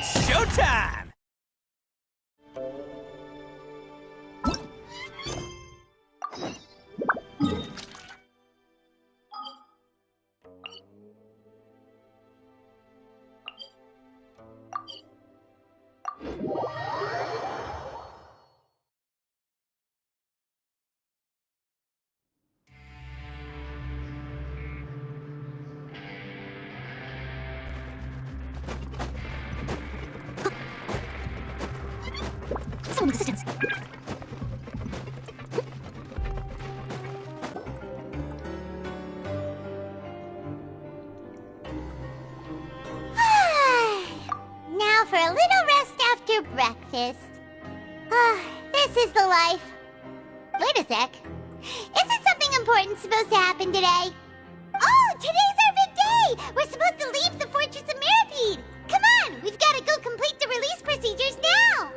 It's showtime! Someone with assistance. Now for a little rest after breakfast. This is the life. Wait a sec. Isn't something important supposed to happen today? Oh, today's our big day! We're supposed to leave the Fortress of Mirapede! Come on! We've got to go complete the release procedures now!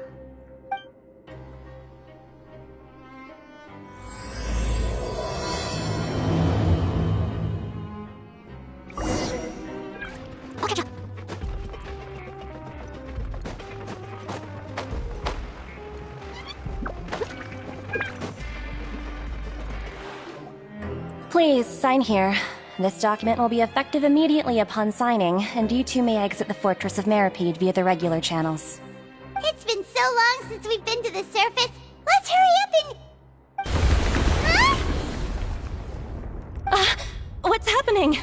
Please, sign here. This document will be effective immediately upon signing, and you two may exit the Fortress of Mirapede via the regular channels. It's been so long since we've been to the surface. Let's hurry up and... Huh? What's happening?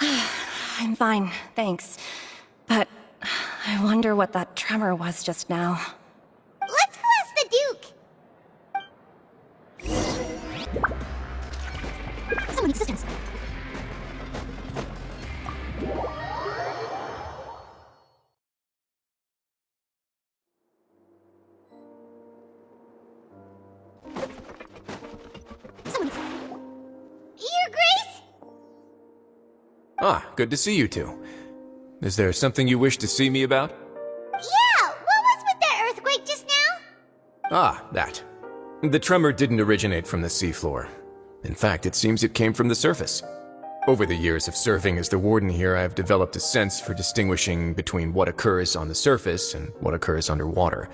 I'm fine, thanks. But I wonder what that tremor was just now. Let's go ask the Duke! Someone needs assistance. Your Grace? Ah, good to see you two. Is there something you wish to see me about? Yeah, what was with that earthquake just now? Ah, that. The tremor didn't originate from the seafloor. In fact, it seems it came from the surface. Over the years of serving as the warden here, I've developed a sense for distinguishing between what occurs on the surface and what occurs underwater.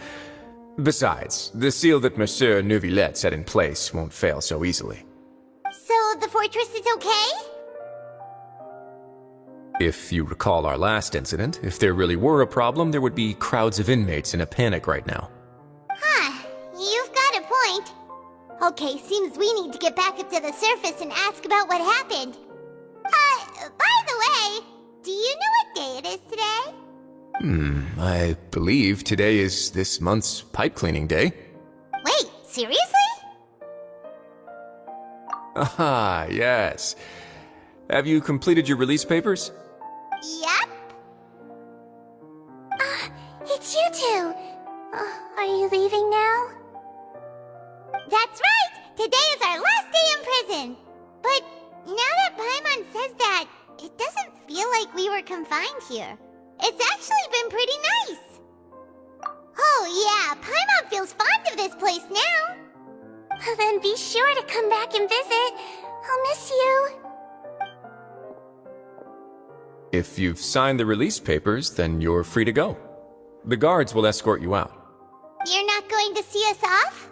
Besides, the seal that Monsieur Neuvillette set in place won't fail so easily. So the fortress is okay? If you recall our last incident, if there really were a problem, there would be crowds of inmates in a panic right now. Huh, you've got a point. Okay, seems we need to get back up to the surface and ask about what happened. By the way, do you know what day it is today? I believe today is this month's pipe cleaning day. Wait, seriously? Ah, yes. Have you completed your release papers? Yep. It's you two. Are you leaving now? That's right! Today is our last day in prison! But now that Paimon says that, it doesn't feel like we were confined here. It's actually been pretty nice. Oh yeah, Paimon feels fond of this place now. Then be sure to come back and visit. I'll miss you. If you've signed the release papers, then you're free to go. The guards will escort you out. You're not going to see us off?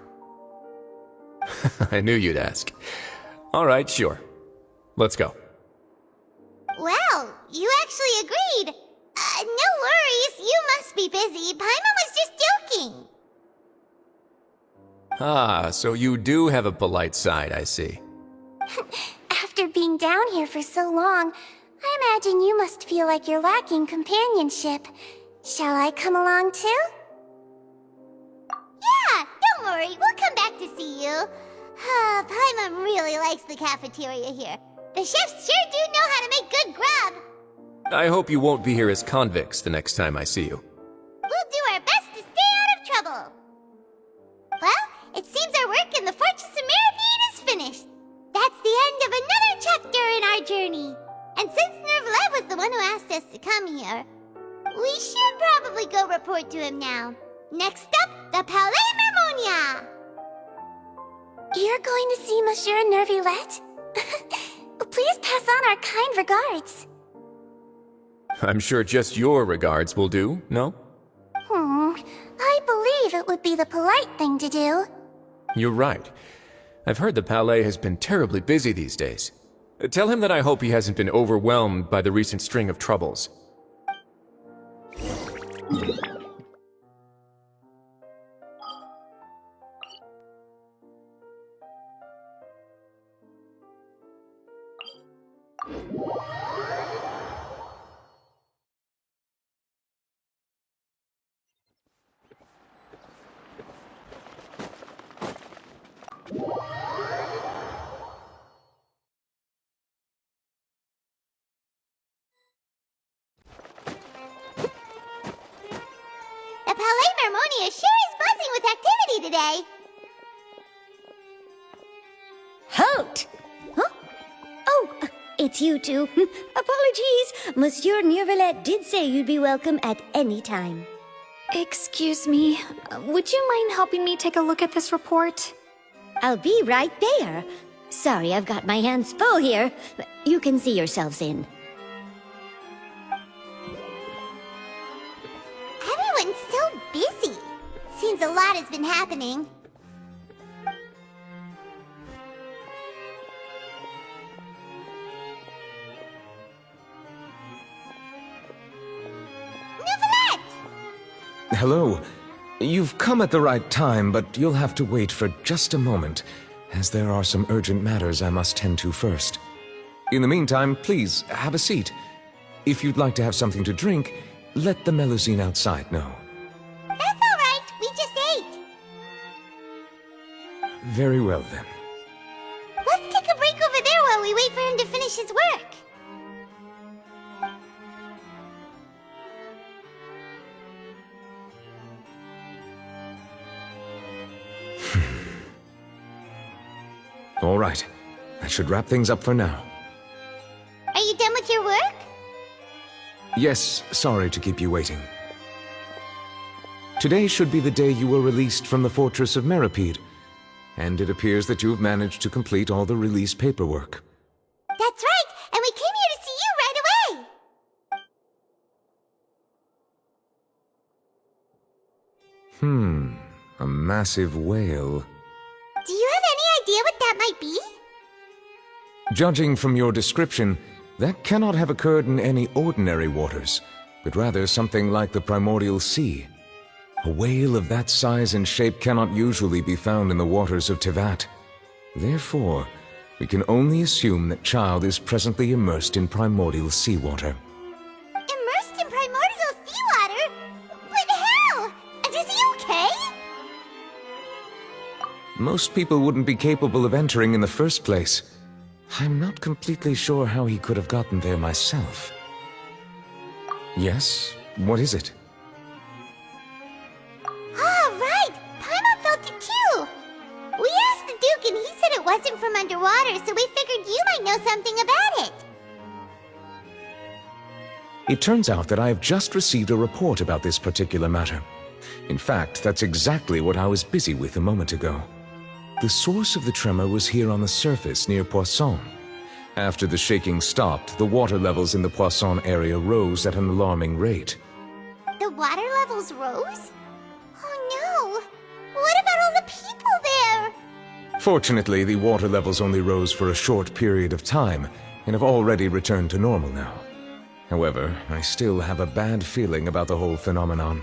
I knew you'd ask. All right, sure. Let's go. Well, you actually agreed. No worries, you must be busy. Paimon was just joking. Ah, so you do have a polite side, I see. After being down here for so long, I imagine you must feel like you're lacking companionship. Shall I come along too? Yeah, don't worry, we'll come back to see you. Paimon really likes the cafeteria here. The chefs sure do know how to make good grub. I hope you won't be here as convicts the next time I see you. We'll do our best to stay out of trouble. Well, it seems our work in the Fortress of Mirapede is finished. That's the end of another chapter in our journey. And since Neuvillette was the one who asked us to come here, we should probably go report to him now. Next up, the Palais Mermonia. You're going to see Monsieur Neuvillette? Please pass passes on our kind regards. I'm sure just your regards will do, no? I believe it would be the polite thing to do. You're right. I've heard the Palais has been terribly busy these days. Tell him that I hope he hasn't been overwhelmed by the recent string of troubles. The Palais Mermonia sure is buzzing with activity today. Halt! Huh? Oh, it's you two. Apologies. Monsieur Neuvillette did say you'd be welcome at any time. Excuse me, would you mind helping me take a look at this report? I'll be right there. Sorry, I've got my hands full here. You can see yourselves in. Everyone's so busy. Seems a lot has been happening. Neuvillette! Hello. You've come at the right time, but you'll have to wait for just a moment, as there are some urgent matters I must tend to first. In the meantime, please, have a seat. If you'd like to have something to drink, let the Melusine outside know. That's all right. We just ate. Very well, then. Let's take a break over there while we wait for him to finish his work. All right. That should wrap things up for now. Are you done with your work? Yes, sorry to keep you waiting. Today should be the day you were released from the Fortress of Meripede, and it appears that you have managed to complete all the release paperwork. That's right, and we came here to see you right away. A massive whale. Do you have any idea what that might be? Judging from your description, that cannot have occurred in any ordinary waters, but rather something like the primordial sea. A whale of that size and shape cannot usually be found in the waters of Tevat. Therefore, we can only assume that Child is presently immersed in primordial seawater. Immersed in primordial seawater? But how? And is he okay? Most people wouldn't be capable of entering in the first place. I'm not completely sure how he could have gotten there myself. Yes? What is it? Ah, right! Paimon felt it too! We asked the Duke and he said it wasn't from underwater, so we figured you might know something about it. It turns out that I have just received a report about this particular matter. In fact, that's exactly what I was busy with a moment ago. The source of the tremor was here on the surface near Poisson. After the shaking stopped, the water levels in the Poisson area rose at an alarming rate. The water levels rose? Oh no! What about all the people there? Fortunately, the water levels only rose for a short period of time and have already returned to normal now. However, I still have a bad feeling about the whole phenomenon.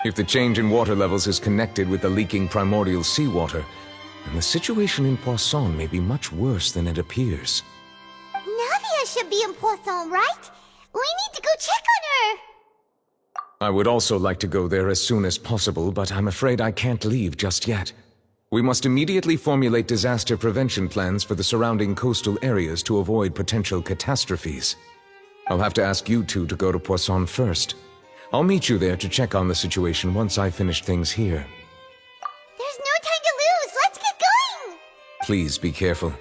If the change in water levels is connected with the leaking primordial seawater, then the situation in Poisson may be much worse than it appears. Navia should be in Poisson, right? We need to go check on her! I would also like to go there as soon as possible, but I'm afraid I can't leave just yet. We must immediately formulate disaster prevention plans for the surrounding coastal areas to avoid potential catastrophes. I'll have to ask you two to go to Poisson first. I'll meet you there to check on the situation once I finish things here. There's no time to lose! Let's get going! Please be careful.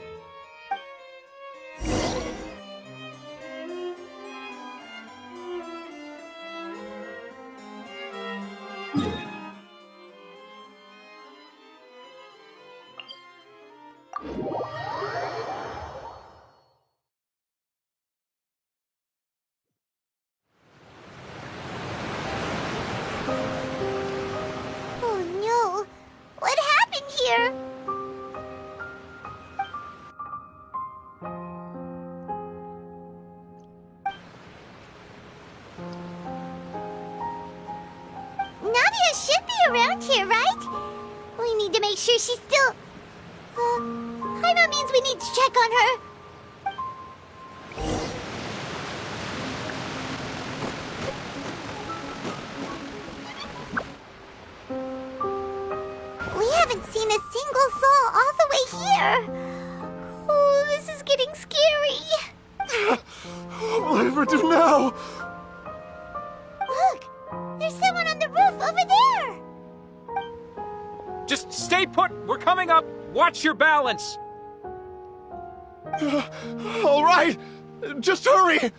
Nadia should be around here, right? We need to make sure she's still... Paimon means we need to check on her. We haven't seen a single soul all the way here. Oh, this is getting scary. What will I ever do now? Look, there's someone on the roof over there. Just stay put! We're coming up! Watch your balance! All right, just hurry!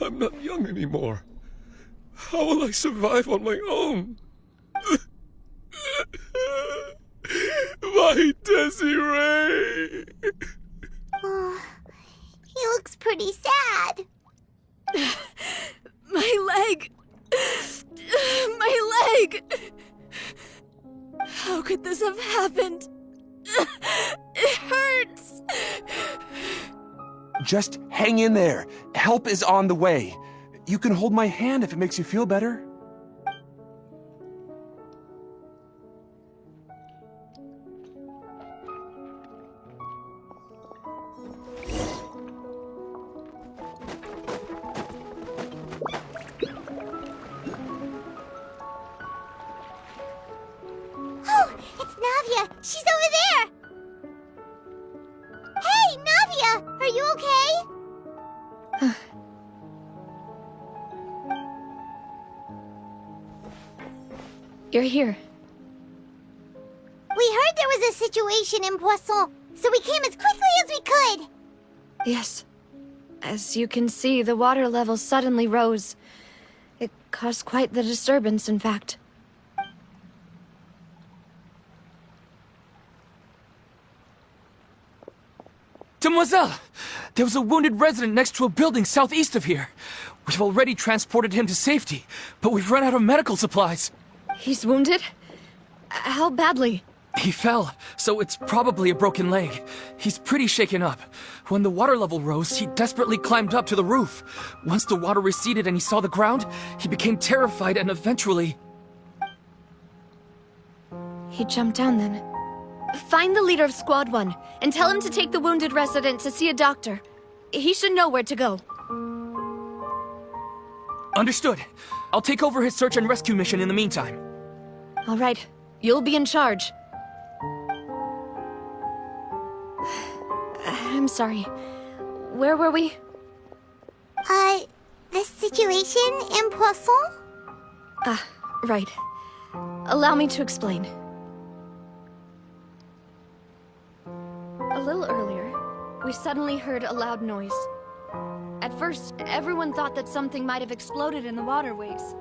I'm not young anymore. How will I survive on my own? My Desiree! Oh, he looks pretty sad. My leg! My leg! How could this have happened? It hurts! Just hang in there. Help is on the way. You can hold my hand if it makes you feel better. Oh, it's Navia. She's over there. Hey, Navia, are you okay? You're here. We heard there was a situation in Poisson, so we came as quickly as we could. Yes. As you can see, the water level suddenly rose. It caused quite the disturbance, in fact. Demoiselle! There was a wounded resident next to a building southeast of here. We've already transported him to safety, but we've run out of medical supplies. He's wounded? How badly? He fell, so it's probably a broken leg. He's pretty shaken up. When the water level rose, he desperately climbed up to the roof. Once the water receded and he saw the ground, he became terrified and eventually... He jumped down then. Find the leader of Squad 1 and tell him to take the wounded resident to see a doctor. He should know where to go. Understood. I'll take over his search and rescue mission in the meantime. All right, you'll be in charge. I'm sorry. Where were we? The situation in Poisson? Right. Allow me to explain. A little earlier, we suddenly heard a loud noise. At first, everyone thought that something might have exploded in the waterways.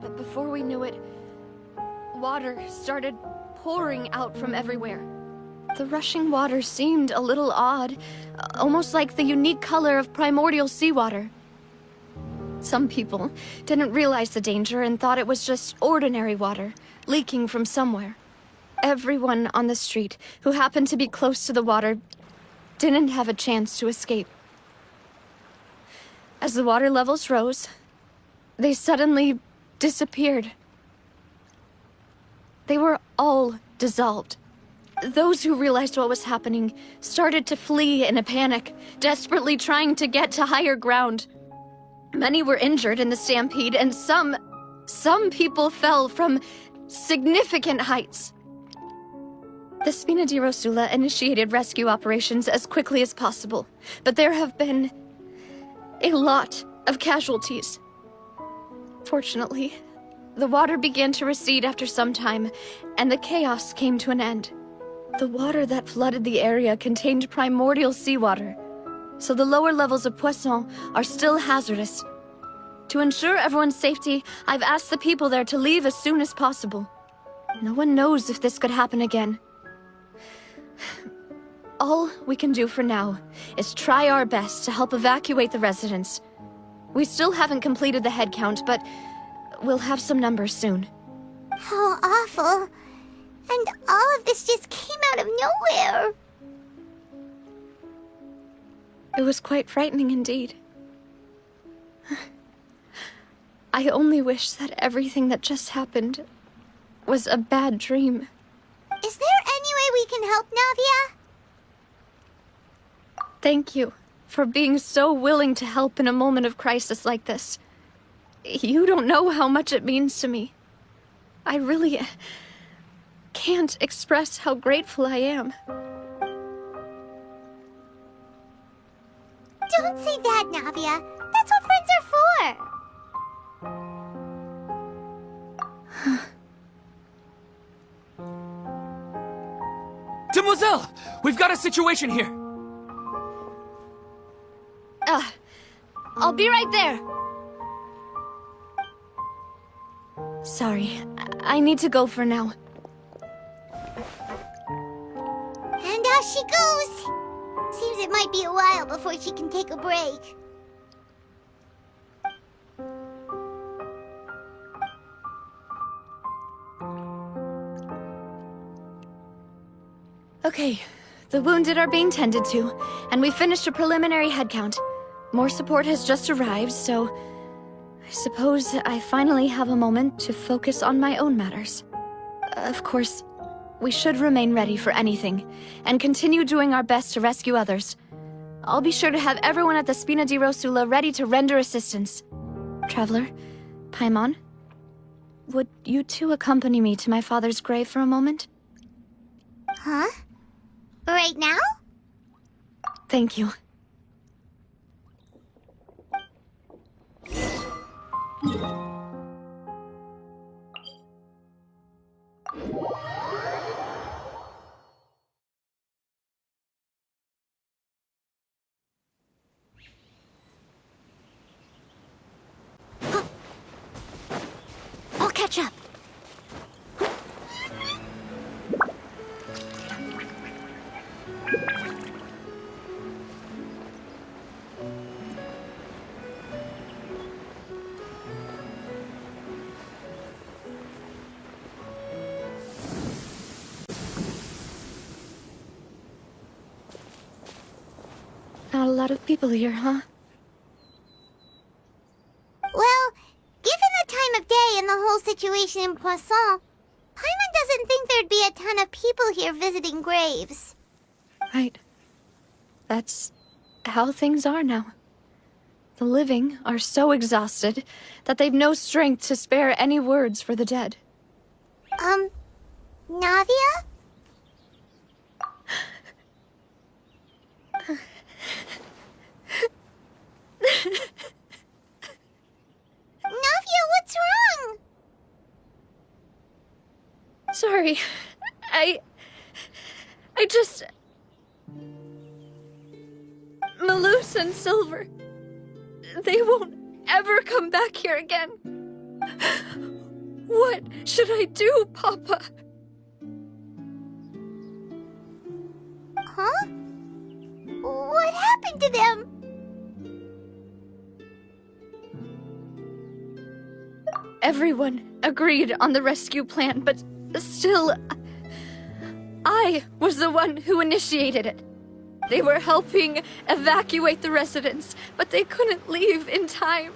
But before we knew it, water started pouring out from everywhere. The rushing water seemed a little odd, almost like the unique color of primordial seawater. Some people didn't realize the danger and thought it was just ordinary water, leaking from somewhere. Everyone on the street who happened to be close to the water didn't have a chance to escape. As the water levels rose, they suddenly disappeared. They were all dissolved. Those who realized what was happening started to flee in a panic, desperately trying to get to higher ground. Many were injured in the stampede, and some people fell from significant heights. The Spina di Rosula initiated rescue operations as quickly as possible, but there have been a lot of casualties. Fortunately, the water began to recede after some time, and the chaos came to an end. The water that flooded the area contained primordial seawater, so the lower levels of Poisson are still hazardous. To ensure everyone's safety, I've asked the people there to leave as soon as possible. No one knows if this could happen again. All we can do for now is try our best to help evacuate the residents. We still haven't completed the head count, but we'll have some numbers soon. How awful. And all of this just came out of nowhere. It was quite frightening indeed. I only wish that everything that just happened was a bad dream. Is there any way we can help, Navia? Thank you for being so willing to help in a moment of crisis like this. You don't know how much it means to me. I really can't express how grateful I am. Don't say that, Navia. That's what friends are for. Demoiselle! We've got a situation here! I'll be right there. Sorry, I need to go for now. And out she goes. Seems it might be a while before she can take a break. Okay, the wounded are being tended to, and we finished a preliminary head count. More support has just arrived, so I suppose I finally have a moment to focus on my own matters. Of course, we should remain ready for anything, and continue doing our best to rescue others. I'll be sure to have everyone at the Spina di Rosula ready to render assistance. Traveler, Paimon, would you two accompany me to my father's grave for a moment? Huh? Right now? Thank you. I'll catch up. Not a lot of people here, huh? Well, given the time of day and the whole situation in Poisson, Paimon doesn't think there'd be a ton of people here visiting graves. Right. That's how things are now. The living are so exhausted that they've no strength to spare any words for the dead. Navia? Navia, what's wrong? Sorry. I just... Malus and Silver... They won't ever come back here again. What should I do, Papa? Huh? What happened to them? Everyone agreed on the rescue plan, but still... I was the one who initiated it. They were helping evacuate the residents, but they couldn't leave in time.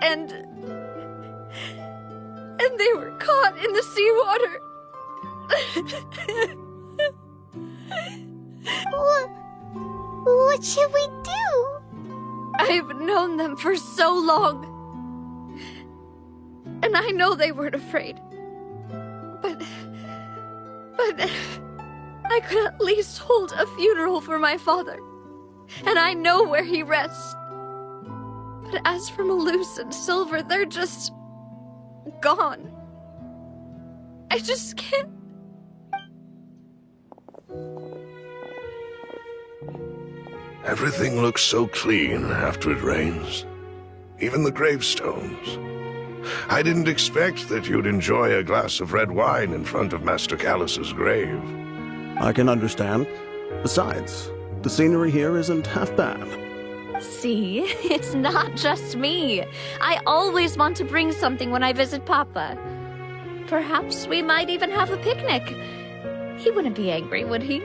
And they were caught in the seawater. What should we do? I've known them for so long. And I know they weren't afraid. But I could at least hold a funeral for my father. And I know where he rests. But as for Malus and Silver, they're just... gone. I just can't... Everything looks so clean after it rains. Even the gravestones. I didn't expect that you'd enjoy a glass of red wine in front of Master Callus's grave. I can understand. Besides, the scenery here isn't half bad. See, it's not just me. I always want to bring something when I visit Papa. Perhaps we might even have a picnic. He wouldn't be angry, would he?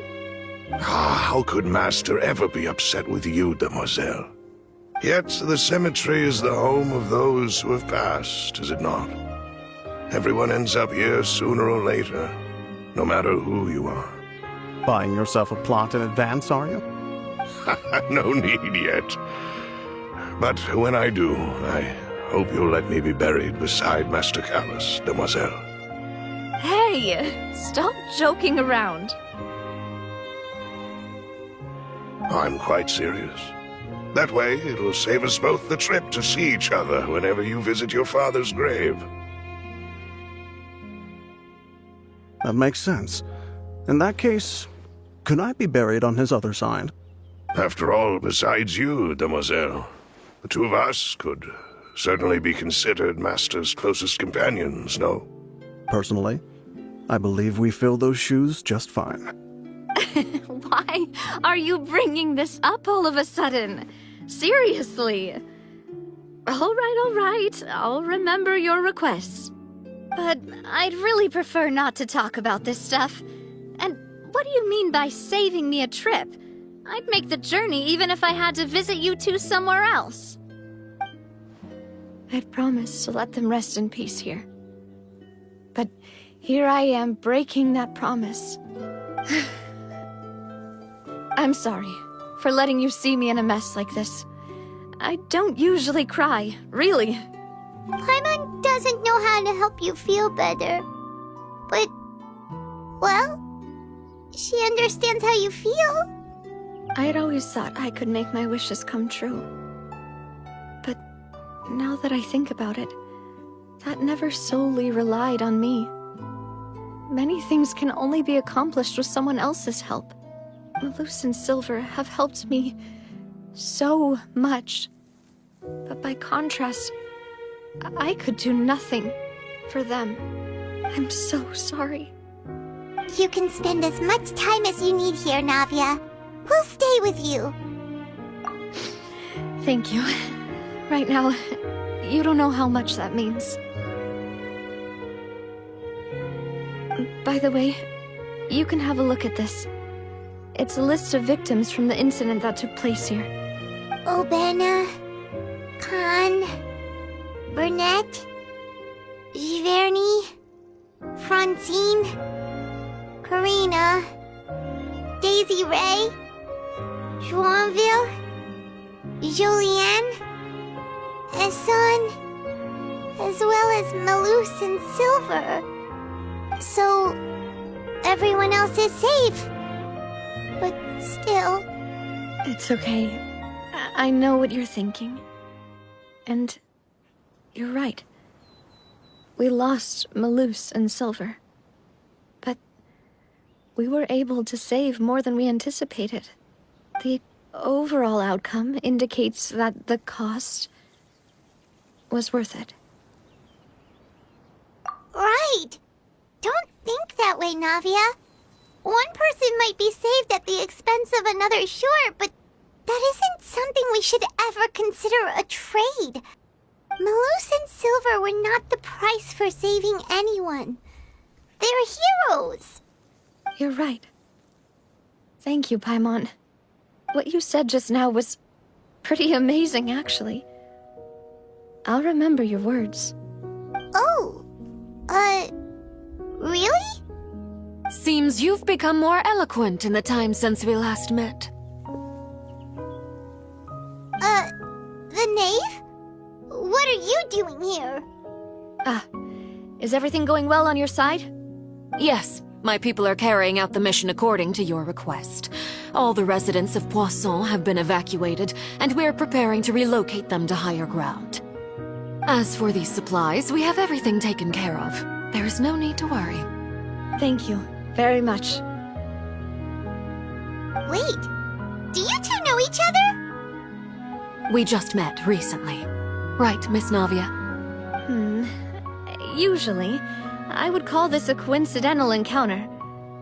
How could Master ever be upset with you, demoiselle? Yet the cemetery is the home of those who have passed, is it not? Everyone ends up here sooner or later, no matter who you are. Buying yourself a plot in advance, are you? No need yet. But when I do, I hope you'll let me be buried beside Master Callus, demoiselle. Hey, stop joking around. I'm quite serious. That way, it'll save us both the trip to see each other whenever you visit your father's grave. That makes sense. In that case, could I be buried on his other side? After all, besides you, demoiselle, the two of us could certainly be considered Master's closest companions, no? Personally, I believe we fill those shoes just fine. Why are you bringing this up all of a sudden? Seriously. All right. I'll remember your requests. But I'd really prefer not to talk about this stuff. And what do you mean by saving me a trip? I'd make the journey even if I had to visit you two somewhere else. I'd promised to let them rest in peace here. But here I am breaking that promise. I'm sorry for letting you see me in a mess like this. I don't usually cry, really. Paimon doesn't know how to help you feel better. But, well, she understands how you feel. I'd always thought I could make my wishes come true. But now that I think about it, that never solely relied on me. Many things can only be accomplished with someone else's help. Malus and Silver have helped me so much. But by contrast, I could do nothing for them. I'm so sorry. You can spend as much time as you need here, Navia. We'll stay with you. Thank you. Right now, you don't know how much that means. By the way, you can have a look at this. It's a list of victims from the incident that took place here. Obena, Khan, Burnett, Giverny, Francine, Karina, Daisy Ray, Joinville, Julianne, Esson, as well as Malus and Silver. So, everyone else is safe. But still... It's okay. I know what you're thinking. And you're right. We lost Malus and Silver. But we were able to save more than we anticipated. The overall outcome indicates that the cost was worth it. Right! Don't think that way, Navia. One person might be saved at the expense of another, sure, but that isn't something we should ever consider a trade. Malus and Silver were not the price for saving anyone. They're heroes. You're right. Thank you, Paimon. What you said just now was pretty amazing, actually. I'll remember your words. Oh, really? Seems you've become more eloquent in the time since we last met. The knave? What are you doing here? Is everything going well on your side? Yes, my people are carrying out the mission according to your request. All the residents of Poisson have been evacuated, and we're preparing to relocate them to higher ground. As for these supplies, we have everything taken care of. There is no need to worry. Thank you very much. Wait, do you two know each other? We just met recently. Right, Miss Navia? Usually, I would call this a coincidental encounter.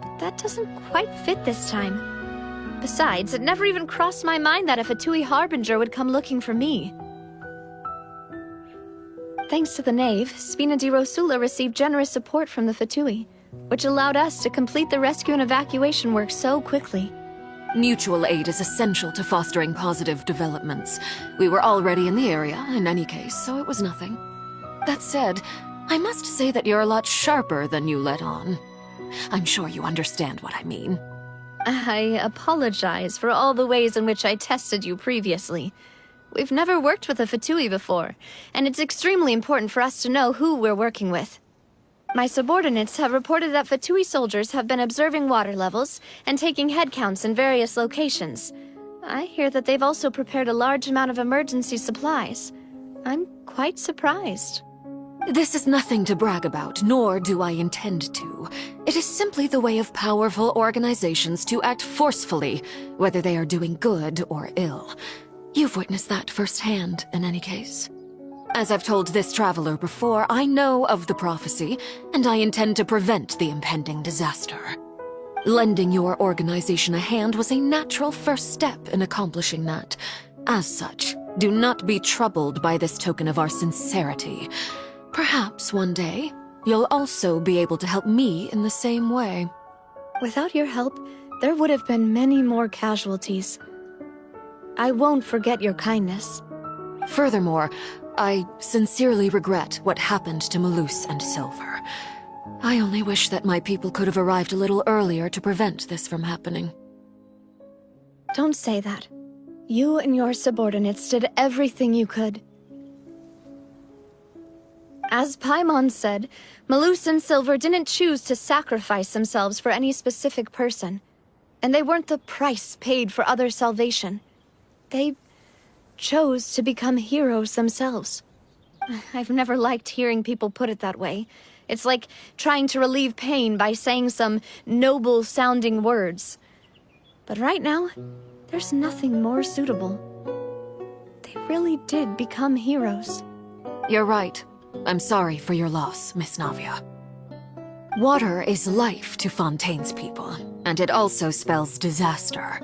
But that doesn't quite fit this time. Besides, it never even crossed my mind that a Fatui Harbinger would come looking for me. Thanks to the Knave, Spina di Rosula received generous support from the Fatui, which allowed us to complete the rescue and evacuation work so quickly. Mutual aid is essential to fostering positive developments. We were already in the area, in any case, so it was nothing. That said, I must say that you're a lot sharper than you let on. I'm sure you understand what I mean. I apologize for all the ways in which I tested you previously. We've never worked with a Fatui before, and it's extremely important for us to know who we're working with. My subordinates have reported that Fatui soldiers have been observing water levels and taking head counts in various locations. I hear that they've also prepared a large amount of emergency supplies. I'm quite surprised. This is nothing to brag about, nor do I intend to. It is simply the way of powerful organizations to act forcefully, whether they are doing good or ill. You've witnessed that firsthand, in any case. As I've told this traveler before, I know of the prophecy, and I intend to prevent the impending disaster. Lending your organization a hand was a natural first step in accomplishing that. As such, do not be troubled by this token of our sincerity. Perhaps one day, you'll also be able to help me in the same way. Without your help, there would have been many more casualties. I won't forget your kindness. Furthermore, I sincerely regret what happened to Malus and Silver. I only wish that my people could have arrived a little earlier to prevent this from happening. Don't say that. You and your subordinates did everything you could. As Paimon said, Malus and Silver didn't choose to sacrifice themselves for any specific person. And they weren't the price paid for other salvation. They chose to become heroes themselves. I've never liked hearing people put it that way. It's like trying to relieve pain by saying some noble-sounding words. But right now, there's nothing more suitable. They really did become heroes. You're right. I'm sorry for your loss, Miss Navia. Water is life to Fontaine's people, and it also spells disaster.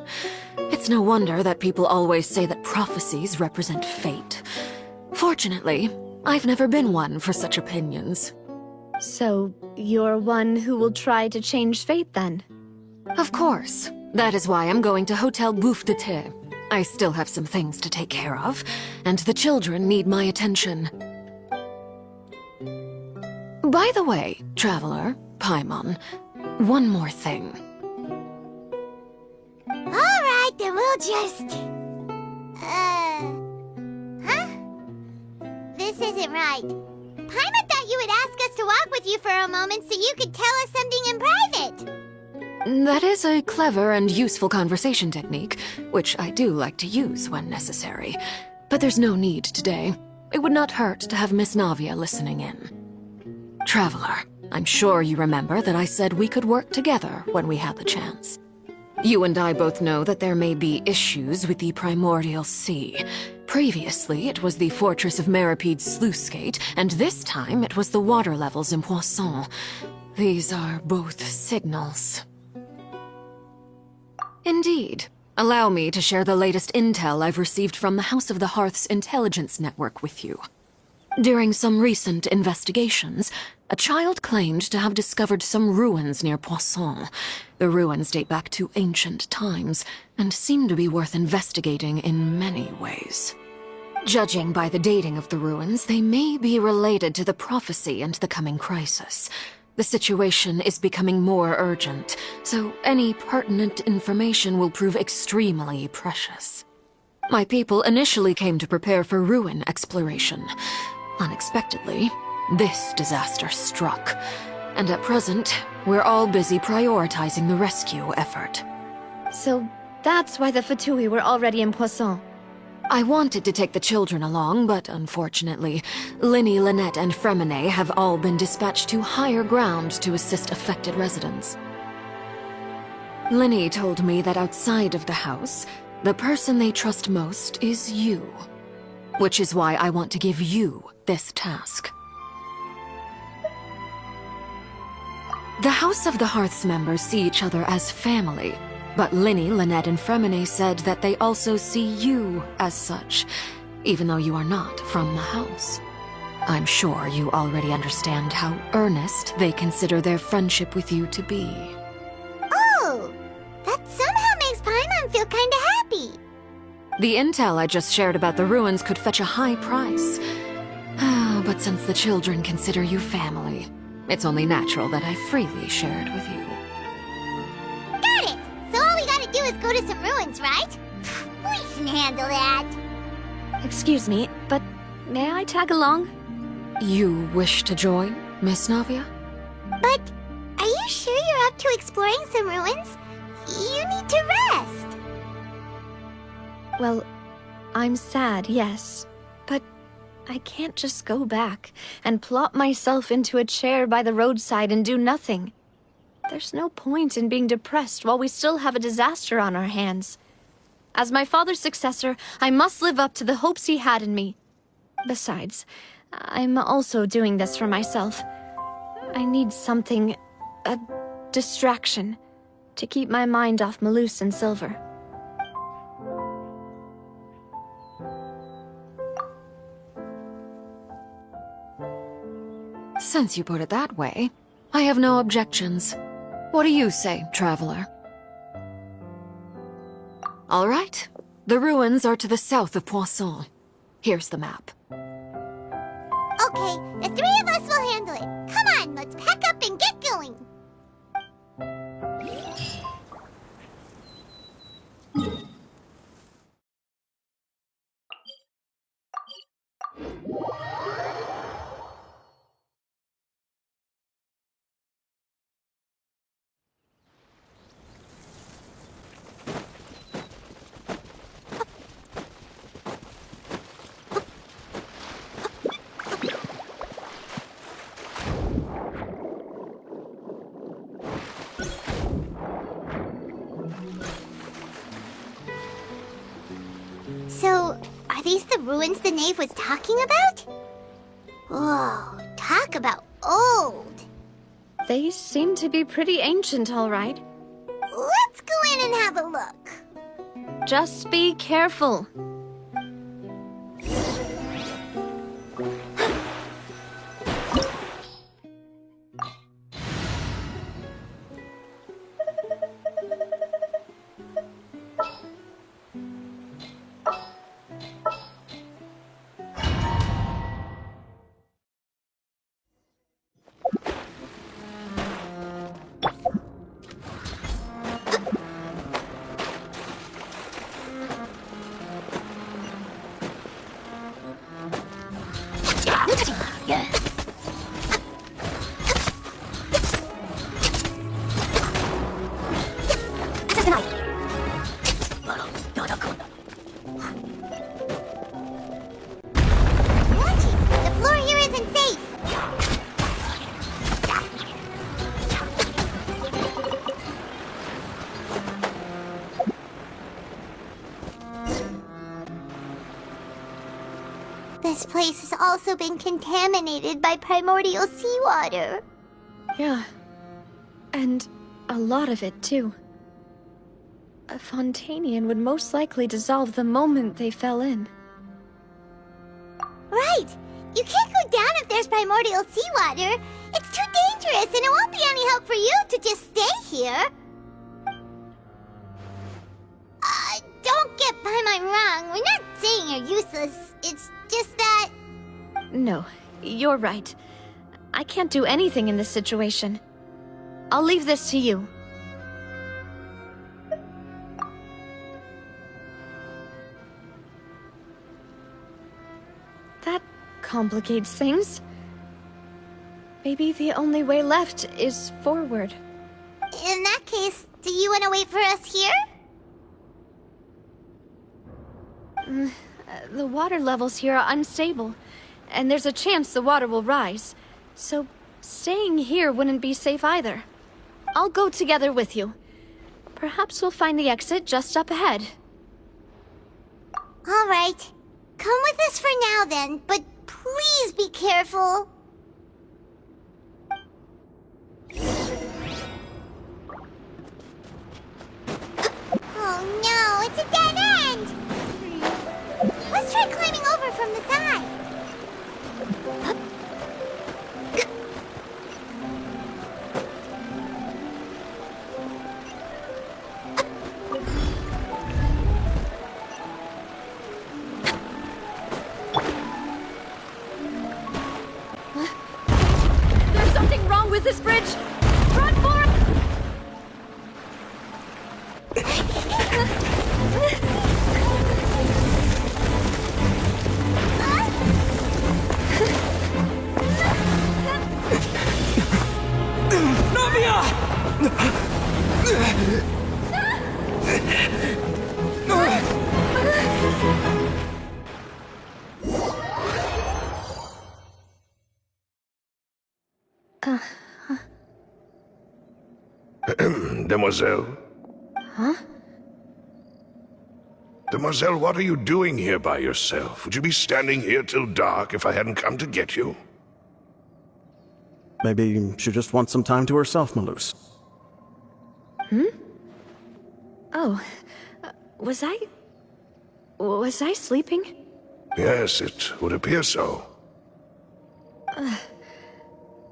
It's no wonder that people always say that prophecies represent fate. Fortunately, I've never been one for such opinions. So, you're one who will try to change fate, then? Of course. That is why I'm going to Hotel Bouffe de Thé. I still have some things to take care of, and the children need my attention. By the way, Traveler, Paimon, one more thing. Alright, then we'll just... Huh? This isn't right. Paimon thought you would ask us to walk with you for a moment so you could tell us something in private. That is a clever and useful conversation technique, which I do like to use when necessary. But there's no need today. It would not hurt to have Miss Navia listening in. Traveler, I'm sure you remember that I said we could work together when we had the chance. You and I both know that there may be issues with the Primordial Sea. Previously, it was the Fortress of Maripede's sluice gate, and this time it was the water levels in Poisson. These are both signals. Indeed. Allow me to share the latest intel I've received from the House of the Hearth's intelligence network with you. During some recent investigations, a child claimed to have discovered some ruins near Poisson. The ruins date back to ancient times, and seem to be worth investigating in many ways. Judging by the dating of the ruins, they may be related to the prophecy and the coming crisis. The situation is becoming more urgent, so any pertinent information will prove extremely precious. My people initially came to prepare for ruin exploration. Unexpectedly, this disaster struck, and at present, we're all busy prioritizing the rescue effort. So that's why the Fatui were already in Poisson. I wanted to take the children along, but unfortunately, Linny, Lynette, and Fremine have all been dispatched to higher ground to assist affected residents. Linny told me that outside of the house, the person they trust most is you. Which is why I want to give you this task. The House of the Hearth's members see each other as family, But Linny, Lynette, and Fremine said that they also see you as such, even though you are not from the house. I'm sure you already understand how earnest they consider their friendship with you to be. Oh, that somehow makes Paimon feel kinda happy. The intel I just shared about the ruins could fetch a high price. But since the children consider you family, it's only natural that I freely share it with you. Got it! So all we gotta do is go to some ruins, right? We can handle that. Excuse me, but may I tag along? You wish to join, Miss Navia? But are you sure you're up to exploring some ruins? You need to rest. Well, I'm sad, yes. But I can't just go back and plop myself into a chair by the roadside and do nothing. There's no point in being depressed while we still have a disaster on our hands. As my father's successor, I must live up to the hopes he had in me. Besides, I'm also doing this for myself. I need something, a distraction, to keep my mind off Malus and Silver. Since you put it that way, I have no objections. What do you say, traveler? All right. The ruins are to the south of Poisson. Here's the map. Okay, the three of us will handle it. Come on, let's pack up and get going. So, are these the ruins the knave was talking about? Whoa, talk about old. They seem to be pretty ancient, all right. Let's go in and have a look. Just be careful. The floor here isn't safe. This place has also been contaminated by primordial seawater. Yeah. And a lot of it, too. A Fontainian would most likely dissolve the moment they fell in. Right! You can't go down if there's primordial seawater. It's too dangerous, and it won't be any help for you to just stay here. Don't get Paimon wrong. We're not saying you're useless. It's just that... No, you're right. I can't do anything in this situation. I'll leave this to you. That complicates things. Maybe the only way left is forward. In that case, do you want to wait for us here? The water levels here are unstable, and there's a chance the water will rise. So, staying here wouldn't be safe either. I'll go together with you. Perhaps we'll find the exit just up ahead. All right. Come with us for now then, but please be careful. from the side. There's something wrong with this bridge! Run for it! Demoiselle? Huh? Demoiselle, what are you doing here by yourself? Would you be standing here till dark if I hadn't come to get you? Maybe she just wants some time to herself, Malus. Oh, was I sleeping? Yes, it would appear so.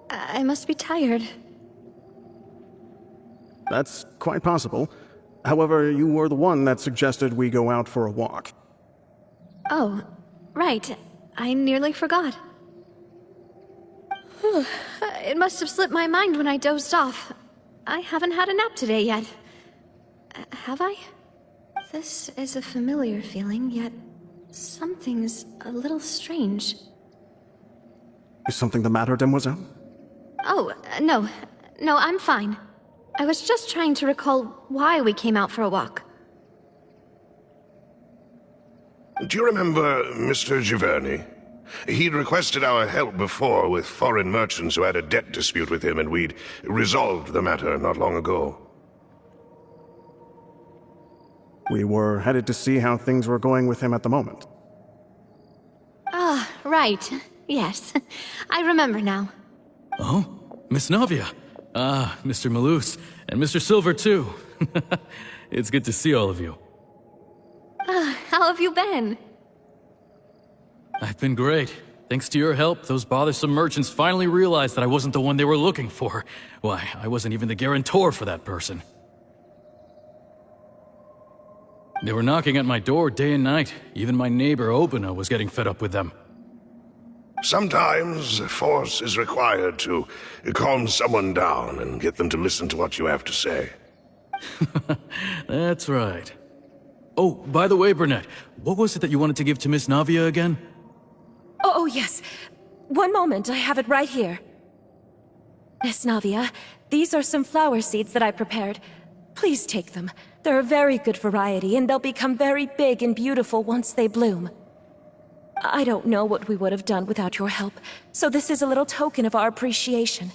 I must be tired. That's quite possible. However, you were the one that suggested we go out for a walk. Oh, right. I nearly forgot. Whew. It must have slipped my mind when I dozed off. I haven't had a nap today yet. Have I? This is a familiar feeling, yet something's a little strange. Is something the matter, Demoiselle? Oh, no. No, I'm fine. I was just trying to recall why we came out for a walk. Do you remember Mr. Giverny? He'd requested our help before with foreign merchants who had a debt dispute with him, and we'd resolved the matter not long ago. We were headed to see how things were going with him at the moment. Ah, right. Yes. I remember now. Oh? Miss Navia. Ah, Mr. Malus. And Mr. Silver, too. It's good to see all of you. How have you been? I've been great. Thanks to your help, those bothersome merchants finally realized that I wasn't the one they were looking for. Why, I wasn't even the guarantor for that person. They were knocking at my door day and night. Even my neighbor, Obina, was getting fed up with them. Sometimes force is required to calm someone down and get them to listen to what you have to say. That's right. Oh, by the way, Burnett, what was it that you wanted to give to Miss Navia again? Oh, yes. One moment, I have it right here. Miss Navia, these are some flower seeds that I prepared. Please take them. They're a very good variety, and they'll become very big and beautiful once they bloom. I don't know what we would have done without your help, so this is a little token of our appreciation.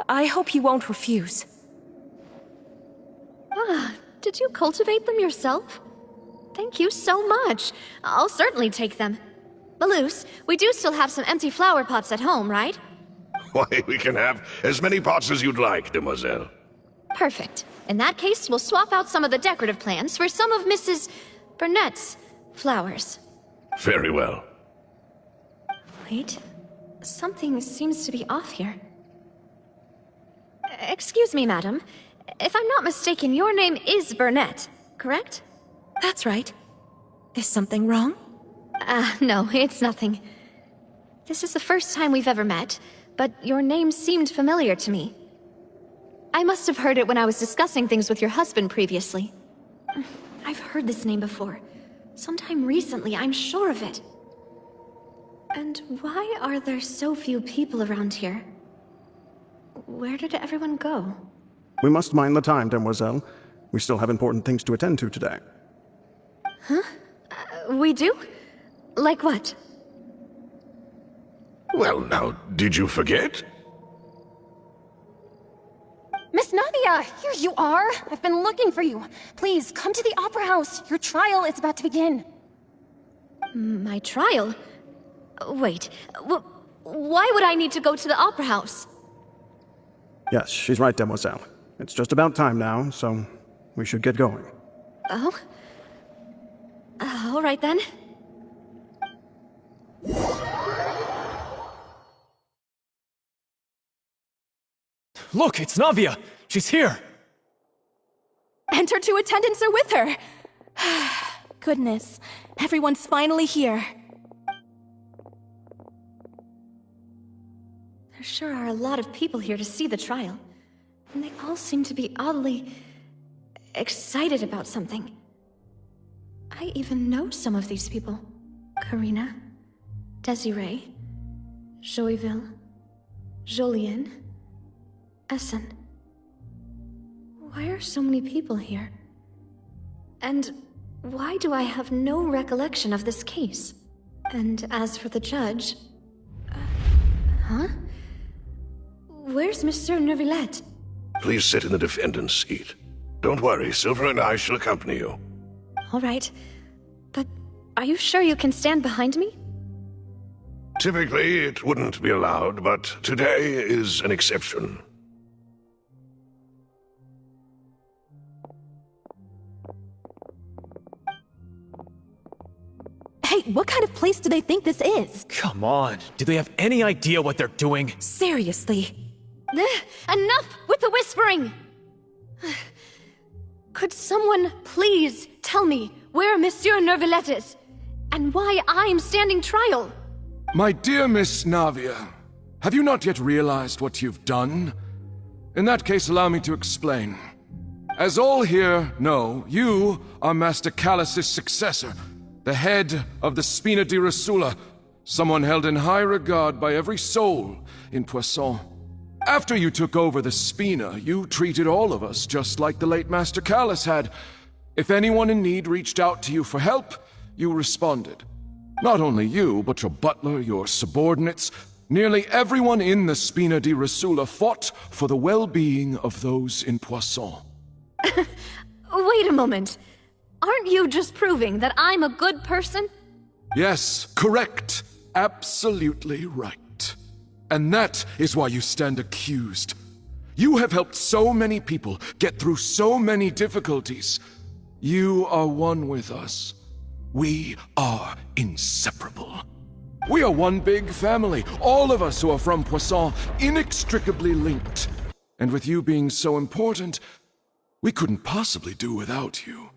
I hope you won't refuse. Ah, did you cultivate them yourself? Thank you so much. I'll certainly take them. Malus, we do still have some empty flower pots at home, right? Why, we can have as many pots as you'd like, Demoiselle. Perfect. In that case, we'll swap out some of the decorative plants for some of Mrs. Burnett's flowers. Very well. Wait, something seems to be off here. Excuse me, madam. If I'm not mistaken, your name is Burnett, correct? That's right. Is something wrong? No, it's nothing. This is the first time we've ever met, but your name seemed familiar to me. I must have heard it when I was discussing things with your husband previously. I've heard this name before. Sometime recently, I'm sure of it. And why are there so few people around here? Where did everyone go? We must mind the time, Demoiselle. We still have important things to attend to today. Huh? We do? Like what? Well, now, did you forget? Miss Navia, here you are! I've been looking for you. Please, come to the Opera House. Your trial is about to begin. My trial? Wait, why would I need to go to the Opera House? Yes, she's right, Demoiselle. It's just about time now, so we should get going. Oh? All right then. Look, it's Navia! She's here! And her 2 attendants are with her! Goodness, everyone's finally here. There sure are a lot of people here to see the trial. And they all seem to be oddly excited about something. I even know some of these people. Karina, Desiree, Joyville, Jolien, Essen. Why are so many people here? And why do I have no recollection of this case? And as for the judge... huh? Where's Monsieur Neuvillette? Please sit in the defendant's seat. Don't worry, Silver and I shall accompany you. All right. But are you sure you can stand behind me? Typically, it wouldn't be allowed, but today is an exception. Hey, what kind of place do they think this is? Come on, do they have any idea what they're doing? Seriously. Enough with the whispering! Could someone please tell me where Monsieur Neuvillette is? And why I'm standing trial? My dear Miss Navia, have you not yet realized what you've done? In that case, allow me to explain. As all here know, you are Master Callus's successor, the head of the Spina di Rosula, someone held in high regard by every soul in Poisson. After you took over the Spina, you treated all of us just like the late Master Callus had. If anyone in need reached out to you for help, you responded. Not only you, but your butler, your subordinates, nearly everyone in the Spina di Rosula fought for the well-being of those in Poisson. Wait a moment. Aren't you just proving that I'm a good person? Yes, correct. Absolutely right. And that is why you stand accused. You have helped so many people get through so many difficulties. You are one with us. We are inseparable. We are one big family, all of us who are from Poisson, inextricably linked. And with you being so important, we couldn't possibly do without you.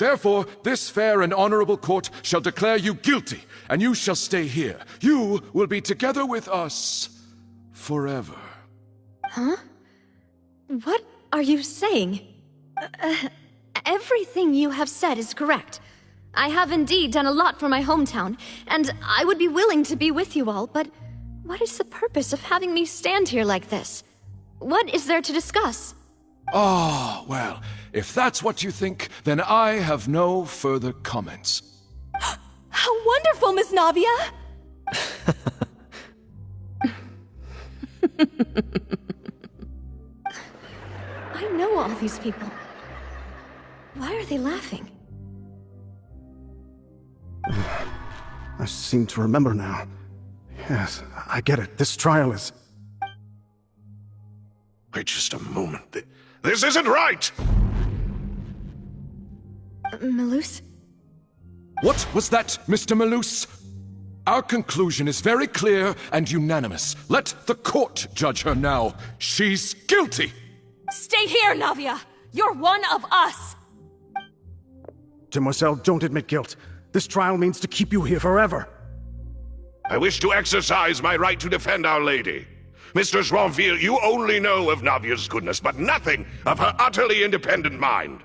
Therefore, this fair and honorable court shall declare you guilty, and you shall stay here. You will be together with us forever. Huh? What are you saying? Everything you have said is correct. I have indeed done a lot for my hometown, and I would be willing to be with you all, but what is the purpose of having me stand here like this? What is there to discuss? Ah, well, if that's what you think, then I have no further comments. How wonderful, Miss Navia! I know all these people. Why are they laughing? I seem to remember now. Yes, I get it. This trial is... Wait just a moment. This isn't right! Melus? What was that, Mr. Melus? Our conclusion is very clear and unanimous. Let the court judge her now. She's guilty! Stay here, Navia! You're one of us! Demoiselle, don't admit guilt. This trial means to keep you here forever. I wish to exercise my right to defend Our Lady. Mistress Ronville, you only know of Navia's goodness, but nothing of her utterly independent mind.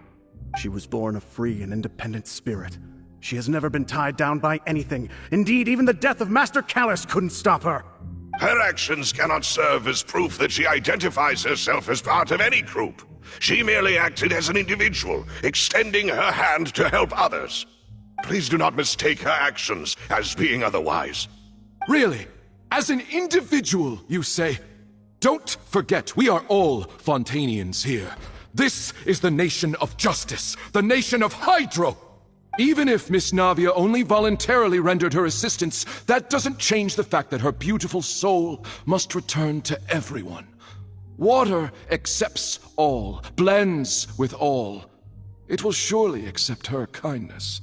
She was born a free and independent spirit. She has never been tied down by anything. Indeed, even the death of Master Callus couldn't stop her. Her actions cannot serve as proof that she identifies herself as part of any group. She merely acted as an individual, extending her hand to help others. Please do not mistake her actions as being otherwise. Really? As an individual, you say? Don't forget, we are all Fontainians here. This is the nation of justice, the nation of Hydro! Even if Miss Navia only voluntarily rendered her assistance, that doesn't change the fact that her beautiful soul must return to everyone. Water accepts all, blends with all. It will surely accept her kindness.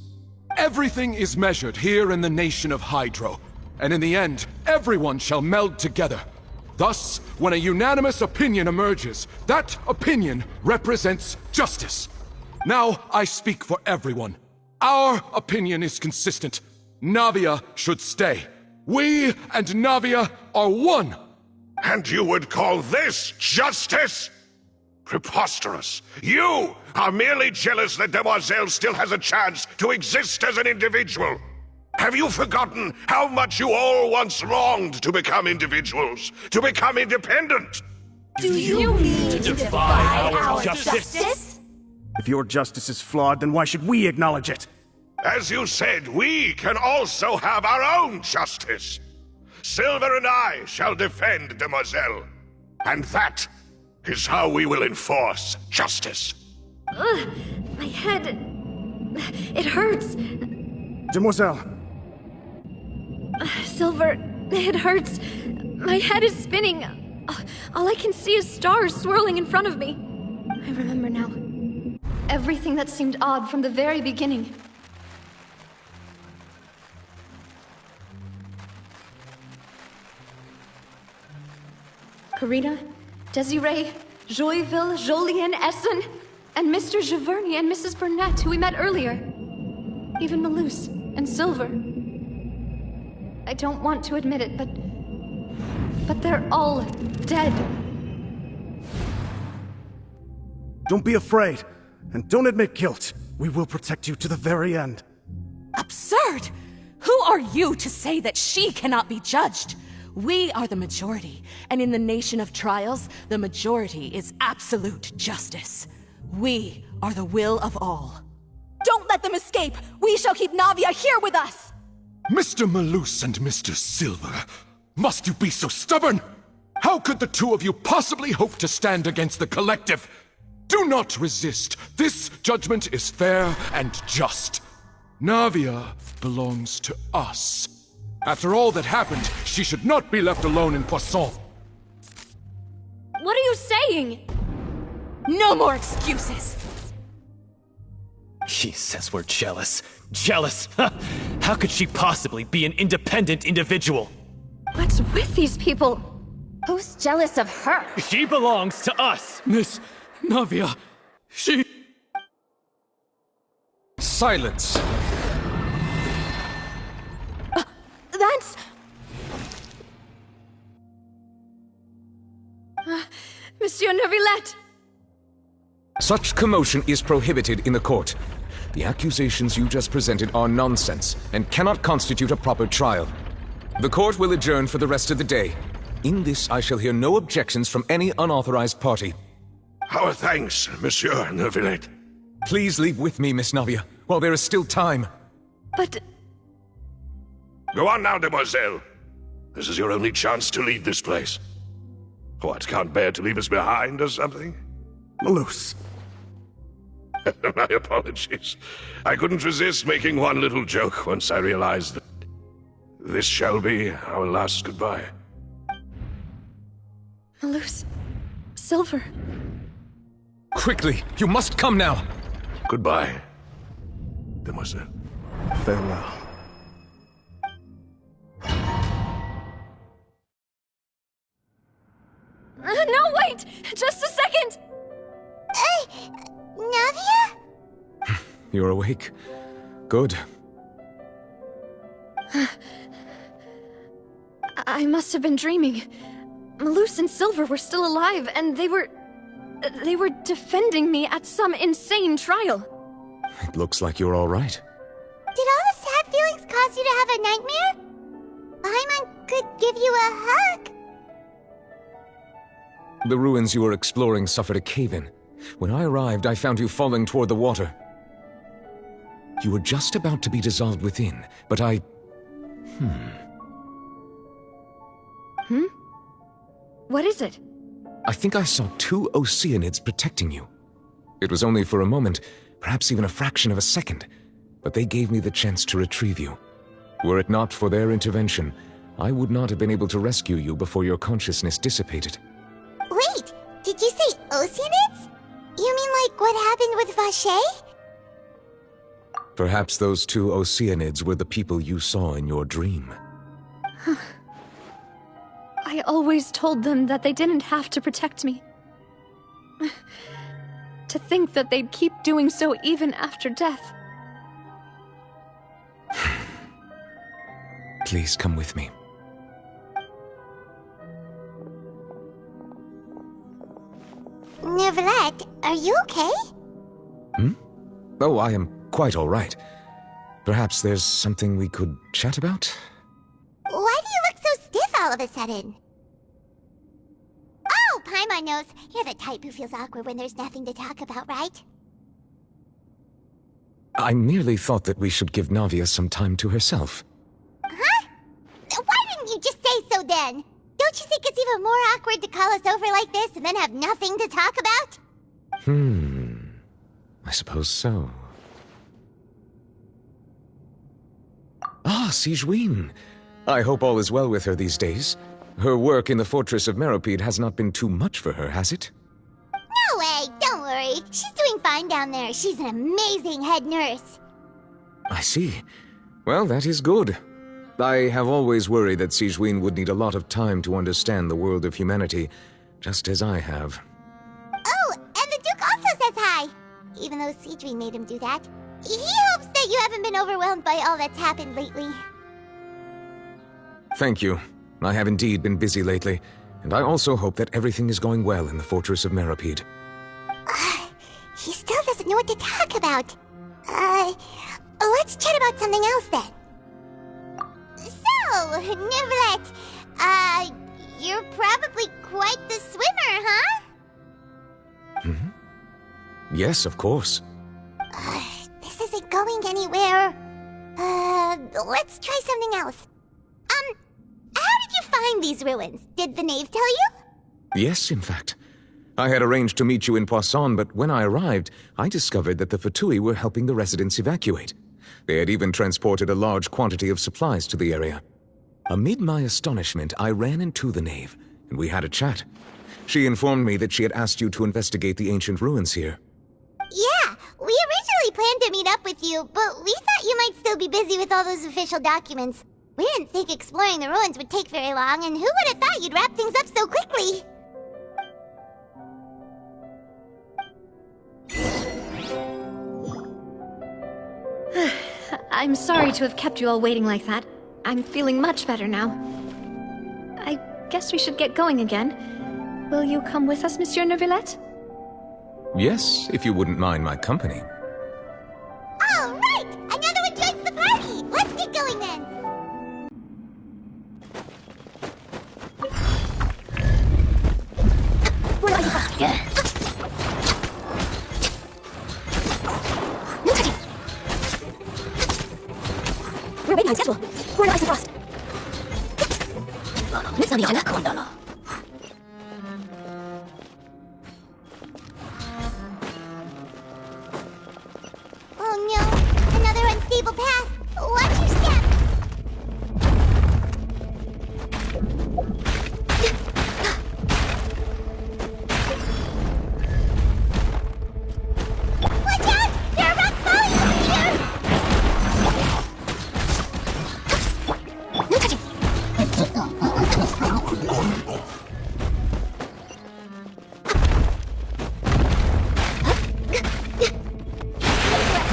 Everything is measured here in the nation of Hydro. And in the end, everyone shall meld together. Thus, when a unanimous opinion emerges, that opinion represents justice. Now I speak for everyone. Our opinion is consistent. Navia should stay. We and Navia are one. And you would call this justice? Preposterous. You are merely jealous that Demoiselle still has a chance to exist as an individual. Have you forgotten how much you all once longed to become individuals, to become independent? Do you mean to defy our justice? If your justice is flawed, then why should we acknowledge it? As you said, we can also have our own justice. Silver and I shall defend Demoiselle. And that is how we will enforce justice. Ugh, my head... It hurts. Demoiselle! Silver, it hurts. My head is spinning. All I can see is stars swirling in front of me. I remember now. Everything that seemed odd from the very beginning. Karina, Desiree, Joyville, Jolien, Essen, and Mr. Giverny and Mrs. Burnett, who we met earlier. Even Malus and Silver. I don't want to admit it, but they're all dead. Don't be afraid, and don't admit guilt. We will protect you to the very end. Absurd! Who are you to say that she cannot be judged? We are the majority, and in the nation of trials, the majority is absolute justice. We are the will of all. Don't let them escape! We shall keep Navia here with us! Mr. Malus and Mr. Silver, must you be so stubborn? How could the two of you possibly hope to stand against the collective? Do not resist. This judgment is fair and just. Navia belongs to us. After all that happened, she should not be left alone in Poisson. What are you saying? No more excuses! He says we're jealous. Jealous? How could she possibly be an independent individual? What's with these people? Who's jealous of her? She belongs to us! Miss Navia, she... Silence! That's... Monsieur Neuvillette! Such commotion is prohibited in the court. The accusations you just presented are nonsense and cannot constitute a proper trial. The court will adjourn for the rest of the day. In this, I shall hear no objections from any unauthorized party. Our thanks, Monsieur Neuvillette. Please leave with me, Miss Navia, while there is still time. But... Go on now, Demoiselle. This is your only chance to leave this place. What, can't bear to leave us behind or something? Malus. My apologies. I couldn't resist making one little joke once I realized that this shall be our last goodbye. Malus... Silver... Quickly, you must come now! Goodbye, Demoiselle. Farewell. No, wait! Just a second! Navia? You're awake. Good. I must have been dreaming. Malus and Silver were still alive, and they were defending me at some insane trial. It looks like you're all right. Did all the sad feelings cause you to have a nightmare? Paimon could give you a hug. The ruins you were exploring suffered a cave-in. When I arrived, I found you falling toward the water. You were just about to be dissolved within, but I... What is it? I think I saw 2 Oceanids protecting you. It was only for a moment, perhaps even a fraction of a second, but they gave me the chance to retrieve you. Were it not for their intervention, I would not have been able to rescue you before your consciousness dissipated. Wait, did you say Oceanids? You mean like what happened with Vacher? Perhaps those 2 Oceanids were the people you saw in your dream. I always told them that they didn't have to protect me. To think that they'd keep doing so even after death. Please come with me. Neuvillette, are you okay? Oh, I am quite all right. Perhaps there's something we could chat about? Why do you look so stiff all of a sudden? Oh, Paimon knows. You're the type who feels awkward when there's nothing to talk about, right? I merely thought that we should give Navia some time to herself. Huh? Why didn't you just say so then? Don't you think it's even more awkward to call us over like this and then have nothing to talk about? I suppose so. Ah, Sigewinne. I hope all is well with her these days. Her work in the Fortress of Meropide has not been too much for her, has it? No way, don't worry. She's doing fine down there. She's an amazing head nurse. I see. Well, that is good. I have always worried that Sigewinne would need a lot of time to understand the world of humanity, just as I have. Oh, and the Duke also says hi. Even though Sigewinne made him do that. He hopes that you haven't been overwhelmed by all that's happened lately. Thank you. I have indeed been busy lately, and I also hope that everything is going well in the Fortress of Meropide. He still doesn't know what to talk about. Let's chat about something else then. So, Neuvillette, you're probably quite the swimmer, huh? Yes, of course. This isn't going anywhere. Let's try something else. How did you find these ruins? Did the knave tell you? Yes, in fact. I had arranged to meet you in Poisson, but when I arrived, I discovered that the Fatui were helping the residents evacuate. They had even transported a large quantity of supplies to the area. Amid my astonishment, I ran into the knave, and we had a chat. She informed me that she had asked you to investigate the ancient ruins here. Yeah, we originally planned to meet up with you, but we thought you might still be busy with all those official documents. We didn't think exploring the ruins would take very long, and who would have thought you'd wrap things up so quickly? I'm sorry to have kept you all waiting like that. I'm feeling much better now. I guess we should get going again. Will you come with us, Monsieur Neuvillette? Yes, if you wouldn't mind my company. All right! Another one joins the party! Let's get going then! We're waiting on schedule. We're in ice and frost. Oh no! Another unstable path! Watch your step! Watch out! There are rocks falling from here! No touching. We're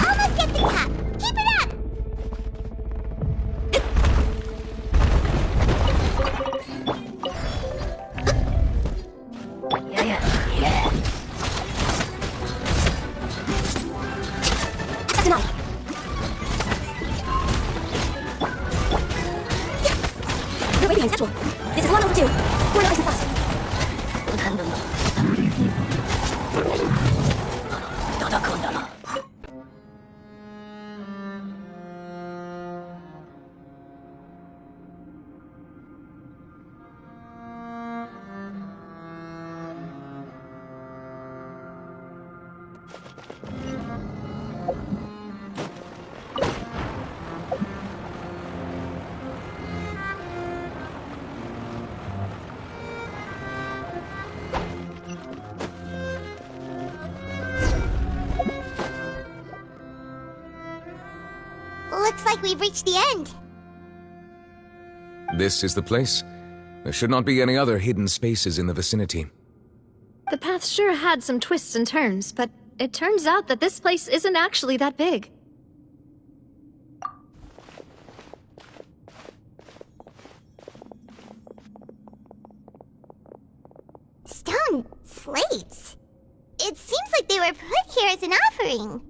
almost at the top! Keep it up! That's enough. We're waiting on schedule. This is long overdue. We're in ice and frost. Looks like we've reached the end. This is the place. There should not be any other hidden spaces in the vicinity. The path sure had some twists and turns, but it turns out that this place isn't actually that big. Stone slates? It seems like they were put here as an offering.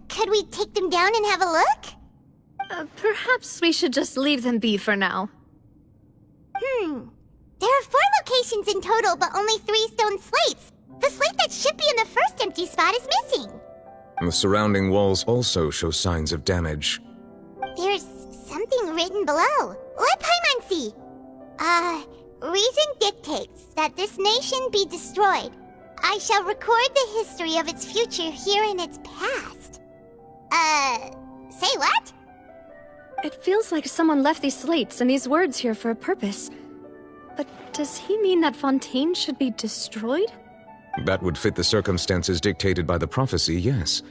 Could we take them down and have a look? Perhaps we should just leave them be for now. There are 4 locations in total, but only 3 stone slates. The slate that should be in the first empty spot is missing. The surrounding walls also show signs of damage. There's something written below. Let Paimon see. Reason dictates that this nation be destroyed. I shall record the history of its future here in its past. Say what? It feels like someone left these slates and these words here for a purpose. But does he mean that Fontaine should be destroyed? That would fit the circumstances dictated by the prophecy, yes.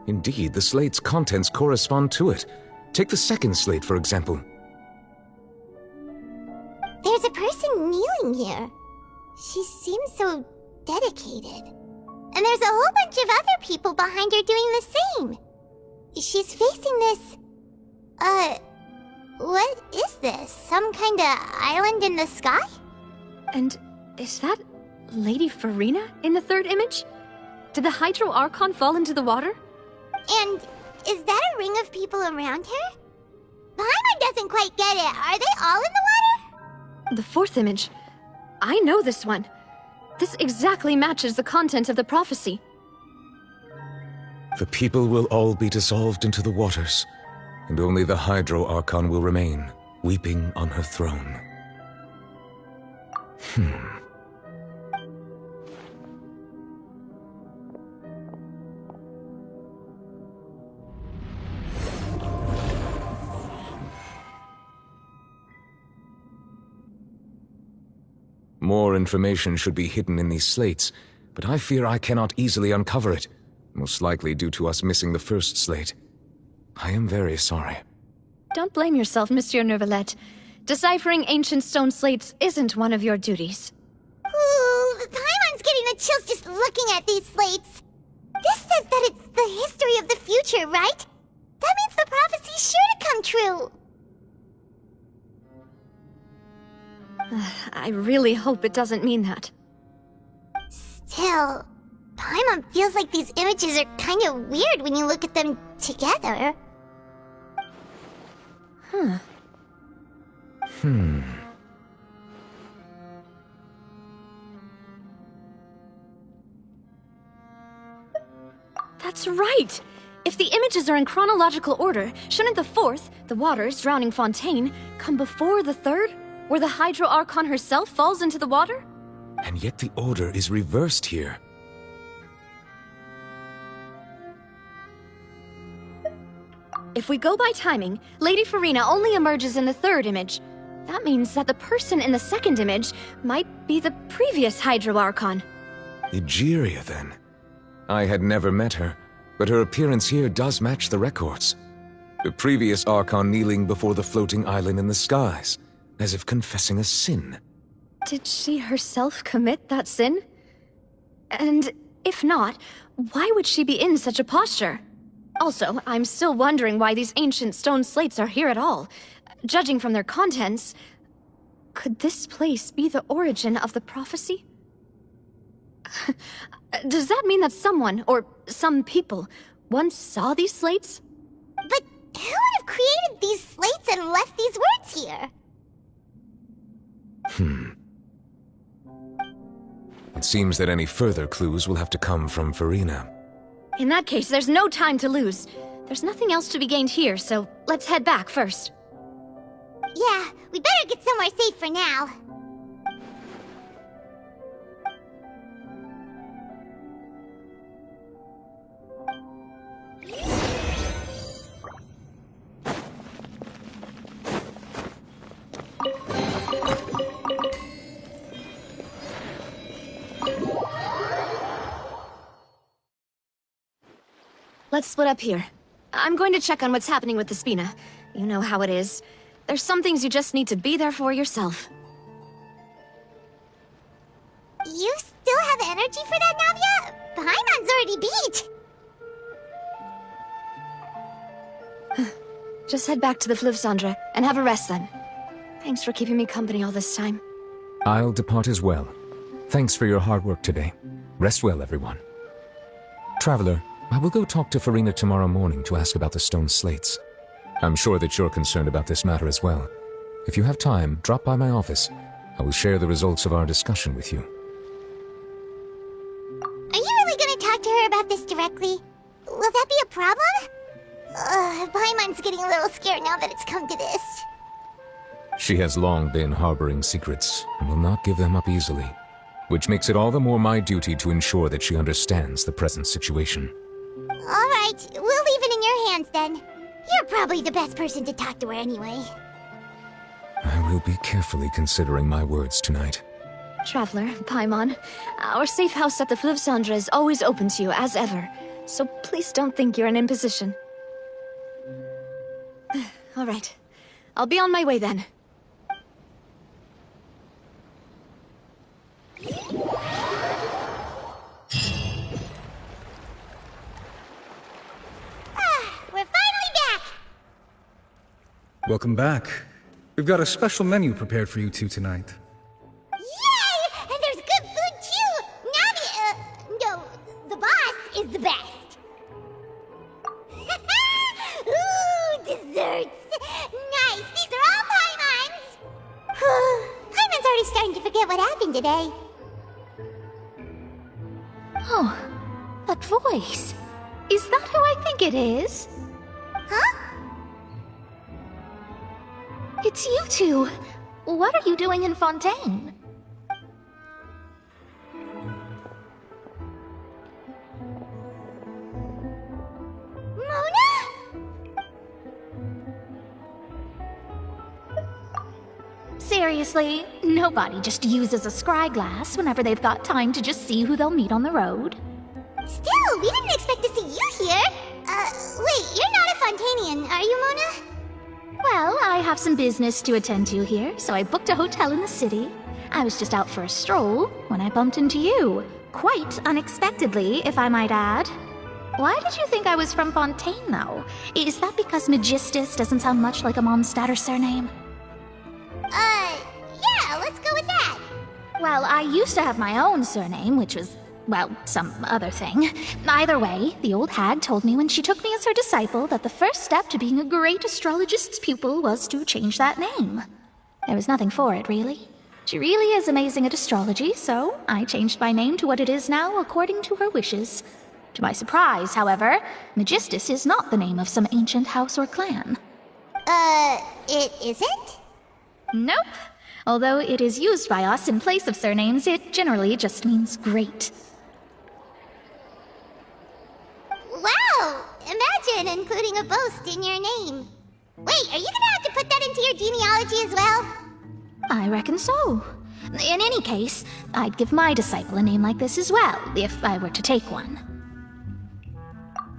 Indeed, the slate's contents correspond to it. Take the second slate, for example. There's a person kneeling here. She seems so dedicated. And there's a whole bunch of other people behind her doing the same. She's facing this... what is this? Some kind of island in the sky? And is that Lady Farina in the third image? Did the Hydro Archon fall into the water? And is that a ring of people around her? Paimon doesn't quite get it. Are they all in the water? The fourth image. I know this one. This exactly matches the content of the prophecy. The people will all be dissolved into the waters, and only the Hydro Archon will remain, weeping on her throne. More information should be hidden in these slates, but I fear I cannot easily uncover it, most likely due to us missing the first slate. I am very sorry. Don't blame yourself, Monsieur Neuvillette. Deciphering ancient stone slates isn't one of your duties. Ooh, Paimon's getting the chills just looking at these slates. This says that it's the history of the future, right? That means the prophecy's sure to come true. I really hope it doesn't mean that. Still, Paimon feels like these images are kind of weird when you look at them together. That's right! If the images are in chronological order, shouldn't the fourth, the waters drowning Fontaine, come before the third, where the Hydro Archon herself falls into the water? And yet the order is reversed here. If we go by timing, Lady Farina only emerges in the third image. That means that the person in the second image might be the previous Hydro Archon. Egeria, then. I had never met her, but her appearance here does match the records. The previous Archon kneeling before the floating island in the skies, as if confessing a sin. Did she herself commit that sin? And if not, why would she be in such a posture? Also, I'm still wondering why these ancient stone slates are here at all. Judging from their contents, could this place be the origin of the prophecy? Does that mean that someone, or some people, once saw these slates? But who would have created these slates and left these words here? It seems that any further clues will have to come from Farina. In that case, there's no time to lose. There's nothing else to be gained here, so let's head back first. Yeah, we better get somewhere safe for now. Let's split up here. I'm going to check on what's happening with the Spina. You know how it is. There's some things you just need to be there for yourself. You still have energy for that, Navia? Paimon's already beat! Just head back to the Fluvsandra and have a rest then. Thanks for keeping me company all this time. I'll depart as well. Thanks for your hard work today. Rest well, everyone. Traveler, I will go talk to Farina tomorrow morning to ask about the stone slates. I'm sure that you're concerned about this matter as well. If you have time, drop by my office. I will share the results of our discussion with you. Are you really gonna talk to her about this directly? Will that be a problem? Paimon's getting a little scared now that it's come to this. She has long been harboring secrets and will not give them up easily, which makes it all the more my duty to ensure that she understands the present situation. Alright, we'll leave it in your hands then. You're probably the best person to talk to her anyway. I will be carefully considering my words tonight. Traveler, Paimon, our safe house at the Fluvsandra is always open to you as ever, so please don't think you're an imposition. Alright, I'll be on my way then. We're finally back! Welcome back. We've got a special menu prepared for you two tonight. Yay! And there's good food too! Navi, no, the boss is the best. Ooh, desserts! Nice, these are all Paimon's! Paimon's already starting to forget what happened today. Oh, that voice. Is that who I think it is? Huh? It's you two. What are you doing in Fontaine? Mona? Seriously, nobody just uses a scry glass whenever they've got time to just see who they'll meet on the road. Still, we didn't expect to see you here. Wait, you're not a Fontainian, are you, Mona? Well, I have some business to attend to here, so I booked a hotel in the city. I was just out for a stroll when I bumped into you. Quite unexpectedly, if I might add. Why did you think I was from Fontaine, though? Is that because Magistus doesn't sound much like a Mondstadter surname? Yeah, let's go with that. Well, I used to have my own surname, which was, well, some other thing. Either way, the old hag told me when she took me as her disciple that the first step to being a great astrologist's pupil was to change that name. There was nothing for it, really. She really is amazing at astrology, so I changed my name to what it is now according to her wishes. To my surprise, however, Magistus is not the name of some ancient house or clan. It isn't? Nope. Although it is used by us in place of surnames, it generally just means great. Wow! Imagine including a boast in your name. Wait, are you gonna have to put that into your genealogy as well? I reckon so. In any case, I'd give my disciple a name like this as well, if I were to take one.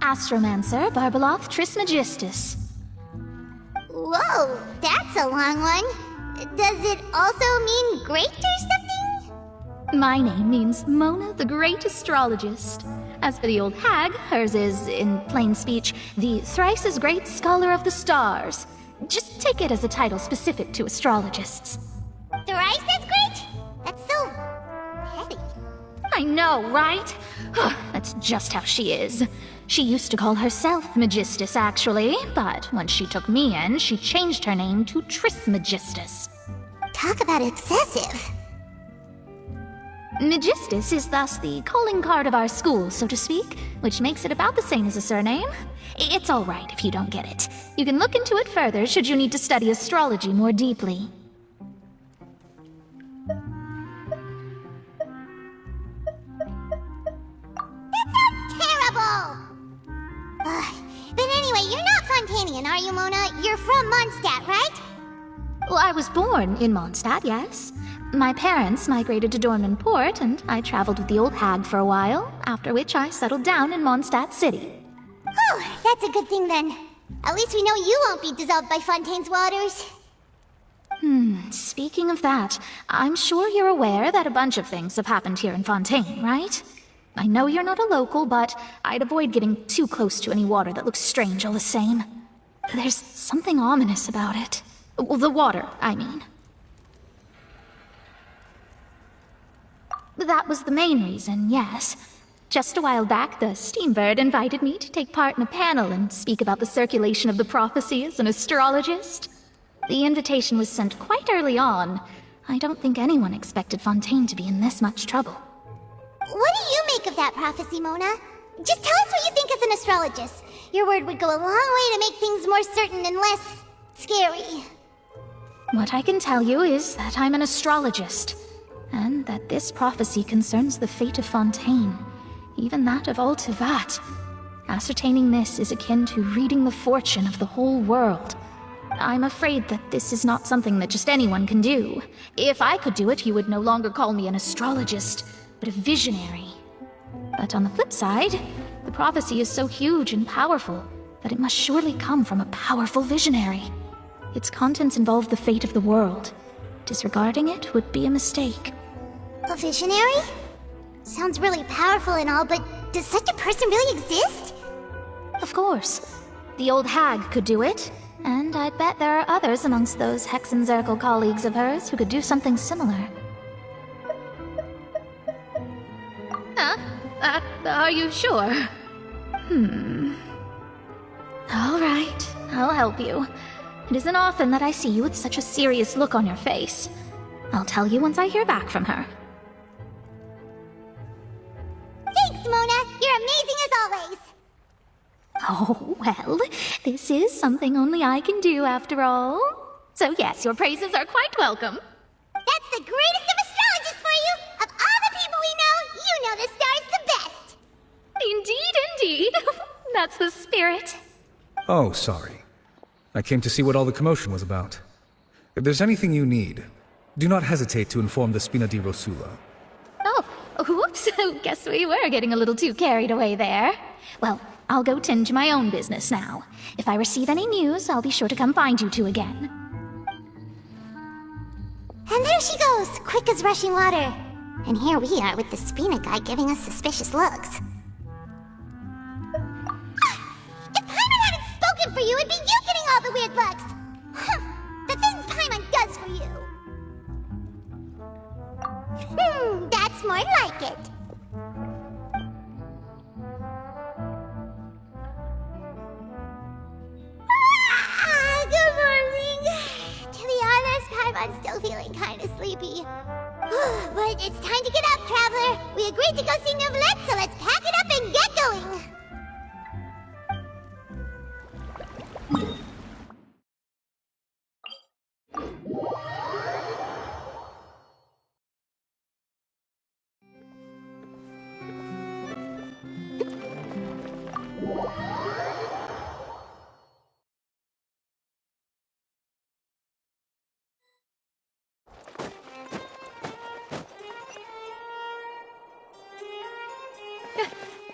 Astromancer Barbeloth Trismegistus. Whoa, that's a long one. Does it also mean great or something? My name means Mona the Great Astrologist. As for the old hag, hers is, in plain speech, the thrice as great scholar of the stars. Just take it as a title specific to astrologists. Thrice as great? That's so petty. I know, right? That's just how she is. She used to call herself Magistus, actually, but once she took me in, she changed her name to Trismegistus. Talk about excessive. Magistus is thus the calling card of our school, so to speak, which makes it about the same as a surname. It's all right if you don't get it. You can look into it further should you need to study astrology more deeply. Terrible! But anyway, you're not Fontainian, are you, Mona? You're from Mondstadt, right? Well, I was born in Mondstadt, yes. My parents migrated to Dorman Port, and I traveled with the old hag for a while, after which I settled down in Mondstadt City. Oh, that's a good thing then. At least we know you won't be dissolved by Fontaine's waters. Speaking of that, I'm sure you're aware that a bunch of things have happened here in Fontaine, right? I know you're not a local, but I'd avoid getting too close to any water that looks strange all the same. There's something ominous about it. Well, the water, I mean. That was the main reason, yes. Just a while back, the Steambird invited me to take part in a panel and speak about the circulation of the prophecy as an astrologist. The invitation was sent quite early on. I don't think anyone expected Fontaine to be in this much trouble. What do you make of that prophecy, Mona? Just tell us what you think as an astrologist. Your word would go a long way to make things more certain and less scary. What I can tell you is that I'm an astrologist, and that this prophecy concerns the fate of Fontaine, even that of all Tevat. Ascertaining this is akin to reading the fortune of the whole world. I'm afraid that this is not something that just anyone can do. If I could do it, you would no longer call me an astrologist, but a visionary. But on the flip side, the prophecy is so huge and powerful that it must surely come from a powerful visionary. Its contents involve the fate of the world. Disregarding it would be a mistake. A visionary? Sounds really powerful and all, but does such a person really exist? Of course. The old hag could do it, and I bet there are others amongst those Hexenzirkel colleagues of hers who could do something similar. Huh? Are you sure? All right, I'll help you. It isn't often that I see you with such a serious look on your face. I'll tell you once I hear back from her. Thanks, Mona! You're amazing as always! Oh, well, this is something only I can do after all. So yes, your praises are quite welcome. That's the greatest of astrologists for you! Of all the people we know, you know the star's the best! Indeed. That's the spirit. Oh, sorry. I came to see what all the commotion was about. If there's anything you need, do not hesitate to inform the Spina di Rosula. Oh, whoops. Guess we were getting a little too carried away there. Well, I'll go tend to my own business now. If I receive any news, I'll be sure to come find you two again. And there she goes, quick as rushing water. And here we are with the Spina guy giving us suspicious looks. If Paimon hadn't spoken for you, it'd be you getting all the weird looks! The things Paimon does for you! That's more like it. Good morning. To be honest, Paimon's still feeling kind of sleepy. But it's time to get up, Traveler. We agreed to go see Neuvillette, so let's pack it up and get going.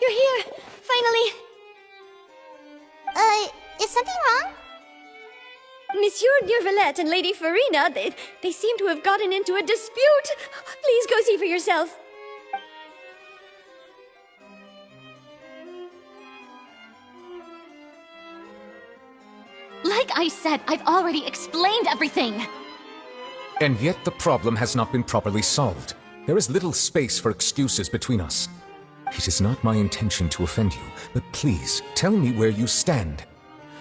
You're here! Finally! Is something wrong? Monsieur Neuvillette and Lady Farina, they seem to have gotten into a dispute! Please go see for yourself. Like I said, I've already explained everything! And yet the problem has not been properly solved. There is little space for excuses between us. It is not my intention to offend you, but please, tell me where you stand.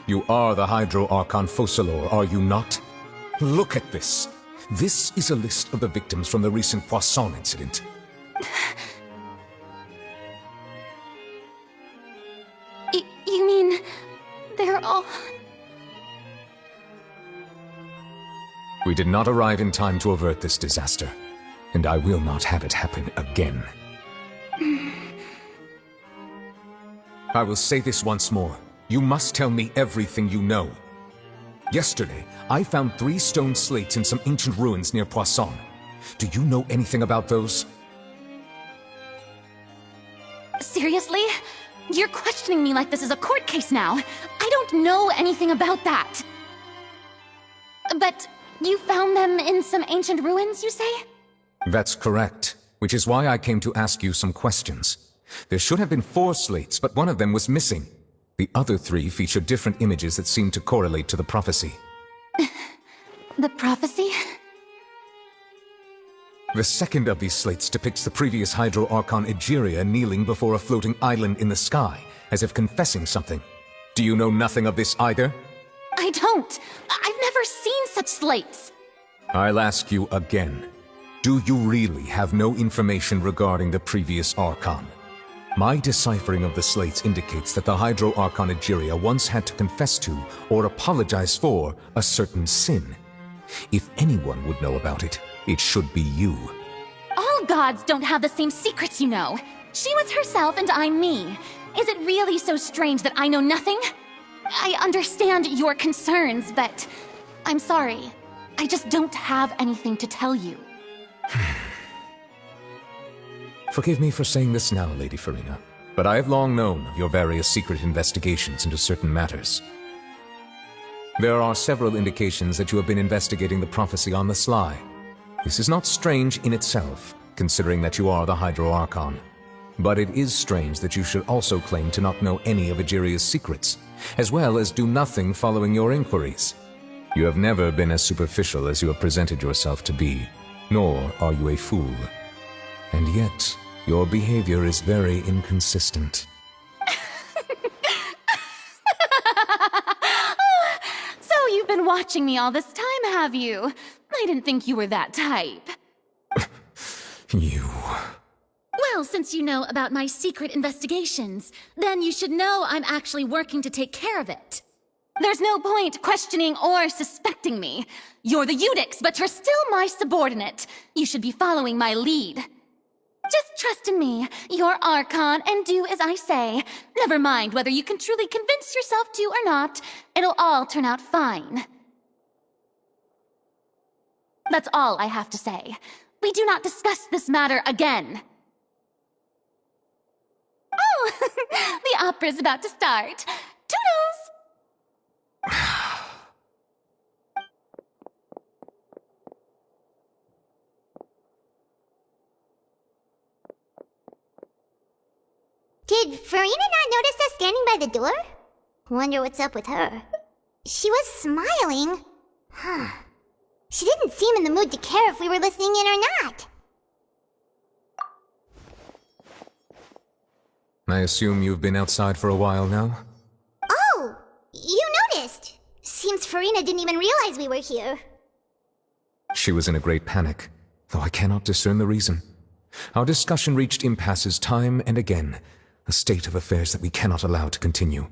You are the Hydro Archon Focalor, are you not? Look at this. This is a list of the victims from the recent Poisson incident. You mean... they're all... We did not arrive in time to avert this disaster, and I will not have it happen again. I will say this once more. You must tell me everything you know. Yesterday, I found 3 stone slates in some ancient ruins near Poisson. Do you know anything about those? Seriously? You're questioning me like this is a court case now. I don't know anything about that. But You found them in some ancient ruins, you say? That's correct, which is why I came to ask you some questions. There should have been 4 slates, but one of them was missing. The other 3 feature different images that seem to correlate to the prophecy. The prophecy? The second of these slates depicts the previous Hydro Archon Egeria kneeling before a floating island in the sky, as if confessing something. Do you know nothing of this either? I don't. I've never seen such slates. I'll ask you again. Do you really have no information regarding the previous Archon? My deciphering of the slates indicates that the Hydro Archon Egeria once had to confess to, or apologize for, a certain sin. If anyone would know about it, it should be you. All gods don't have the same secrets, you know. She was herself and I'm me. Is it really so strange that I know nothing? I understand your concerns, but I'm sorry. I just don't have anything to tell you. Forgive me for saying this now, Lady Farina, but I have long known of your various secret investigations into certain matters. There are several indications that you have been investigating the prophecy on the sly. This is not strange in itself, considering that you are the Hydro Archon. But it is strange that you should also claim to not know any of Egeria's secrets, as well as do nothing following your inquiries. You have never been as superficial as you have presented yourself to be, nor are you a fool. And yet, your behavior is very inconsistent. So you've been watching me all this time, have you? I didn't think you were that type. You... Well, since you know about my secret investigations, then you should know I'm actually working to take care of it. There's no point questioning or suspecting me. You're the Eudix, but you're still my subordinate. You should be following my lead. Just trust in me, you're Archon, and do as I say. Never mind whether you can truly convince yourself to or not. It'll all turn out fine. That's all I have to say. We do not discuss this matter again. Oh, the opera's about to start. Toodles! Did Farina not notice us standing by the door? Wonder what's up with her. She was smiling. Huh. She didn't seem in the mood to care if we were listening in or not. I assume you've been outside for a while now? Oh, you noticed. Seems Farina didn't even realize we were here. She was in a great panic, though I cannot discern the reason. Our discussion reached impasses time and again, a state of affairs that we cannot allow to continue.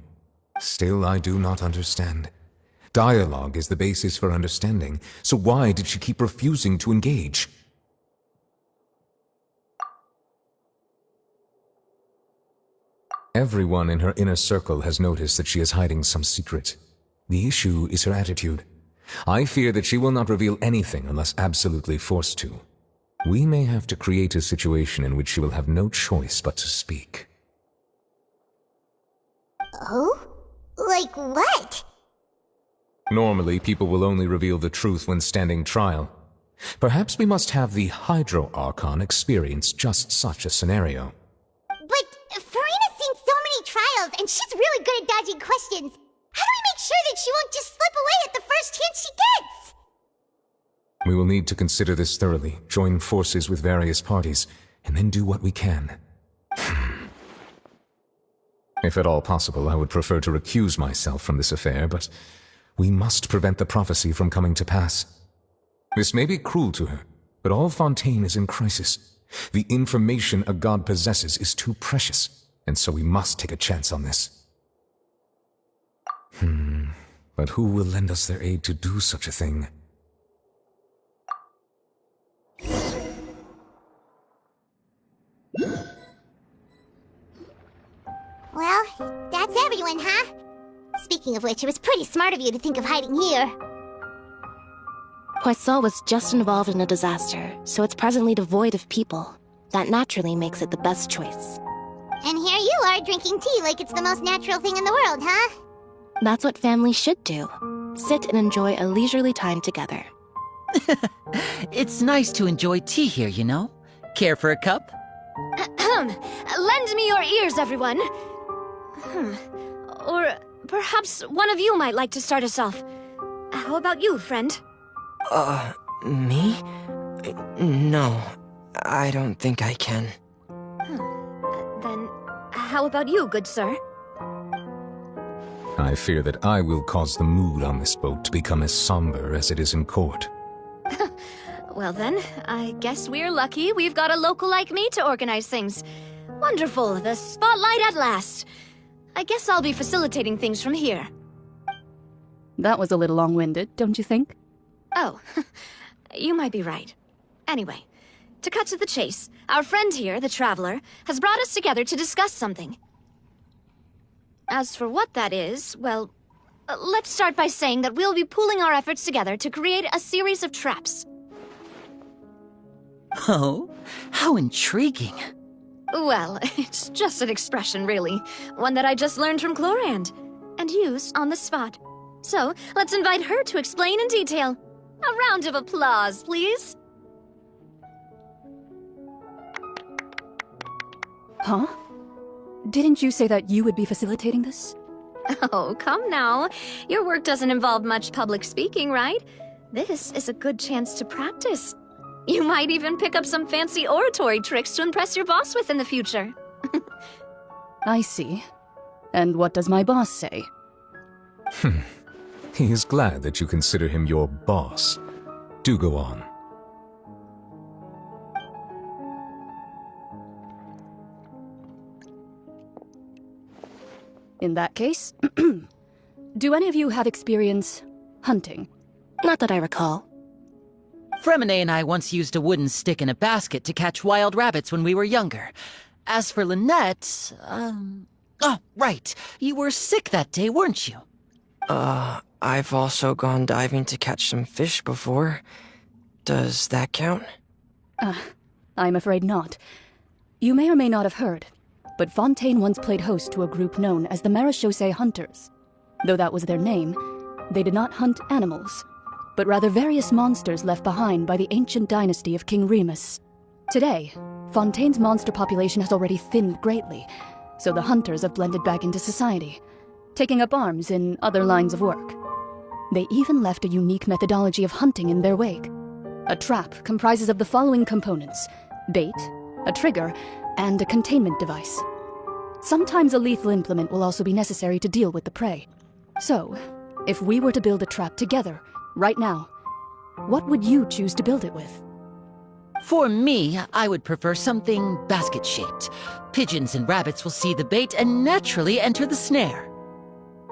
Still, I do not understand. Dialogue is the basis for understanding, so why did she keep refusing to engage? Everyone in her inner circle has noticed that she is hiding some secret. The issue is her attitude. I fear that she will not reveal anything unless absolutely forced to. We may have to create a situation in which she will have no choice but to speak. Oh? Like what? Normally, people will only reveal the truth when standing trial. Perhaps we must have the Hydro Archon experience just such a scenario. But Farina's seen so many trials, and she's really good at dodging questions. How do we make sure that she won't just slip away at the first chance she gets? We will need to consider this thoroughly, join forces with various parties, and then do what we can. If at all possible, I would prefer to recuse myself from this affair, but we must prevent the prophecy from coming to pass. This may be cruel to her, but all Fontaine is in crisis. The information a god possesses is too precious, and so we must take a chance on this. But who will lend us their aid to do such a thing? Well, that's everyone, huh? Speaking of which, it was pretty smart of you to think of hiding here. Poisson was just involved in a disaster, so it's presently devoid of people. That naturally makes it the best choice. And here you are drinking tea like it's the most natural thing in the world, huh? That's what families should do. Sit and enjoy a leisurely time together. It's nice to enjoy tea here, you know? Care for a cup? Lend me your ears, everyone. Or perhaps one of you might like to start us off. How about you, friend? Me? No, I don't think I can. Then, how about you, good sir? I fear that I will cause the mood on this boat to become as somber as it is in court. Well then, I guess we're lucky we've got a local like me to organize things. Wonderful, the spotlight at last. I guess I'll be facilitating things from here. That was a little long-winded, don't you think? Oh, you might be right. Anyway, to cut to the chase, our friend here, the Traveler, has brought us together to discuss something. As for what that is, well, let's start by saying that we'll be pooling our efforts together to create a series of traps. Oh, how intriguing. Well, it's just an expression, really. One that I just learned from Chlorand, and used on the spot. So, let's invite her to explain in detail. A round of applause, please. Huh? Didn't you say that you would be facilitating this? Oh, come now. Your work doesn't involve much public speaking, right? This is a good chance to practice. You might even pick up some fancy oratory tricks to impress your boss with in the future. I see. And what does my boss say? He is glad that you consider him your boss. Do go on. In that case, do any of you have experience hunting? Not that I recall. Fremine and I once used a wooden stick in a basket to catch wild rabbits when we were younger. As for Lynette, oh, right. You were sick that day, weren't you? I've also gone diving to catch some fish before. Does that count? I'm afraid not. You may or may not have heard, but Fontaine once played host to a group known as the Marechaussee Hunters. Though that was their name, they did not hunt animals, but rather various monsters left behind by the ancient dynasty of King Remus. Today, Fontaine's monster population has already thinned greatly, so the hunters have blended back into society, taking up arms in other lines of work. They even left a unique methodology of hunting in their wake. A trap comprises of the following components: bait, a trigger, and a containment device. Sometimes a lethal implement will also be necessary to deal with the prey. So, if we were to build a trap together, right now, what would you choose to build it with? For me, I would prefer something basket-shaped. Pigeons and rabbits will see the bait and naturally enter the snare.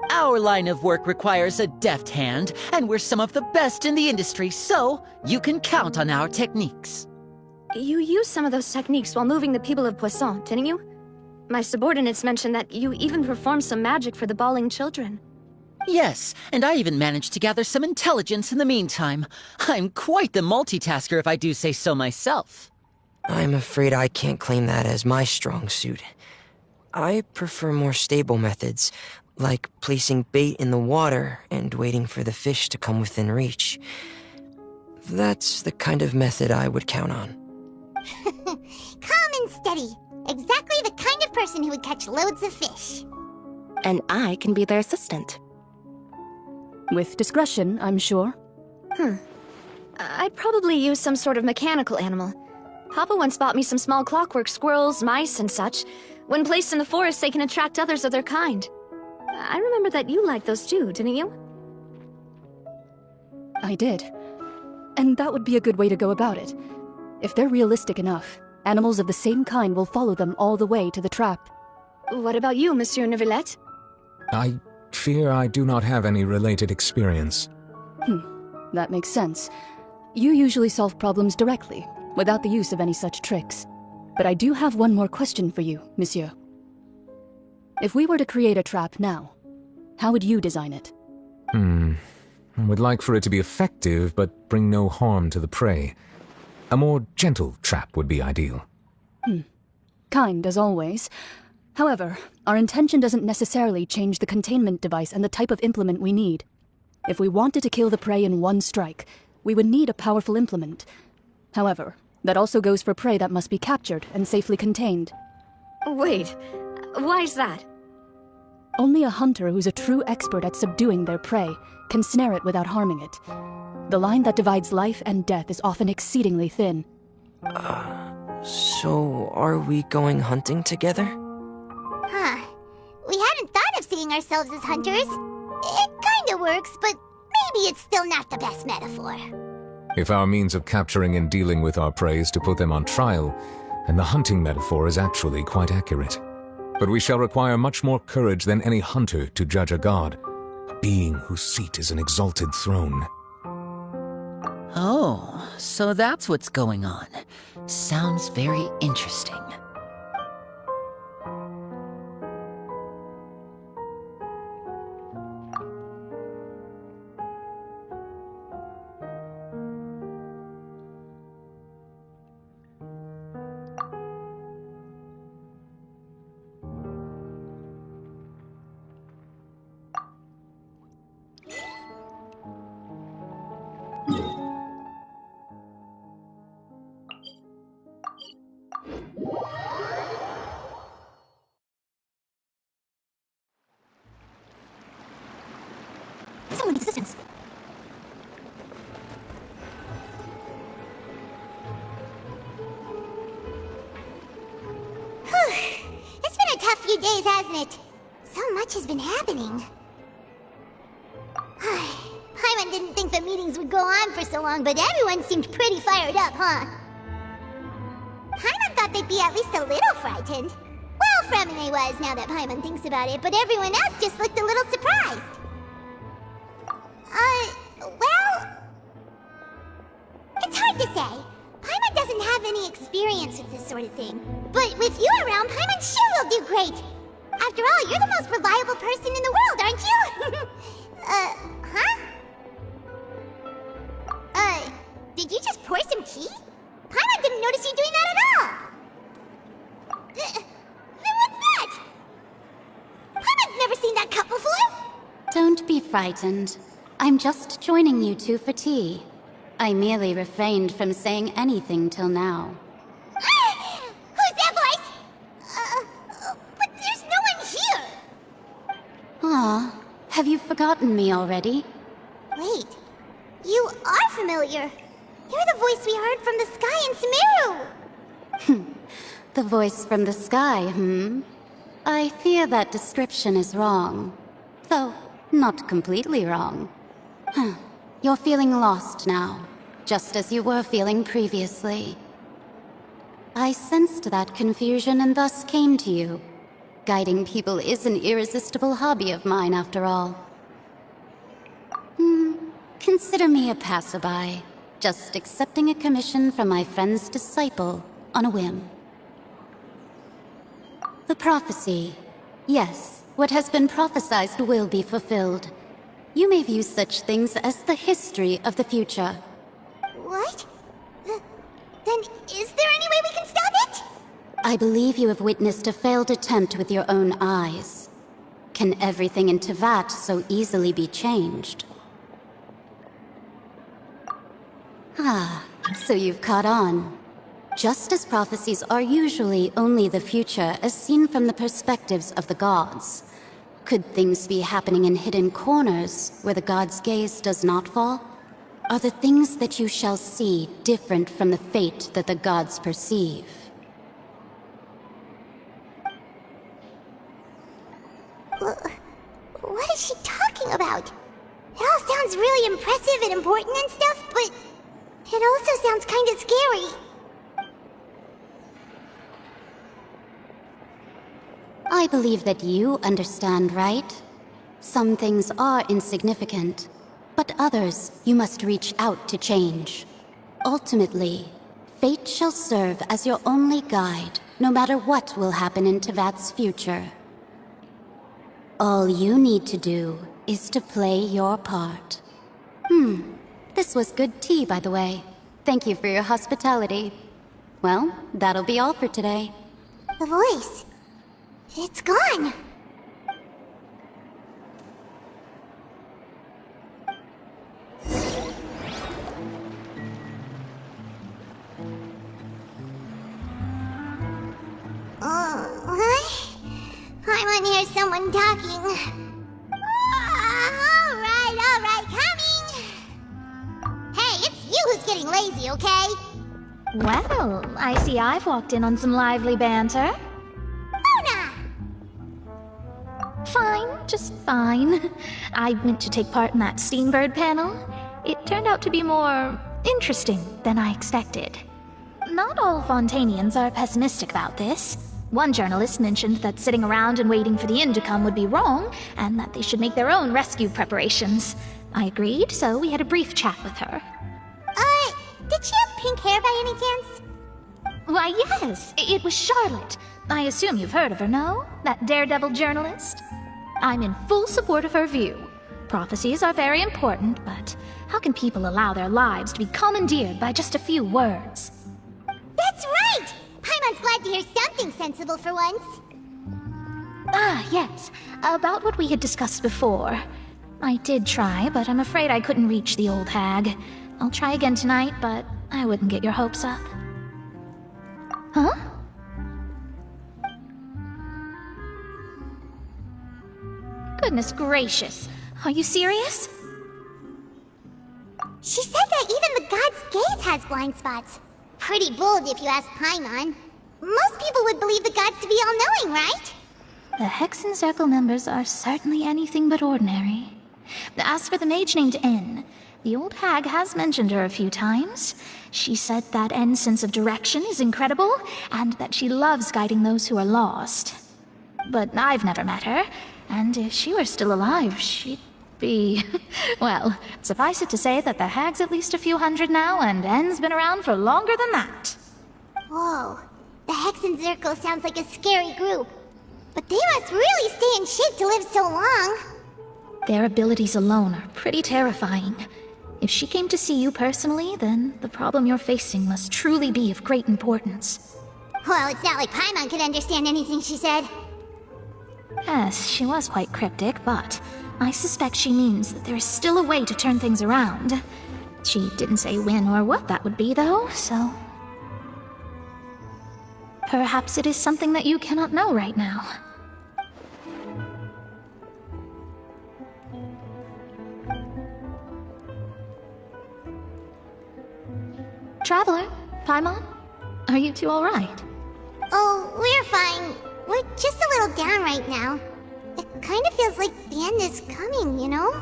Our line of work requires a deft hand, and we're some of the best in the industry, so you can count on our techniques. You used some of those techniques while moving the people of Poisson, didn't you? My subordinates mentioned that you even performed some magic for the bawling children. Yes, and I even managed to gather some intelligence in the meantime. I'm quite the multitasker if I do say so myself. I'm afraid I can't claim that as my strong suit. I prefer more stable methods, like placing bait in the water and waiting for the fish to come within reach. That's the kind of method I would count on. Calm and steady. Exactly the kind of person who would catch loads of fish. And I can be their assistant. With discretion, I'm sure. I'd probably use some sort of mechanical animal. Papa once bought me some small clockwork squirrels, mice, and such. When placed in the forest, they can attract others of their kind. I remember that you liked those too, didn't you? I did. And that would be a good way to go about it. If they're realistic enough, animals of the same kind will follow them all the way to the trap. What about you, Monsieur Neuvillette? I fear I do not have any related experience. That makes sense. You usually solve problems directly, without the use of any such tricks. But I do have one more question for you, Monsieur. If we were to create a trap now, how would you design it? I would like for it to be effective, but bring no harm to the prey. A more gentle trap would be ideal. Kind, as always. However, our intention doesn't necessarily change the containment device and the type of implement we need. If we wanted to kill the prey in one strike, we would need a powerful implement. However, that also goes for prey that must be captured and safely contained. Wait, why's that? Only a hunter who's a true expert at subduing their prey can snare it without harming it. The line that divides life and death is often exceedingly thin. So are we going hunting together? Huh. We hadn't thought of seeing ourselves as hunters. It kinda works, but maybe it's still not the best metaphor. If our means of capturing and dealing with our prey is to put them on trial, then the hunting metaphor is actually quite accurate. But we shall require much more courage than any hunter to judge a god, a being whose seat is an exalted throne. Oh, so that's what's going on. Sounds very interesting. Someone needs assistance. It's been a tough few days, hasn't it? So much has been happening. Paimon didn't think the meetings would go on for so long, but everyone seemed pretty fired up, huh? Paimon thought they'd be at least a little frightened. Well, Fremine was, now that Paimon thinks about it, but everyone else just looked a little surprised. Well... It's hard to say. Paimon doesn't have any experience with this sort of thing. But with you around, Paimon sure will do great. After all, you're the most reliable person in the world, aren't you? Huh? Did you just pour some tea? Paimon didn't notice you doing that at all. Then what's that? Paimon's never seen that cup before. Don't be frightened. I'm just joining you two for tea. I merely refrained from saying anything till now. Who's that voice? But there's no one here. Ah, have you forgotten me already? Wait, you are familiar. You're the voice we heard from the sky in Sumeru. The voice from the sky, I fear that description is wrong. Though, not completely wrong. You're feeling lost now, just as you were feeling previously. I sensed that confusion and thus came to you. Guiding people is an irresistible hobby of mine, after all. Consider me a passerby, just accepting a commission from my friend's disciple on a whim. The prophecy. Yes, what has been prophesied will be fulfilled. You may view such things as the history of the future. What? Then is there any way we can stop it? I believe you have witnessed a failed attempt with your own eyes. Can everything in Teyvat so easily be changed? Ah, so you've caught on. Just as prophecies are usually only the future as seen from the perspectives of the gods, could things be happening in hidden corners where the gods' gaze does not fall? Are the things that you shall see different from the fate that the gods perceive? What is she talking about? It all sounds really impressive and important and stuff, but it also sounds kinda scary. I believe that you understand, right? Some things are insignificant, but others you must reach out to change. Ultimately, fate shall serve as your only guide, no matter what will happen in Teyvat's future. All you need to do is to play your part. This was good tea, by the way. Thank you for your hospitality. Well, that'll be all for today. The voice. It's gone. What? Paimon hears someone talking. Alright, coming! Hey, it's you who's getting lazy, okay? Well, I see I've walked in on some lively banter. Mona! Fine, just fine. I went to take part in that Steambird panel. It turned out to be more interesting than I expected. Not all Fontainians are pessimistic about this. One journalist mentioned that sitting around and waiting for the end to come would be wrong, and that they should make their own rescue preparations. I agreed, so we had a brief chat with her. Did she have pink hair by any chance? Why, yes, it was Charlotte. I assume you've heard of her, no? That daredevil journalist? I'm in full support of her view. Prophecies are very important, but how can people allow their lives to be commandeered by just a few words? That's right! Paimon's glad to hear something sensible for once. Ah, yes. About what we had discussed before. I did try, but I'm afraid I couldn't reach the old hag. I'll try again tonight, but I wouldn't get your hopes up. Huh? Goodness gracious. Are you serious? She said that even the god's gaze has blind spots. Pretty bold if you ask Paimon. Most people would believe the gods to be all-knowing, right? The Hexen Circle members are certainly anything but ordinary. As for the mage named N, the old hag has mentioned her a few times. She said that N's sense of direction is incredible, and that she loves guiding those who are lost. But I've never met her, and if she were still alive, she'd be... well, suffice it to say that the hag's at least a few hundred now, and N's been around for longer than that. Whoa, the Hexen Circle sounds like a scary group. But they must really stay in shape to live so long. Their abilities alone are pretty terrifying. If she came to see you personally, then the problem you're facing must truly be of great importance. Well, it's not like Paimon could understand anything she said. Yes, she was quite cryptic, but I suspect she means that there is still a way to turn things around. She didn't say when or what that would be, though, so... perhaps it is something that you cannot know right now. Traveler, Paimon, are you two all right? Oh, we're fine. We're just a little down right now. It kind of feels like the end is coming, you know?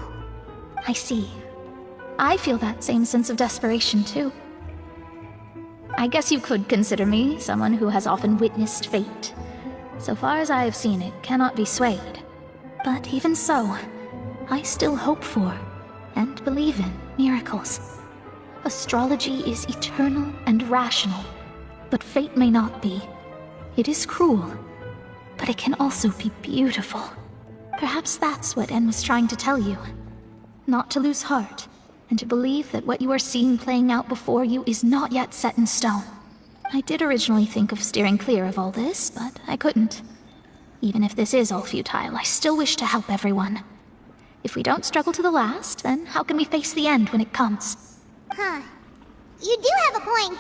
I see. I feel that same sense of desperation, too. I guess you could consider me someone who has often witnessed fate. So far as I have seen, it cannot be swayed. But even so, I still hope for, and believe in, miracles. Astrology is eternal and rational, but fate may not be. It is cruel, but it can also be beautiful. Perhaps that's what En was trying to tell you. Not to lose heart, and to believe that what you are seeing playing out before you is not yet set in stone. I did originally think of steering clear of all this, but I couldn't. Even if this is all futile, I still wish to help everyone. If we don't struggle to the last, then how can we face the end when it comes? Huh. You do have a point.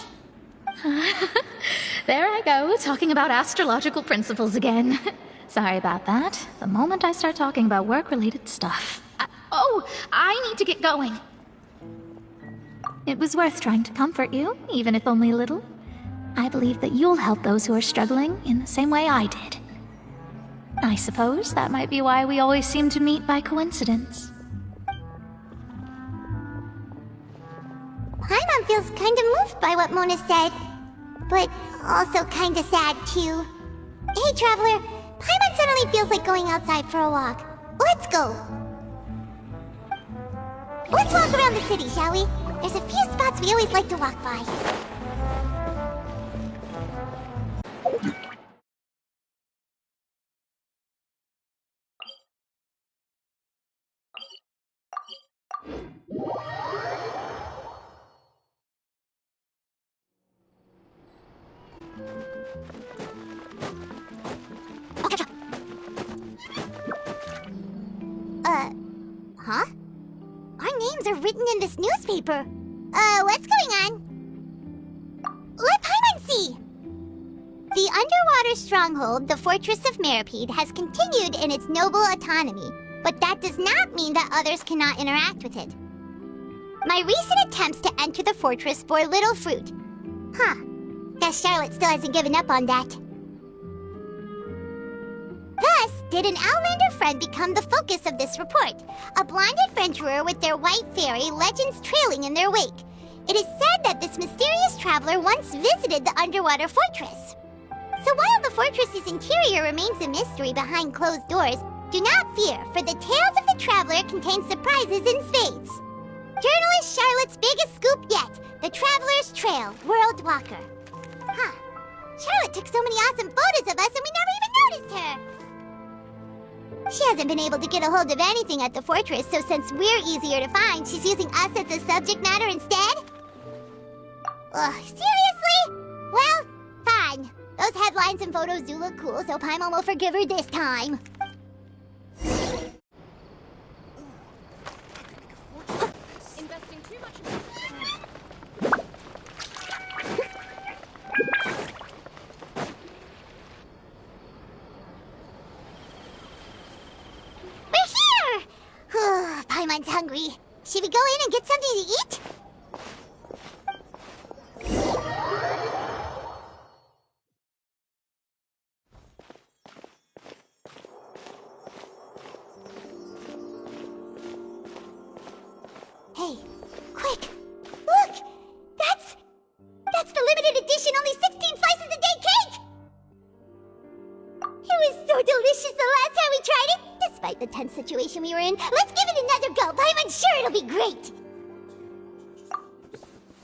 There I go, talking about astrological principles again. Sorry about that. The moment I start talking about work-related stuff... I need to get going. It was worth trying to comfort you, even if only a little. I believe that you'll help those who are struggling in the same way I did. I suppose that might be why we always seem to meet by coincidence. Paimon feels kind of moved by what Mona said, but also kind of sad too. Hey, Traveler, Paimon suddenly feels like going outside for a walk. Let's go. Let's walk around the city, shall we? There's a few spots we always like to walk by. Huh? Our names are written in this newspaper. What's going on? Let Paimon see! The underwater stronghold, the Fortress of Meripede has continued in its noble autonomy, but that does not mean that others cannot interact with it. My recent attempts to enter the fortress bore little fruit. Huh. Guess Charlotte still hasn't given up on that. Thus, did an Outlander friend become the focus of this report, a blind adventurer with their white fairy legends trailing in their wake. It is said that this mysterious traveler once visited the underwater fortress. So while the fortress's interior remains a mystery behind closed doors, do not fear, for the tales of the traveler contain surprises in spades. Journalist Charlotte's biggest scoop yet, the Traveler's Trail, World Walker. Huh. Charlotte took so many awesome photos of us and we never even noticed her! She hasn't been able to get a hold of anything at the fortress, so since we're easier to find, she's using us as the subject matter instead? Ugh, seriously? Well, fine. Those headlines and photos do look cool, so Paimon will forgive her this time. Investing too much. We're here! Paimon's hungry. Should we go in and get something to eat? Hey, quick! Look! That's the limited edition only 16 slices a day cake! It was so delicious the last time we tried it! Despite the tense situation we were in, let's give it another go! I'm sure it'll be great!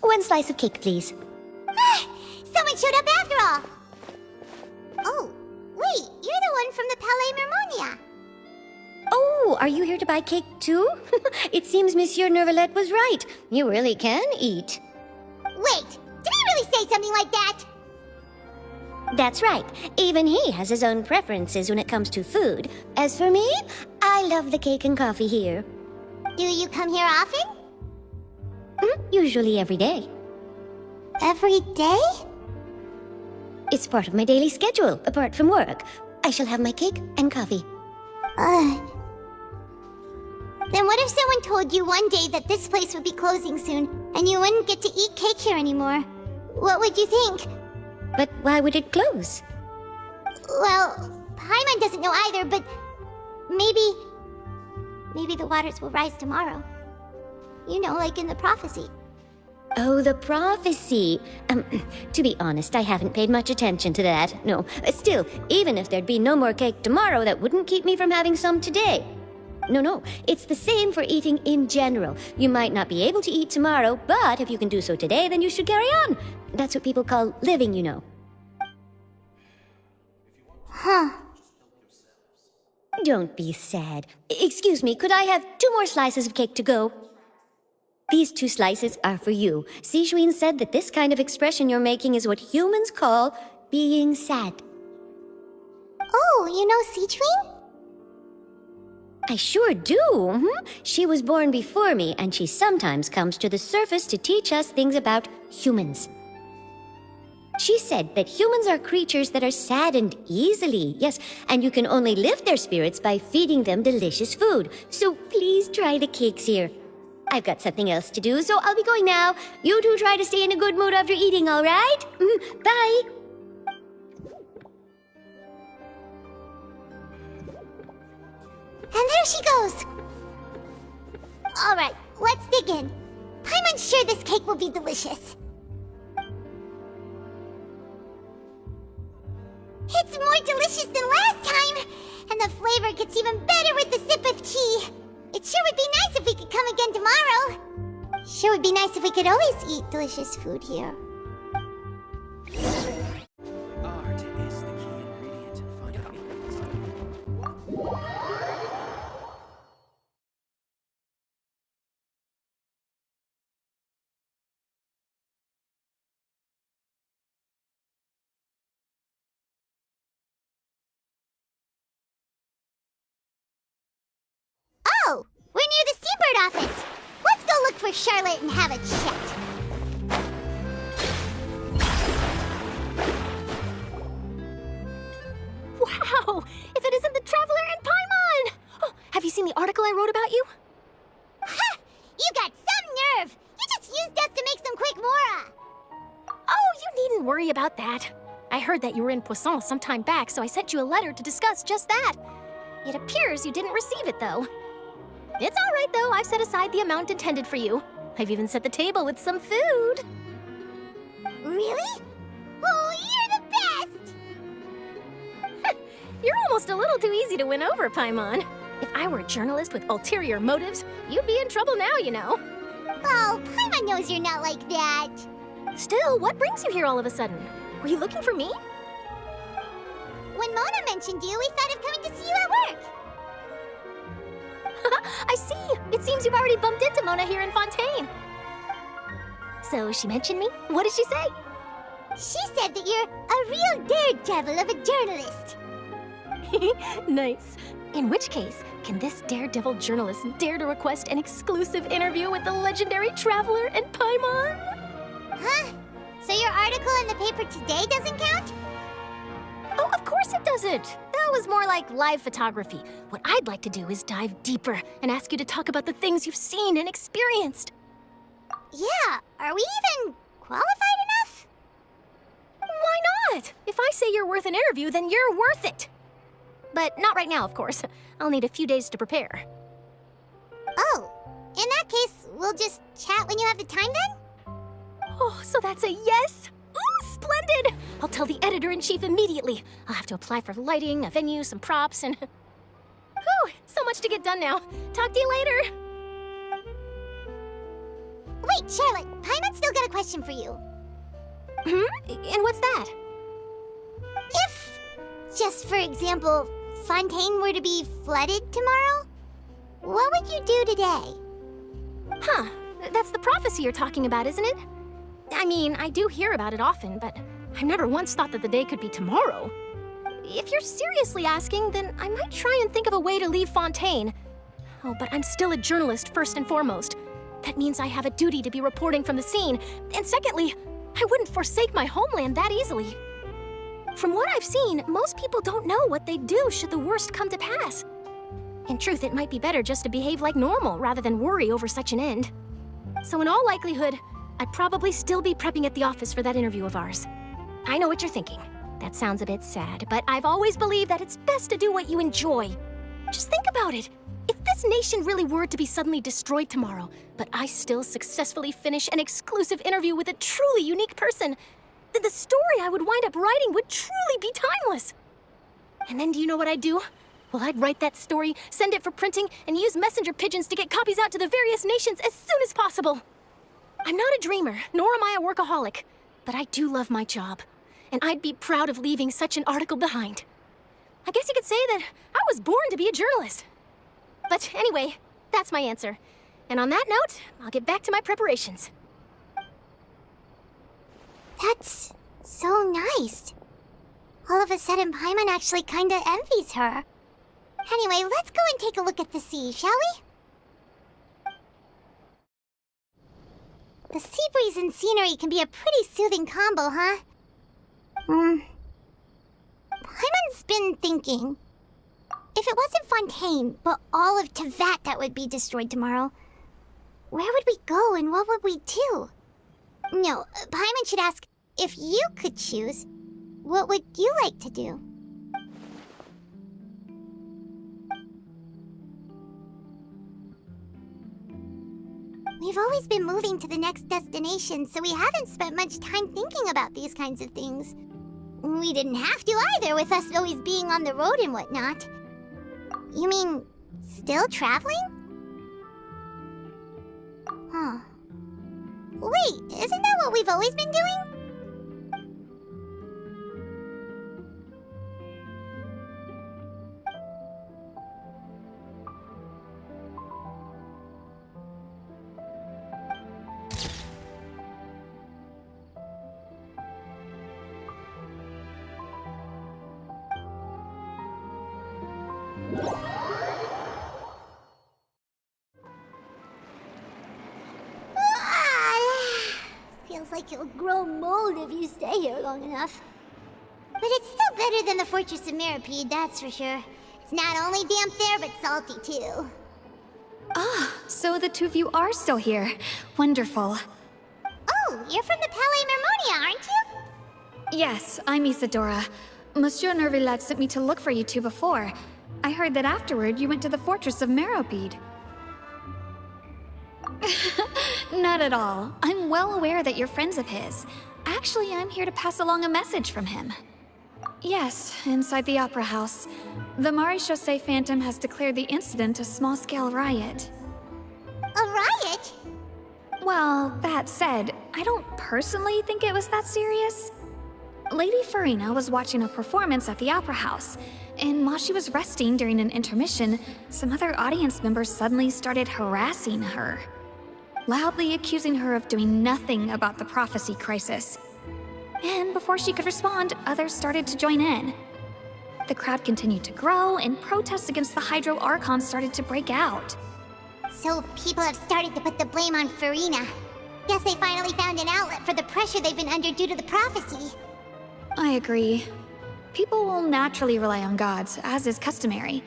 1 slice of cake, please. Someone showed up after all! Oh, wait, you're the one from the Palais Mermonia. Oh, are you here to buy cake too? It seems Monsieur Nervalette was right. You really can eat. Wait, did he really say something like that? That's right. Even he has his own preferences when it comes to food. As for me, I love the cake and coffee here. Do you come here often? Usually every day. Every day? It's part of my daily schedule, apart from work. I shall have my cake and coffee. Then what if someone told you one day that this place would be closing soon, and you wouldn't get to eat cake here anymore? What would you think? But why would it close? Well, Paimon doesn't know either, but maybe the waters will rise tomorrow. You know, like in the prophecy. Oh, the prophecy. To be honest, I haven't paid much attention to that. No, still, even if there'd be no more cake tomorrow, that wouldn't keep me from having some today. No, it's the same for eating in general. You might not be able to eat tomorrow, but if you can do so today, then you should carry on. That's what people call living, you know. Huh. Don't be sad. Excuse me, could I have 2 more slices of cake to go? These 2 slices are for you. Sijuin said that this kind of expression you're making is what humans call being sad. Oh, you know Sijuin? I sure do. She was born before me, and she sometimes comes to the surface to teach us things about humans. She said that humans are creatures that are saddened easily, yes, and you can only lift their spirits by feeding them delicious food. So please try the cakes here. I've got something else to do, so I'll be going now. You 2 try to stay in a good mood after eating, all right? Bye. And there she goes! Alright, let's dig in. I'm unsure this cake will be delicious. It's more delicious than last time! And the flavor gets even better with the sip of tea. It sure would be nice if we could come again tomorrow. Sure would be nice if we could always eat delicious food here. Art is the key ingredient in finding Oh, we're near the Seabird office. Let's go look for Charlotte and have a chat. Wow! If it isn't the Traveler and Paimon! Oh, have you seen the article I wrote about you? Ha! You got some nerve! You just used us to make some quick mora! Oh, you needn't worry about that. I heard that you were in Poisson some time back, so I sent you a letter to discuss just that. It appears you didn't receive it, though. It's all right, though. I've set aside the amount intended for you. I've even set the table with some food. Really? Oh, you're the best! You're almost a little too easy to win over, Paimon. If I were a journalist with ulterior motives, you'd be in trouble now, you know. Oh, Paimon knows you're not like that. Still, what brings you here all of a sudden? Were you looking for me? When Mona mentioned you, we thought of coming to see you at work. I see. It seems you've already bumped into Mona here in Fontaine. So she mentioned me? What did she say? She said that you're a real daredevil of a journalist. Nice. In which case, can this daredevil journalist dare to request an exclusive interview with the legendary Traveler and Paimon? Huh? So your article in the paper today doesn't count? Oh, of course it doesn't. That was more like live photography. What I'd like to do is dive deeper and ask you to talk about the things you've seen and experienced. Yeah, are we even qualified enough? Why not? If I say you're worth an interview, then you're worth it. But not right now, of course. I'll need a few days to prepare. Oh, in that case, we'll just chat when you have the time then? Oh, so that's a yes? Ooh, splendid! I'll tell the editor-in-chief immediately. I'll have to apply for lighting, a venue, some props, and... Whew, so much to get done now. Talk to you later. Wait, Charlotte, Paimon's still got a question for you. And what's that? If, just for example, Fontaine were to be flooded tomorrow, what would you do today? Huh, that's the prophecy you're talking about, isn't it? I mean, I do hear about it often, but I've never once thought that the day could be tomorrow. If you're seriously asking, then I might try and think of a way to leave Fontaine. Oh, but I'm still a journalist first and foremost. That means I have a duty to be reporting from the scene. And secondly, I wouldn't forsake my homeland that easily. From what I've seen, most people don't know what they'd do should the worst come to pass. In truth, it might be better just to behave like normal rather than worry over such an end. So in all likelihood, I'd probably still be prepping at the office for that interview of ours. I know what you're thinking. That sounds a bit sad, but I've always believed that it's best to do what you enjoy. Just think about it. If this nation really were to be suddenly destroyed tomorrow, but I still successfully finish an exclusive interview with a truly unique person, then the story I would wind up writing would truly be timeless. And then do you know what I'd do? Well, I'd write that story, send it for printing, and use messenger pigeons to get copies out to the various nations as soon as possible. I'm not a dreamer, nor am I a workaholic, but I do love my job, and I'd be proud of leaving such an article behind. I guess you could say that I was born to be a journalist. But anyway, that's my answer. And on that note, I'll get back to my preparations. That's so nice. All of a sudden, Paimon actually kinda envies her. Anyway, let's go and take a look at the sea, shall we? The sea breeze and scenery can be a pretty soothing combo, huh? Paimon's been thinking. If it wasn't Fontaine, but all of Tevat that would be destroyed tomorrow, where would we go and what would we do? No, Paimon should ask, if you could choose, what would you like to do? We've always been moving to the next destination, so we haven't spent much time thinking about these kinds of things. We didn't have to either, with us always being on the road and whatnot. You mean, still traveling? Huh. Wait, isn't that what we've always been doing? Feels like you'll grow mold if you stay here long enough. But it's still better than the Fortress of Mirapede, that's for sure. It's not only damp there, but salty too. Ah, so the two of you are still here. Wonderful. Oh, you're from the Palais Mermonia, aren't you? Yes, I'm Isadora. Monsieur Nervillet sent me to look for you two before. I heard that afterward you went to the Fortress of Mirapede. Not at all. I'm well aware that you're friends of his. Actually, I'm here to pass along a message from him. Yes, inside the Opera House. The Maréchaussée Phantom has declared the incident a small-scale riot. A riot? Well, that said, I don't personally think it was that serious. Lady Farina was watching a performance at the Opera House, and while she was resting during an intermission, some other audience members suddenly started harassing her, loudly accusing her of doing nothing about the prophecy crisis. And before she could respond, others started to join in. The crowd continued to grow, and protests against the Hydro Archon started to break out. So people have started to put the blame on Farina. Guess they finally found an outlet for the pressure they've been under due to the prophecy. I agree. People will naturally rely on gods, as is customary.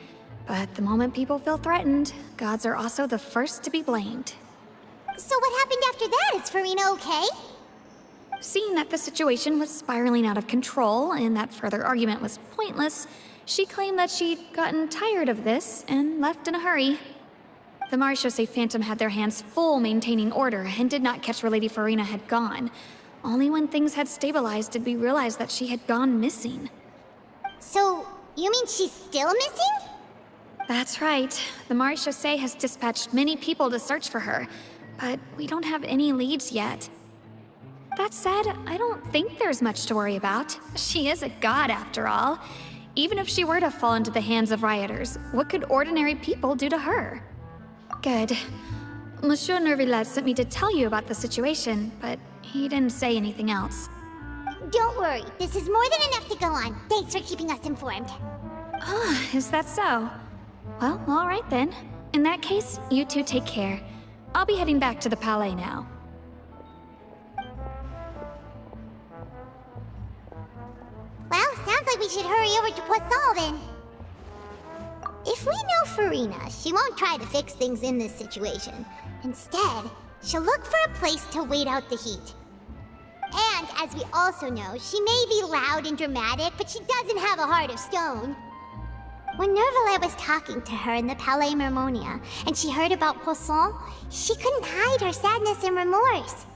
But the moment people feel threatened, gods are also the first to be blamed. So what happened after that? Is Farina okay? Seeing that the situation was spiraling out of control and that further argument was pointless, she claimed that she'd gotten tired of this and left in a hurry. The Maréchaussée Phantom had their hands full maintaining order and did not catch where Lady Farina had gone. Only when things had stabilized did we realize that she had gone missing. So, you mean she's still missing? That's right. The Maréchaussée has dispatched many people to search for her, but we don't have any leads yet. That said, I don't think there's much to worry about. She is a god after all. Even if she were to fall into the hands of rioters, what could ordinary people do to her? Good. Monsieur Nervillet sent me to tell you about the situation, but he didn't say anything else. Don't worry, this is more than enough to go on. Thanks for keeping us informed. Ah, is that so? Well, all right then. In that case, you two take care. I'll be heading back to the Palais now. Well, sounds like we should hurry over to Poisson then. If we know Farina, she won't try to fix things in this situation. Instead, she'll look for a place to wait out the heat. And, as we also know, she may be loud and dramatic, but she doesn't have a heart of stone. When Nervillet was talking to her in the Palais Mermonia, and she heard about Poisson, she couldn't hide her sadness and remorse.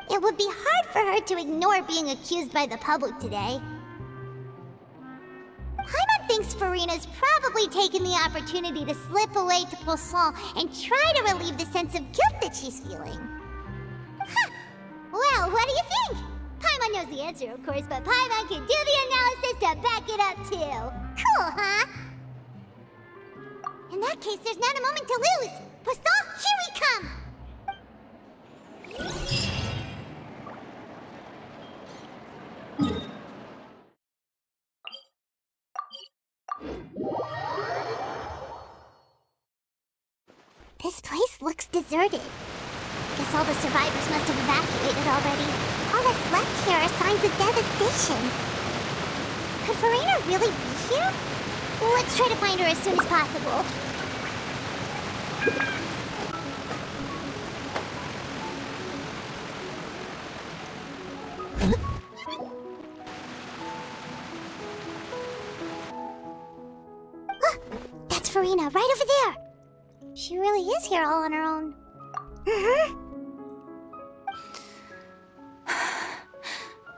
It would be hard for her to ignore being accused by the public today. Paimon thinks Farina's probably taken the opportunity to slip away to Poisson and try to relieve the sense of guilt that she's feeling. Huh. Well, what do you think? Paimon knows the answer, of course, but Paimon can do the analysis to back it up, too. Cool, huh? In that case, there's not a moment to lose. Poisson, here we come! This place looks deserted. Guess all the survivors must have evacuated already. All that's left here are signs of devastation. Could Farina really be here? Let's try to find her as soon as possible. That's Farina, right over there! She really is here all on her own.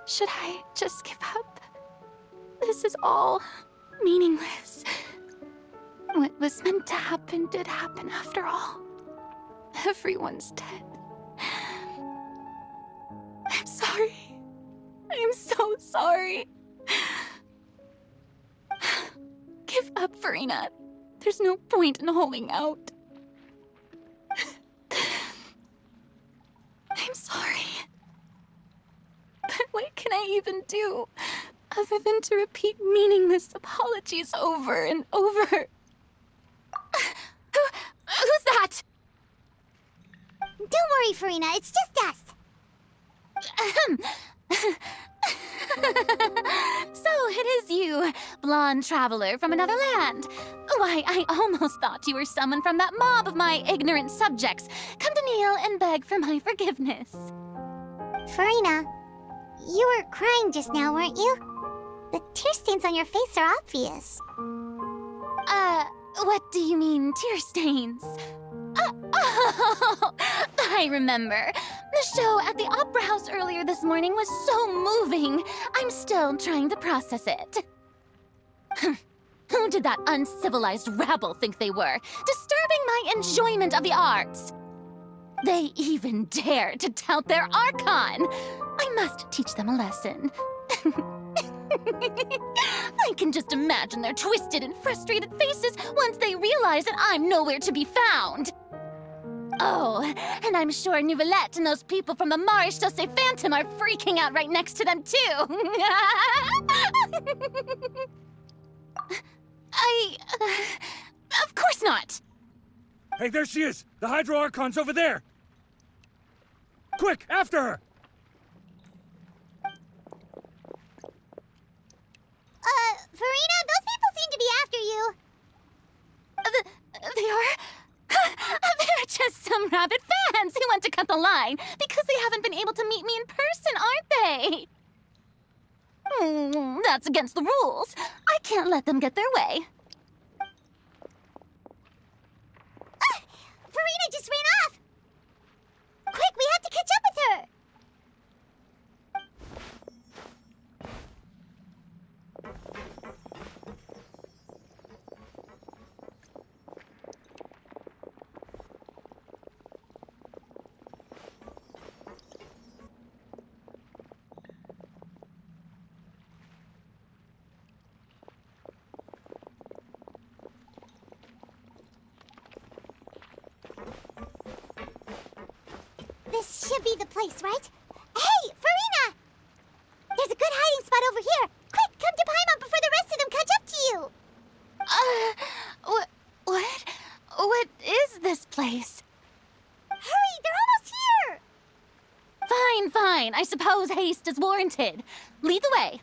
Should I just give up? This is all meaningless. What was meant to happen did happen after all. Everyone's dead. I'm sorry. I'm so sorry. Give up, Farina. There's no point in holding out. I'm sorry. But what can I even do other than to repeat meaningless apologies over and over? Who's that? Don't worry, Farina, it's just us. So it is you, blonde traveler from another land. Why, I almost thought you were someone from that mob of my ignorant subjects, come to kneel and beg for my forgiveness. Farina, you were crying just now, weren't you? The tear stains on your face are obvious. What do you mean, tear stains? Oh, I remember. The show at the Opera House earlier this morning was so moving. I'm still trying to process it. Who did that uncivilized rabble think they were, disturbing my enjoyment of the arts? They even dare to tout their Archon. I must teach them a lesson. I can just imagine their twisted and frustrated faces once they realize that I'm nowhere to be found. Oh, and I'm sure Nouvellette and those people from the Maréchaussée Phantom are freaking out right next to them, too. Of course not. Hey, there she is! The Hydro Archon's over there! Quick, after her! Farina, those people seem to be after you. They are? They're just some rabid fans who want to cut the line because they haven't been able to meet me in person, aren't they? That's against the rules. I can't let them get their way. Farina just ran off! Quick, we have to catch up with her! This should be the place, right? Hey, Farina! There's a good hiding spot over here. Quick, come to Paimon before the rest of them catch up to you. What is this place? Hurry, they're almost here! Fine. I suppose haste is warranted. Lead the way.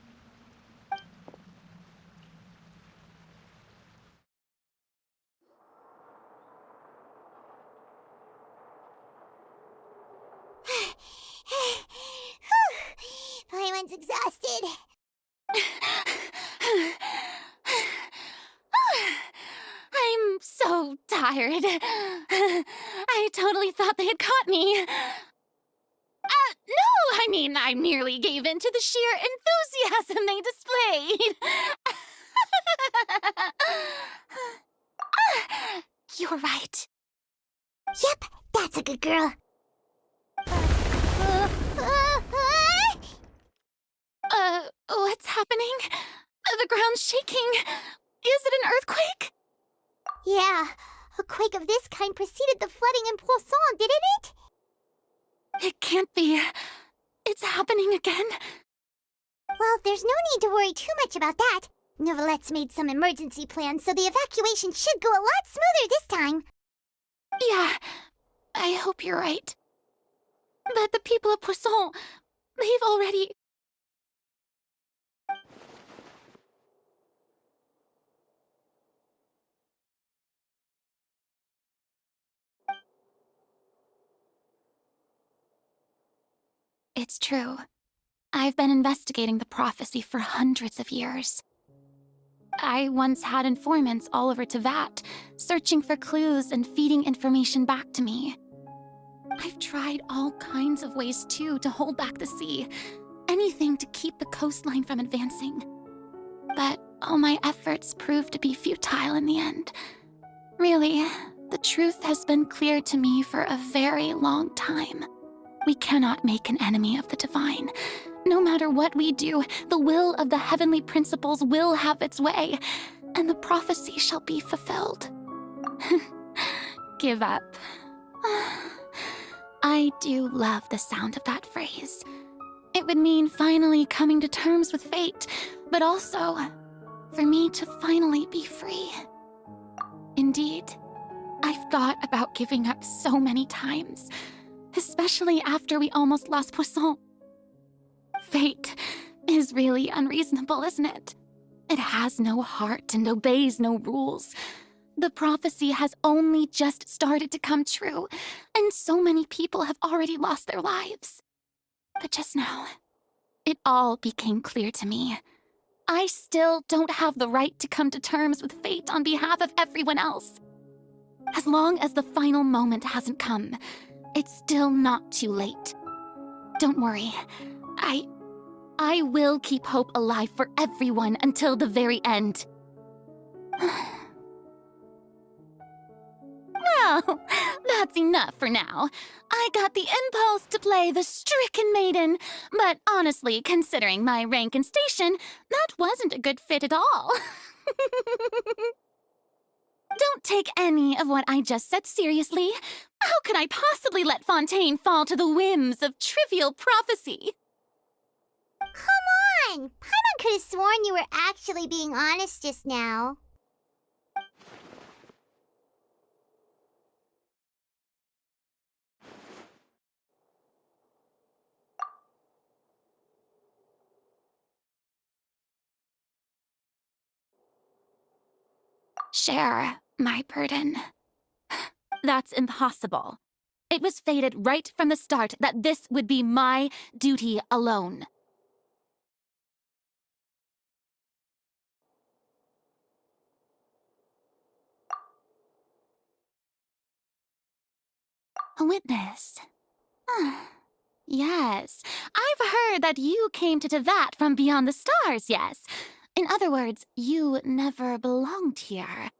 Paimon's exhausted. I'm so tired. I totally thought they had caught me. No, I mean, I merely gave in to the sheer enthusiasm they displayed. You're right. Yep, that's a good girl. What's happening? The ground's shaking. Is it an earthquake? Yeah, a quake of this kind preceded the flooding in Poisson, didn't it? It can't be. It's happening again. Well, there's no need to worry too much about that. Nouvellette's made some emergency plans, so the evacuation should go a lot smoother this time. Yeah, I hope you're right. But the people of Poisson, they've already... It's true. I've been investigating the prophecy for hundreds of years. I once had informants all over Tevat, searching for clues and feeding information back to me. I've tried all kinds of ways, too, to hold back the sea. Anything to keep the coastline from advancing. But all my efforts proved to be futile in the end. Really, the truth has been clear to me for a very long time. We cannot make an enemy of the divine. No matter what we do, the will of the heavenly principles will have its way, and the prophecy shall be fulfilled. Give up. I do love the sound of that phrase. It would mean finally coming to terms with fate, but also for me to finally be free. Indeed, I've thought about giving up so many times, especially after we almost lost Poisson. Fate is really unreasonable, isn't it? It has no heart and obeys no rules. The prophecy has only just started to come true, and so many people have already lost their lives. But just now, it all became clear to me. I still don't have the right to come to terms with fate on behalf of everyone else. As long as the final moment hasn't come, it's still not too late. Don't worry. I will keep hope alive for everyone until the very end. Well, that's enough for now. I got the impulse to play the stricken maiden, but honestly, considering my rank and station, that wasn't a good fit at all. Don't take any of what I just said seriously. How could I possibly let Fontaine fall to the whims of trivial prophecy? Come on! Paimon could have sworn you were actually being honest just now. Share my burden. That's impossible. It was fated right from the start that this would be my duty alone. A witness. Yes, I've heard that you came to Tevat from beyond the stars, yes. In other words, you never belonged here.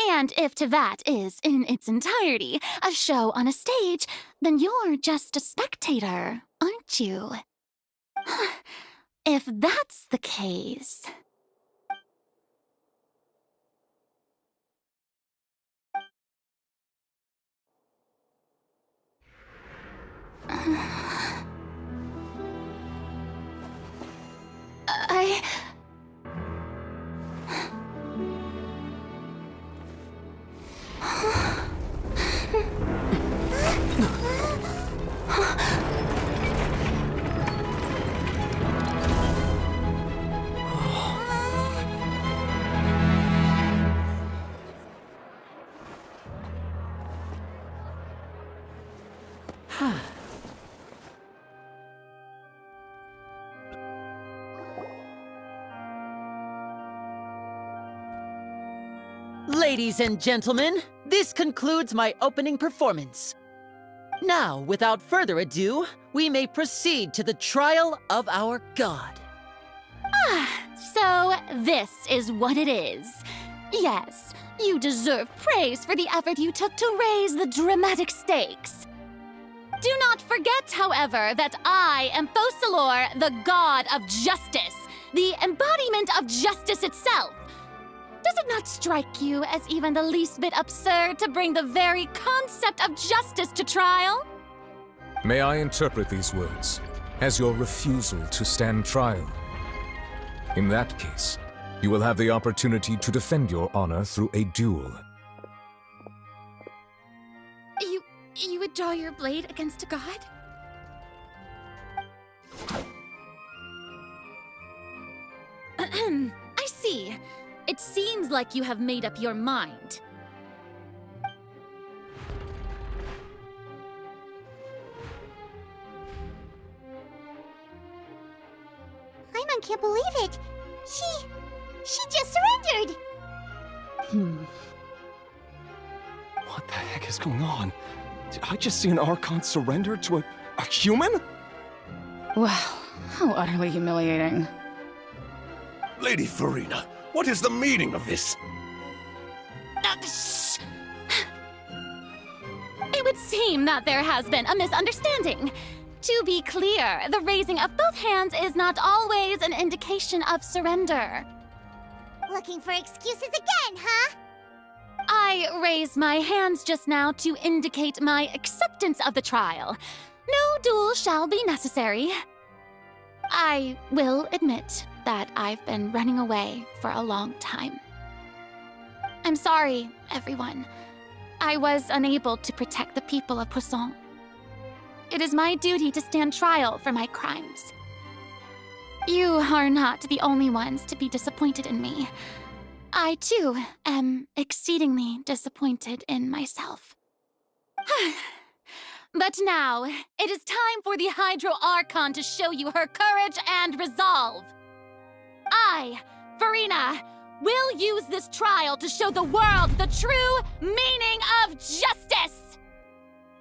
And if Tevat is, in its entirety, a show on a stage, then you're just a spectator, aren't you? If that's the case... Ladies and gentlemen, this concludes my opening performance. Now, without further ado, we may proceed to the trial of our god. So this is what it is. Yes, you deserve praise for the effort you took to raise the dramatic stakes. Do not forget, however, that I am Focalor, the god of justice, the embodiment of justice itself. Does it not strike you as even the least bit absurd to bring the very concept of justice to trial? May I interpret these words as your refusal to stand trial? In that case, you will have the opportunity to defend your honor through a duel. You would draw your blade against a god? I see. It seems like you have made up your mind. Paimon can't believe it. She just surrendered. What the heck is going on? Did I just see an Archon surrender to a human? Wow, how utterly humiliating. Lady Farina, what is the meaning of this? It would seem that there has been a misunderstanding. To be clear, the raising of both hands is not always an indication of surrender. Looking for excuses again, huh? I raised my hands just now to indicate my acceptance of the trial. No duel shall be necessary. I will admit that I've been running away for a long time. I'm sorry, everyone. I was unable to protect the people of Poisson. It is my duty to stand trial for my crimes. You are not the only ones to be disappointed in me. I, too, am exceedingly disappointed in myself. But now, it is time for the Hydro Archon to show you her courage and resolve. I, Farina, will use this trial to show the world the true meaning of justice!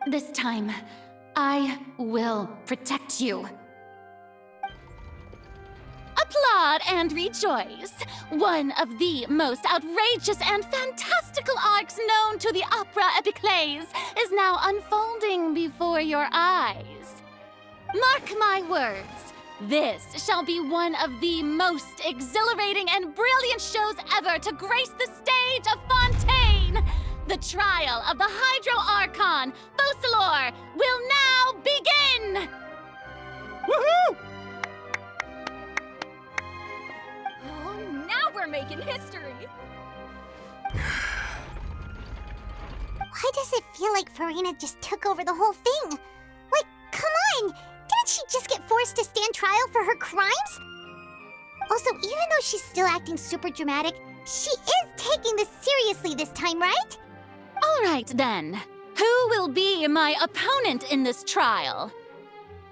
This time, I will protect you. Applaud and rejoice! One of the most outrageous and fantastical arcs known to the opera epiclese is now unfolding before your eyes. Mark my words, this shall be one of the most exhilarating and brilliant shows ever to grace the stage of Fontaine! The trial of the Hydro Archon, Focalor, will now begin! Woohoo! Now we're making history! Why does it feel like Farina just took over the whole thing? Like, come on! Didn't she just get forced to stand trial for her crimes? Also, even though she's still acting super dramatic, she is taking this seriously this time, right? All right, then. Who will be my opponent in this trial?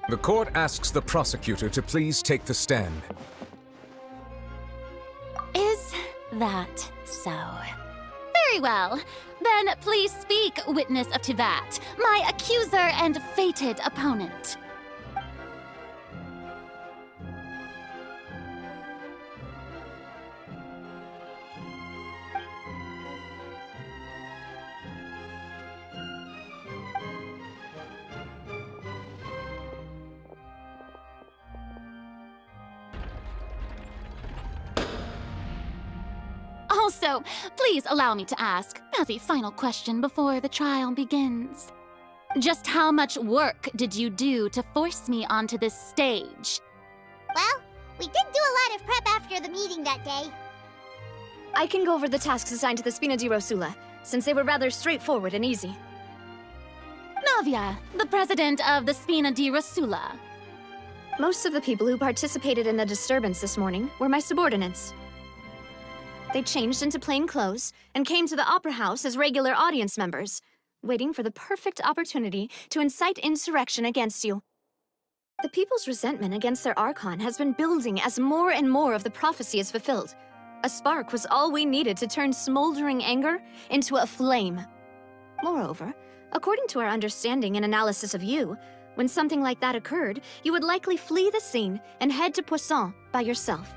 The court asks the prosecutor to please take the stand. Is that so? Very well. Then please speak, witness of Tivat, my accuser and fated opponent. Also, please allow me to ask, as a final question before the trial begins. Just how much work did you do to force me onto this stage? Well, we did do a lot of prep after the meeting that day. I can go over the tasks assigned to the Spina di Rosula, since they were rather straightforward and easy. Navia, the president of the Spina di Rosula. Most of the people who participated in the disturbance this morning were my subordinates. They changed into plain clothes and came to the Opera House as regular audience members, waiting for the perfect opportunity to incite insurrection against you. The people's resentment against their Archon has been building as more and more of the prophecy is fulfilled. A spark was all we needed to turn smoldering anger into a flame. Moreover, according to our understanding and analysis of you, when something like that occurred, you would likely flee the scene and head to Poisson by yourself.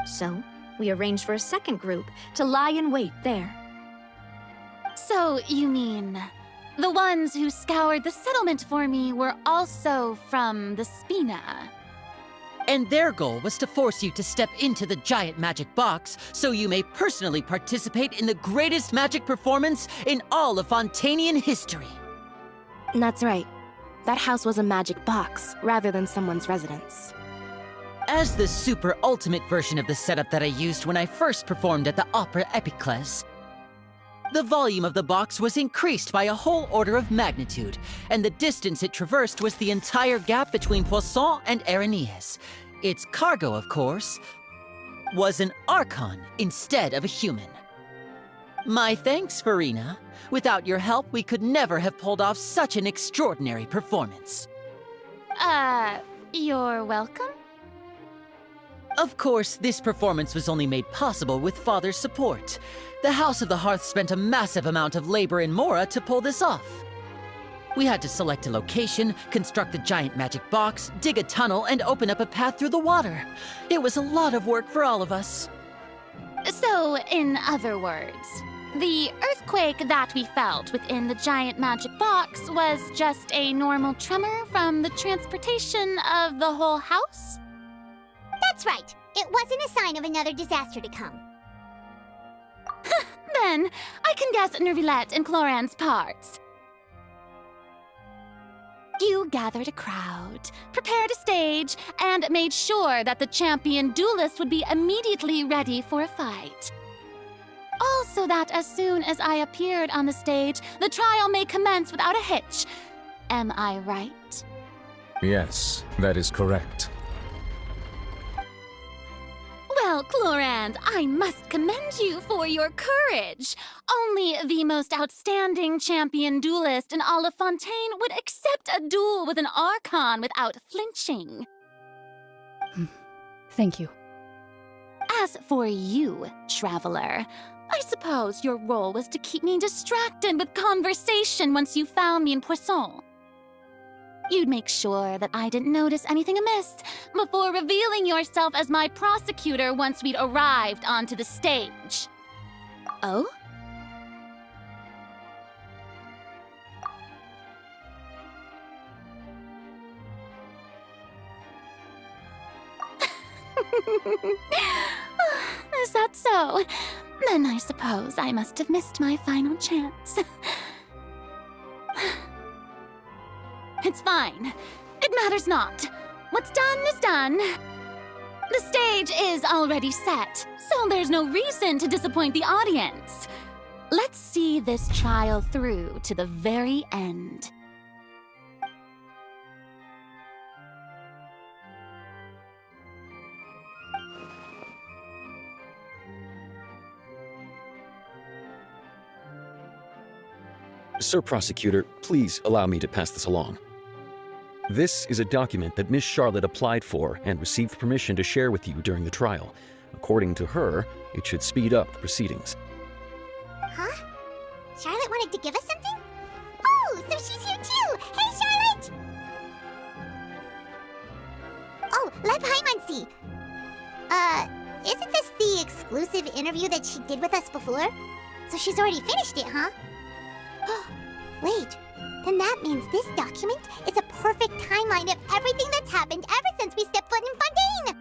So, we arranged for a second group to lie in wait there. So, you mean, the ones who scoured the settlement for me were also from the Spina? And their goal was to force you to step into the giant magic box so you may personally participate in the greatest magic performance in all of Fontainian history. That's right. That house was a magic box, rather than someone's residence. As the super ultimate version of the setup that I used when I first performed at the Opera Epiclese, the volume of the box was increased by a whole order of magnitude, and the distance it traversed was the entire gap between Poisson and Arenias. Its cargo, of course, was an Archon instead of a human. My thanks, Farina. Without your help, we could never have pulled off such an extraordinary performance. You're welcome? Of course, this performance was only made possible with Father's support. The House of the Hearth spent a massive amount of labor in Mora to pull this off. We had to select a location, construct a giant magic box, dig a tunnel, and open up a path through the water. It was a lot of work for all of us. So, in other words, the earthquake that we felt within the giant magic box was just a normal tremor from the transportation of the whole house? That's right. It wasn't a sign of another disaster to come. Then, I can guess Nervilette and Cloran's parts. You gathered a crowd, prepared a stage, and made sure that the champion duelist would be immediately ready for a fight. All so that as soon as I appeared on the stage, the trial may commence without a hitch. Am I right? Yes, that is correct. Well, Clorand, I must commend you for your courage. Only the most outstanding champion duelist in all of Fontaine would accept a duel with an Archon without flinching. Thank you. As for you, Traveler, I suppose your role was to keep me distracted with conversation once you found me in Poisson. You'd make sure that I didn't notice anything amiss before revealing yourself as my prosecutor once we'd arrived onto the stage. Oh? Is that so? Then I suppose I must have missed my final chance. It's fine. It matters not. What's done is done. The stage is already set, so there's no reason to disappoint the audience. Let's see this trial through to the very end. Sir Prosecutor, please allow me to pass this along. This is a document that Miss Charlotte applied for and received permission to share with you during the trial. According to her, it should speed up the proceedings. Huh? Charlotte wanted to give us something? Oh, so she's here too! Hey, Charlotte! Oh, let Paimon see. Isn't this the exclusive interview that she did with us before? So she's already finished it, huh? Wait, then that means this document is a perfect timeline of everything that's happened ever since we stepped foot in Fontaine!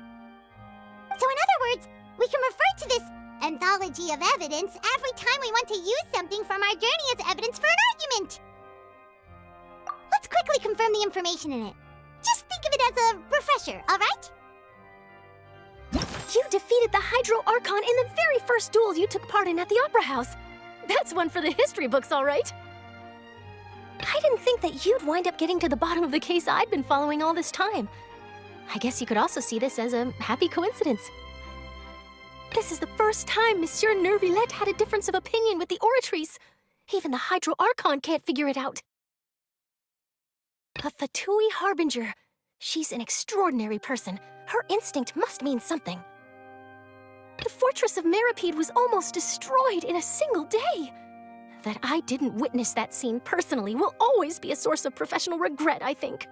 So in other words, we can refer to this anthology of evidence every time we want to use something from our journey as evidence for an argument! Let's quickly confirm the information in it. Just think of it as a refresher, alright? You defeated the Hydro Archon in the very first duel you took part in at the Opera House. That's one for the history books, all right. I didn't think that you'd wind up getting to the bottom of the case I'd been following all this time. I guess you could also see this as a happy coincidence. This is the first time Monsieur Nervillette had a difference of opinion with the Oratrice. Even the Hydro Archon can't figure it out. A Fatui Harbinger. She's an extraordinary person. Her instinct must mean something. The fortress of Meripede was almost destroyed in a single day. That I didn't witness that scene personally will always be a source of professional regret, I think.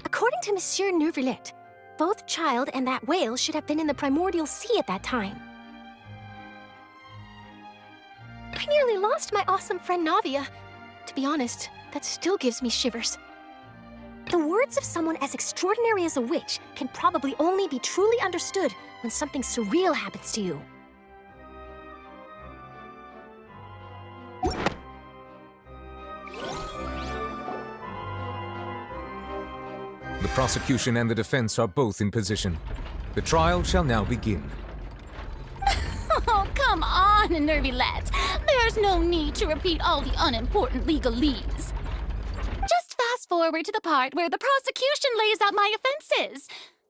According to Monsieur Nervillette, both Child and that whale should have been in the primordial sea at that time. I nearly lost my awesome friend Navia. To be honest, that still gives me shivers. The words of someone as extraordinary as a witch can probably only be truly understood when something surreal happens to you. The prosecution and the defense are both in position. The trial shall now begin. Oh, come on, Nervillette. There's no need to repeat all the unimportant legalese. Just fast forward to the part where the prosecution lays out my offenses.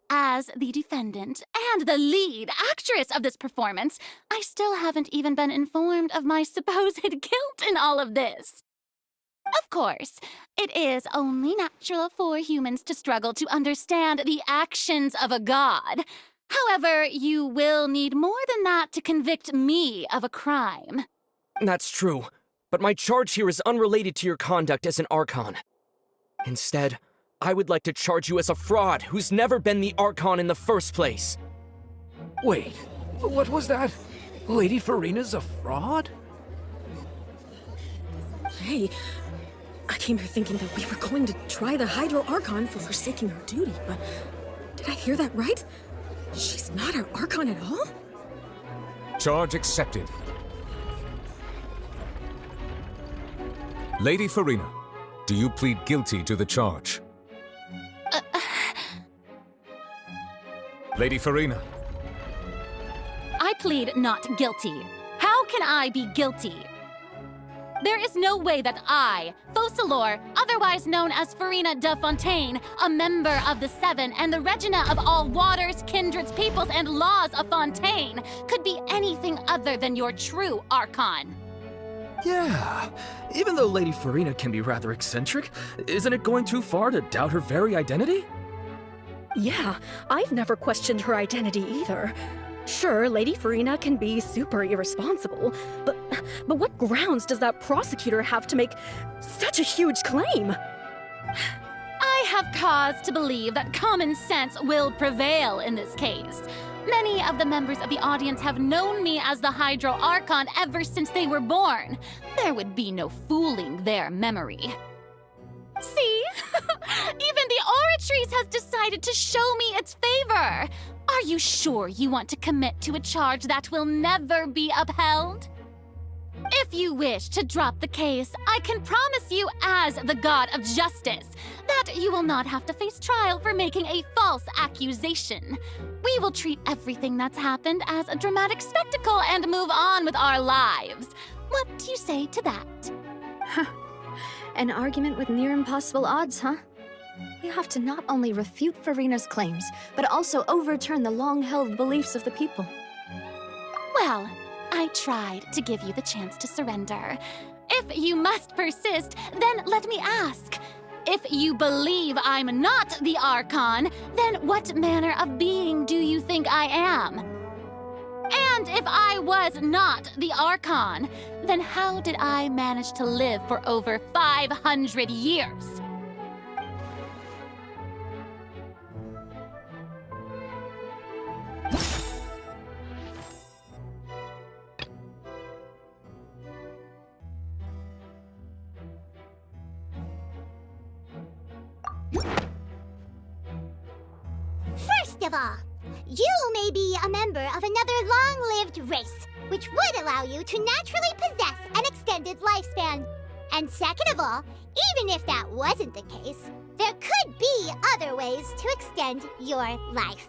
As the defendant and the lead actress of this performance, I still haven't even been informed of my supposed guilt in all of this. Of course, it is only natural for humans to struggle to understand the actions of a god. However, you will need more than that to convict me of a crime. That's true, but my charge here is unrelated to your conduct as an Archon. Instead, I would like to charge you as a fraud who's never been the Archon in the first place. Wait, what was that? Lady Farina's a fraud? Hey, I came here thinking that we were going to try the Hydro Archon for forsaking her duty, but did I hear that right? She's not our Archon at all? Charge accepted. Lady Farina, do you plead guilty to the charge? Lady Farina. I plead not guilty. How can I be guilty? There is no way that I, Focalor, otherwise known as Farina de Fontaine, a member of the Seven and the Regina of all waters, kindreds, peoples, and laws of Fontaine, could be anything other than your true Archon. Yeah, even though Lady Farina can be rather eccentric, isn't it going too far to doubt her very identity? Yeah, I've never questioned her identity either. Sure, Lady Farina can be super irresponsible, but what grounds does that prosecutor have to make such a huge claim? I have cause to believe that common sense will prevail in this case. Many of the members of the audience have known me as the Hydro Archon ever since they were born. There would be no fooling their memory. See? Even the Oratrice has decided to show me its favor. Are you sure you want to commit to a charge that will never be upheld? If you wish to drop the case, I can promise you as the God of Justice that you will not have to face trial for making a false accusation. We will treat everything that's happened as a dramatic spectacle and move on with our lives. What do you say to that? An argument with near impossible odds, huh? We have to not only refute Farina's claims, but also overturn the long-held beliefs of the people. Well, I tried to give you the chance to surrender. If you must persist, then let me ask. If you believe I'm not the Archon, then what manner of being do you think I am? And if I was not the Archon, then how did I manage to live for over 500 years? First of all, you may be a member of another long-lived race, which would allow you to naturally possess an extended lifespan. And second of all, even if that wasn't the case, there could be other ways to extend your life.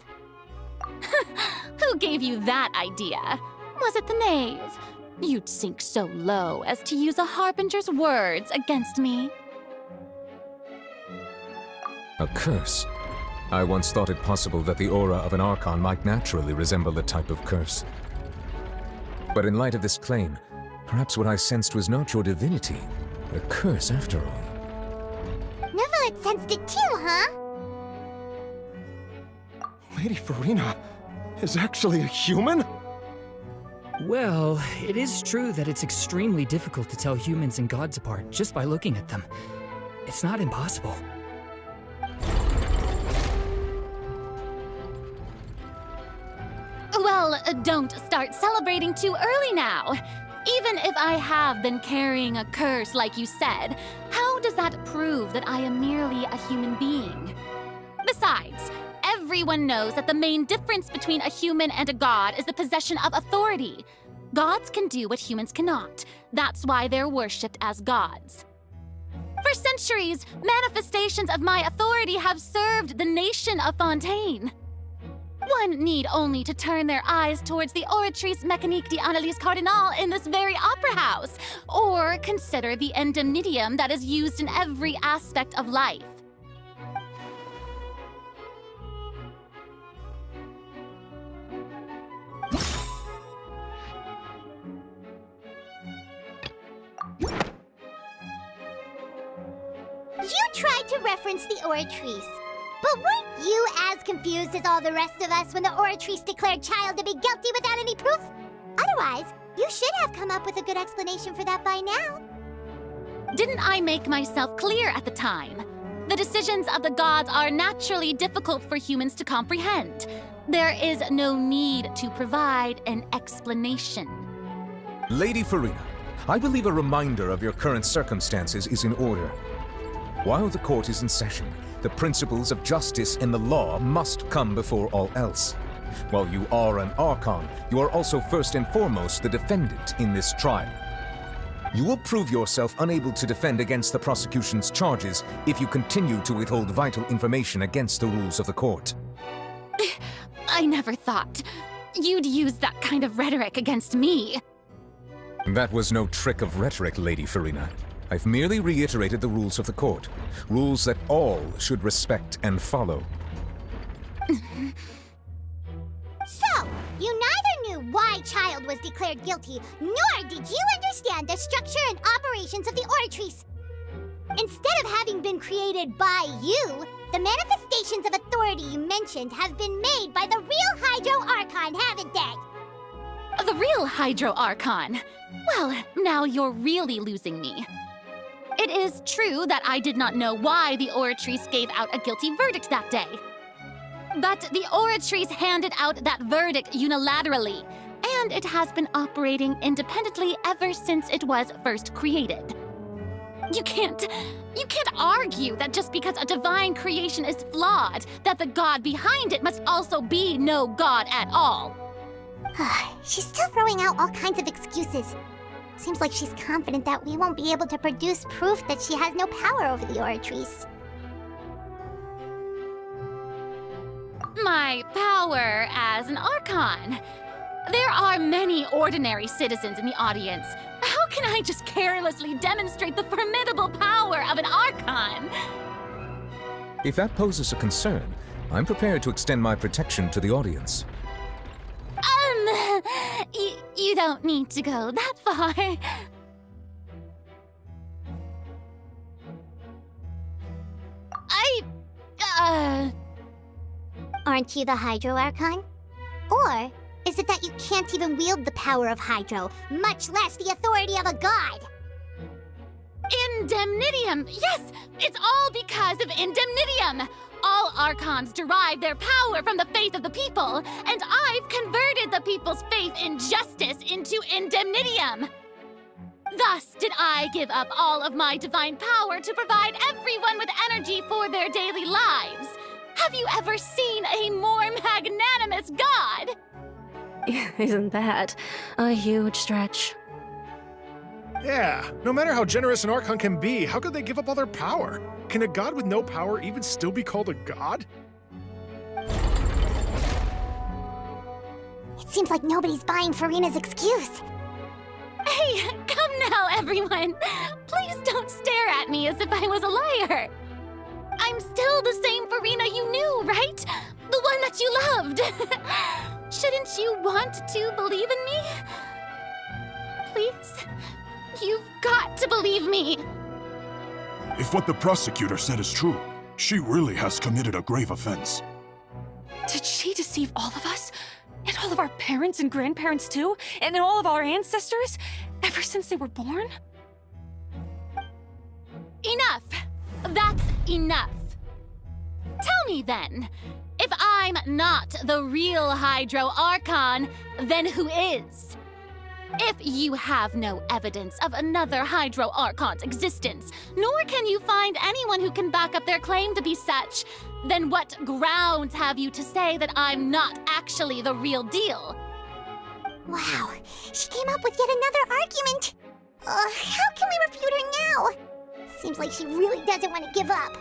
Who gave you that idea? Was it the knave? You'd sink so low as to use a harbinger's words against me. A curse? I once thought it possible that the aura of an Archon might naturally resemble the type of curse. But in light of this claim, perhaps what I sensed was not your divinity, but a curse after all. Neverlet sensed it too, huh? Lady Farina is actually a human? Well, it is true that it's extremely difficult to tell humans and gods apart just by looking at them. It's not impossible. Well, don't start celebrating too early now. Even if I have been carrying a curse like you said, how does that prove that I am merely a human being? Besides, everyone knows that the main difference between a human and a god is the possession of authority. Gods can do what humans cannot. That's why they're worshipped as gods. For centuries, manifestations of my authority have served the nation of Fontaine. One need only to turn their eyes towards the Oratrice Mécanique d'Analyse Cardinal in this very opera house, or consider the indemnitium that is used in every aspect of life. You tried to reference the Oratrice. But weren't you as confused as all the rest of us when the Oratrice declared Child to be guilty without any proof? Otherwise, you should have come up with a good explanation for that by now. Didn't I make myself clear at the time? The decisions of the gods are naturally difficult for humans to comprehend. There is no need to provide an explanation. Lady Farina, I believe a reminder of your current circumstances is in order. While the court is in session, the principles of justice and the law must come before all else. While you are an Archon, you are also first and foremost the defendant in this trial. You will prove yourself unable to defend against the prosecution's charges if you continue to withhold vital information against the rules of the court. I never thought you'd use that kind of rhetoric against me. That was no trick of rhetoric, Lady Farina. I've merely reiterated the rules of the court. Rules that all should respect and follow. So, you neither knew why Child was declared guilty, nor did you understand the structure and operations of the Oratrice. Instead of having been created by you, the manifestations of authority you mentioned have been made by the real Hydro Archon, haven't they? The real Hydro Archon? Well, now you're really losing me. It is true that I did not know why the Oratrice gave out a guilty verdict that day. But the Oratrice handed out that verdict unilaterally, and it has been operating independently ever since it was first created. You can't argue that just because a divine creation is flawed, that the god behind it must also be no god at all. She's still throwing out all kinds of excuses. Seems like she's confident that we won't be able to produce proof that she has no power over the Oratrice. My power as an Archon. There are many ordinary citizens in the audience. How can I just carelessly demonstrate the formidable power of an Archon? If that poses a concern, I'm prepared to extend my protection to the audience. You don't need to go that far. Aren't you the Hydro Archon? Or is it that you can't even wield the power of Hydro, much less the authority of a god? Indemnitium! Yes! It's all because of Indemnitium! All Archons derive their power from the faith of the people, and I've converted the people's faith in justice into Indemnitium! Thus did I give up all of my divine power to provide everyone with energy for their daily lives. Have you ever seen a more magnanimous god? Isn't that a huge stretch? Yeah, no matter how generous an Archon can be, how could they give up all their power? Can a god with no power even still be called a god? It seems like nobody's buying Farina's excuse. Hey, come now, everyone! Please don't stare at me as if I was a liar! I'm still the same Farina you knew, right? The one that you loved! Shouldn't you want to believe in me? Please? You've got to believe me! If what the prosecutor said is true, she really has committed a grave offense. Did she deceive all of us? And all of our parents and grandparents too? And all of our ancestors? Ever since they were born? Enough! That's enough! Tell me then, if I'm not the real Hydro Archon, then who is? If you have no evidence of another Hydro Archon's existence, nor can you find anyone who can back up their claim to be such, then what grounds have you to say that I'm not actually the real deal? Wow, she came up with yet another argument. How can we refute her now? Seems like she really doesn't want to give up.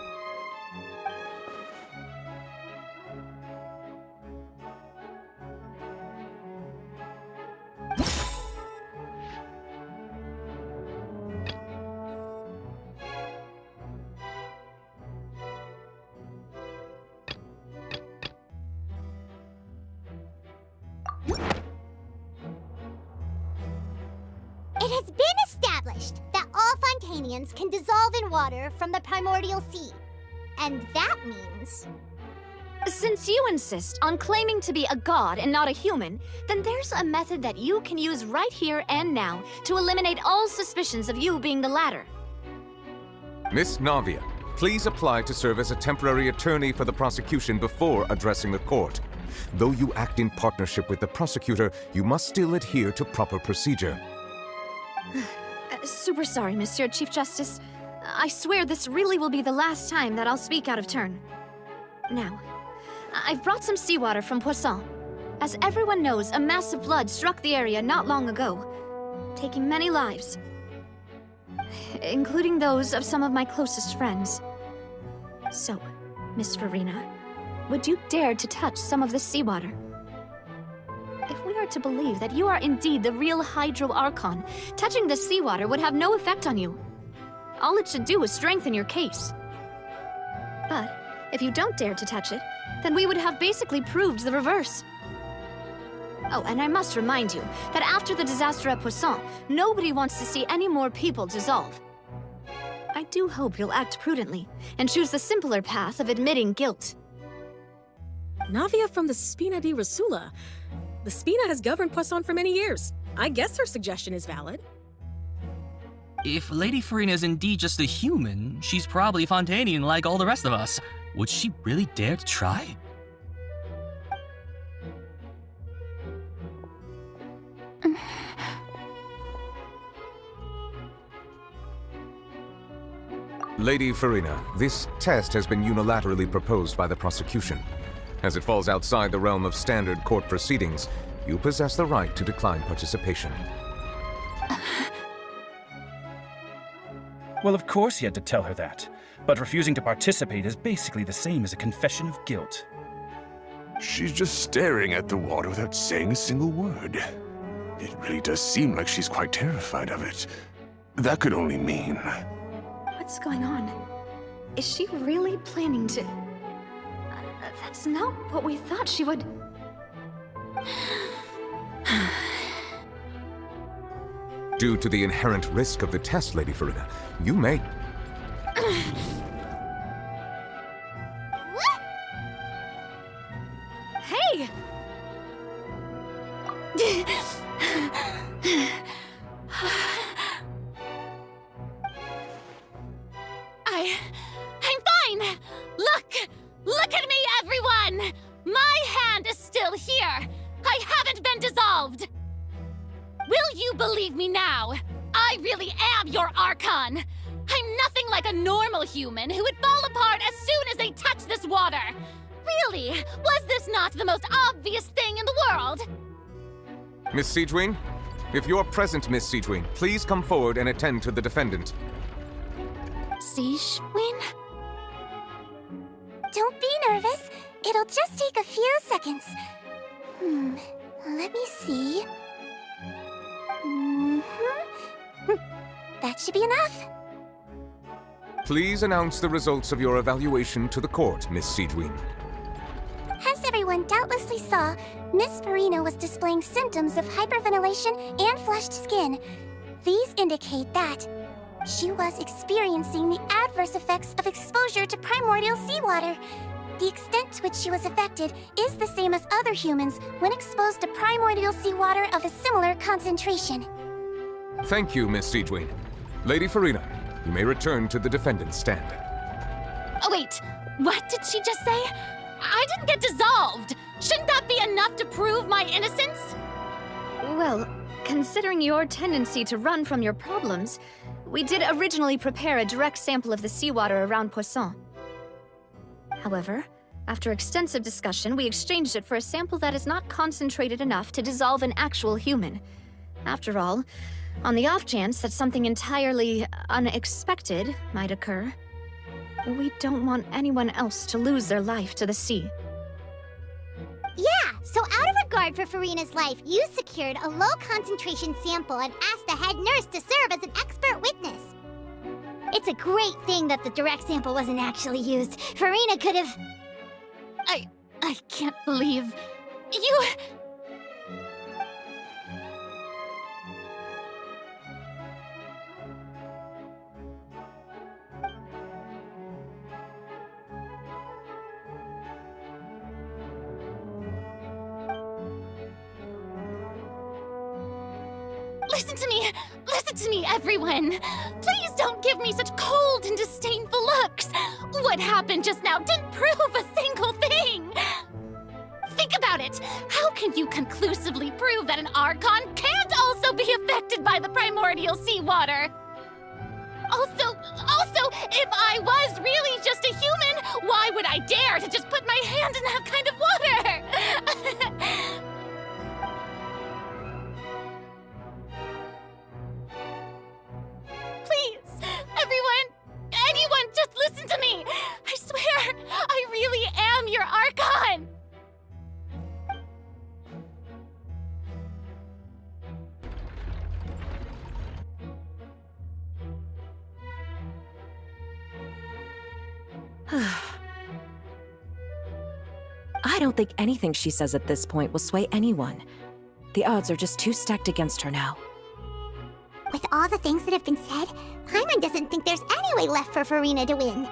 It has been established that all Fontainians can dissolve in water from the primordial sea. And that means... Since you insist on claiming to be a god and not a human, then there's a method that you can use right here and now to eliminate all suspicions of you being the latter. Miss Navia, please apply to serve as a temporary attorney for the prosecution before addressing the court. Though you act in partnership with the prosecutor, you must still adhere to proper procedure. Super sorry, Monsieur Chief Justice. I swear this really will be the last time that I'll speak out of turn. Now, I've brought some seawater from Poisson. As everyone knows, a massive flood struck the area not long ago, taking many lives, including those of some of my closest friends. So, Miss Farina, would you dare to touch some of this seawater? If we are are to believe that you are indeed the real Hydro Archon, touching the seawater would have no effect on you. All it should do is strengthen your case. But if you don't dare to touch it, then we would have basically proved the reverse. Oh, and I must remind you that after the disaster at Poisson, nobody wants to see any more people dissolve. I do hope you'll act prudently and choose the simpler path of admitting guilt. Navia from the Spina di Rosula. The Spina has governed Poisson for many years. I guess her suggestion is valid. If Lady Farina is indeed just a human, she's probably Fontainian like all the rest of us. Would she really dare to try? Lady Farina, this test has been unilaterally proposed by the prosecution. As it falls outside the realm of standard court proceedings, you possess the right to decline participation. Well, of course he had to tell her that. But refusing to participate is basically the same as a confession of guilt. She's just staring at the water without saying a single word. It really does seem like she's quite terrified of it. That could only mean... What's going on? Is she really planning to... That's not what we thought she would... Due to the inherent risk of the test, Lady Farina, you may... Hey! I'm fine! Look at me, everyone! My hand is still here! I haven't been dissolved! Will you believe me now? I really am your Archon! I'm nothing like a normal human who would fall apart as soon as they touch this water! Really? Was this not the most obvious thing in the world? Miss Seedween? If you're present, Miss Seedween, please come forward and attend to the defendant. Seedween? Don't be nervous. It'll just take a few seconds. Let me see. That should be enough. Please announce the results of your evaluation to the court, Miss Seedween. As everyone doubtlessly saw, Miss Farina was displaying symptoms of hyperventilation and flushed skin. These indicate that she was experiencing the adverse effects of exposure to primordial seawater. The extent to which she was affected is the same as other humans when exposed to primordial seawater of a similar concentration. Thank you, Miss Seedween. Lady Farina, you may return to the defendant's stand. Oh wait, what did she just say? I didn't get dissolved! Shouldn't that be enough to prove my innocence? Well, considering your tendency to run from your problems, we did originally prepare a direct sample of the seawater around Poisson. However, after extensive discussion, we exchanged it for a sample that is not concentrated enough to dissolve an actual human. After all, on the off chance that something entirely unexpected might occur, we don't want anyone else to lose their life to the sea. Yeah, so out of regard for Farina's life, you secured a low-concentration sample and asked the head nurse to serve as an expert witness. It's a great thing that the direct sample wasn't actually used. Farina could have... I can't believe... You... Listen to me, everyone! Please don't give me such cold and disdainful looks! What happened just now didn't prove a single thing! Think about it! How can you conclusively prove that an Archon can't also be affected by the primordial seawater? Also, if I was really just a human, why would I dare to just put my hand in that kind of water? Please, anyone, just listen to me! I swear, I really am your Archon! I don't think anything she says at this point will sway anyone. The odds are just too stacked against her now. With all the things that have been said, Paimon doesn't think there's any way left for Furina to win.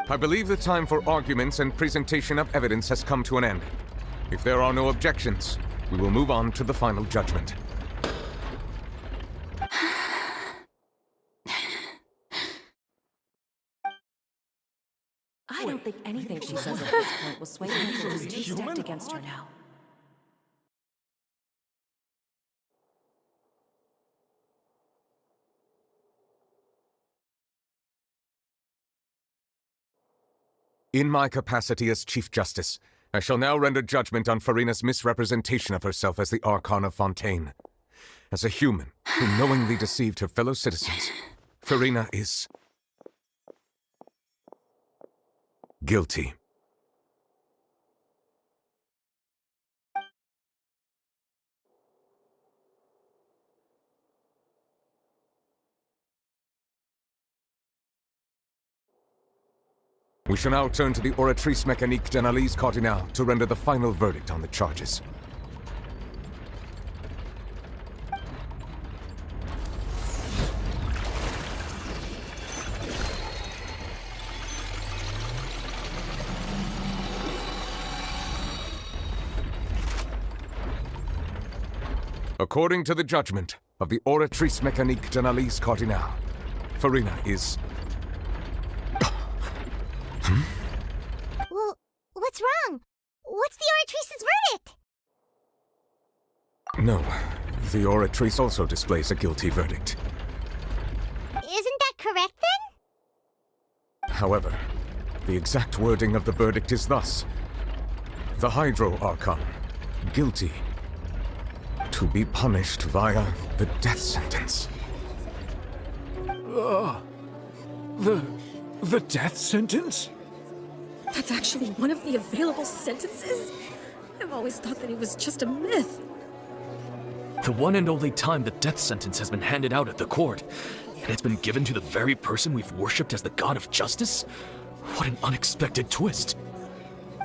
I believe the time for arguments and presentation of evidence has come to an end. If there are no objections, we will move on to the final judgment. I don't think anything she says at this point will sway anyone. She's too stacked against her now. In my capacity as Chief Justice, I shall now render judgment on Furina's misrepresentation of herself as the Archon of Fontaine. As a human who knowingly deceived her fellow citizens, Furina is guilty. We shall now turn to the Oratrice Mécanique d'Analyse Cardinale to render the final verdict on the charges. According to the judgment of the Oratrice Mécanique d'Analyse Cardinale, Furina is... Well, what's wrong? What's the Oratrice's verdict? No, the Oratrice also displays a guilty verdict. Isn't that correct then? However, the exact wording of the verdict is thus. The Hydro Archon, guilty, to be punished via the death sentence. The death sentence? That's actually one of the available sentences? I've always thought that it was just a myth. The one and only time the death sentence has been handed out at the court, and it's been given to the very person we've worshipped as the god of justice? What an unexpected twist.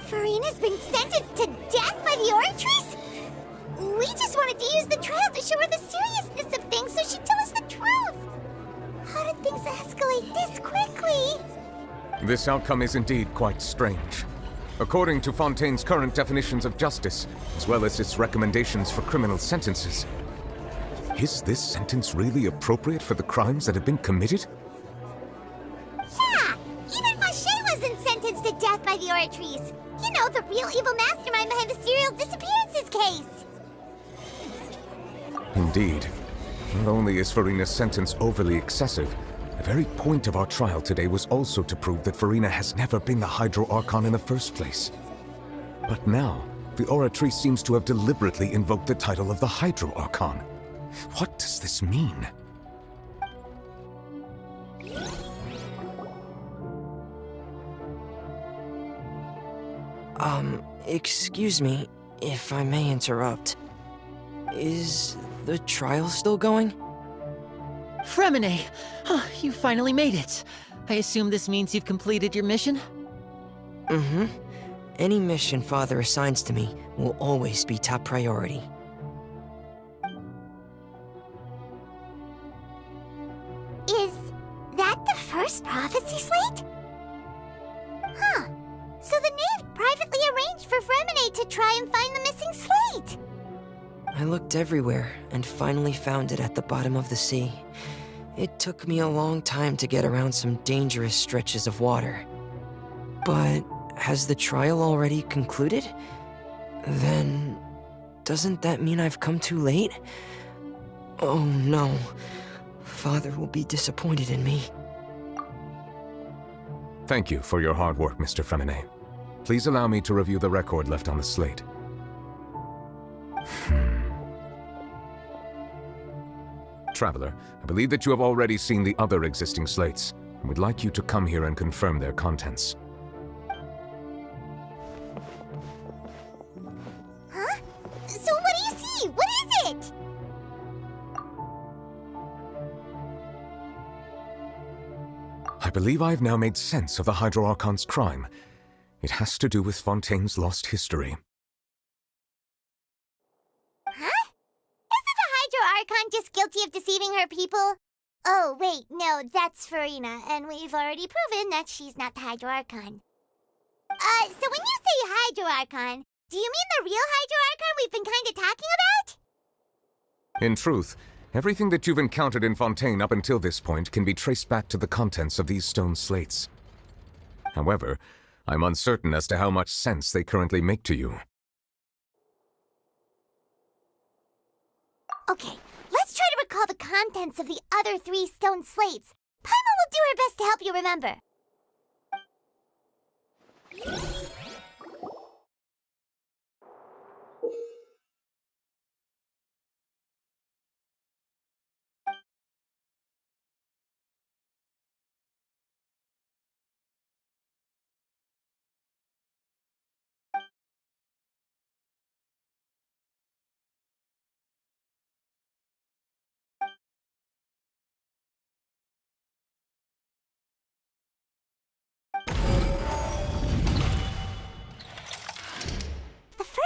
Furina's been sentenced to death by the Oratrice? We just wanted to use the trial to show her the seriousness of things so she'd tell us the truth. How did things escalate this quickly? This outcome is indeed quite strange. According to Fontaine's current definitions of justice, as well as its recommendations for criminal sentences, is this sentence really appropriate for the crimes that have been committed? Yeah! Even Fauché wasn't sentenced to death by the Oratrice. You know, the real evil mastermind behind the serial disappearances case. Indeed. Not only is Furina's sentence overly excessive, the very point of our trial today was also to prove that Furina has never been the Hydro Archon in the first place. But now, the Oratrice seems to have deliberately invoked the title of the Hydro Archon. What does this mean? Excuse me, if I may interrupt. Is the trial still going? Fremine! You finally made it. I assume this means you've completed your mission? Mm-hmm. Any mission Father assigns to me will always be top priority. Is that the first prophecy slate? Huh. So the knave privately arranged for Fremine to try and find the missing slate. I looked everywhere and finally found it at the bottom of the sea. It took me a long time to get around some dangerous stretches of water. But has the trial already concluded? Then doesn't that mean I've come too late? Oh no. Father will be disappointed in me. Thank you for your hard work, Mr. Fremine. Please allow me to review the record left on the slate. Traveler, I believe that you have already seen the other existing slates, and would like you to come here and confirm their contents. Huh? So what do you see? What is it? I I believe I've now made sense of the Hydro Archon's crime. It has to do with Fontaine's lost history. Huh? Isn't the Hydro Archon just guilty of deceiving her people? Oh, wait, no, that's Farina, and we've already proven that she's not the Hydro Archon. So when you say Hydro Archon, do you mean the real Hydro Archon we've been kinda talking about? In truth, everything that you've encountered in Fontaine up until this point can be traced back to the contents of these stone slates. However, I'm uncertain as to how much sense they currently make to you. Okay, let's try to recall the contents of the other 3 stone slates. Paimon will do her best to help you remember.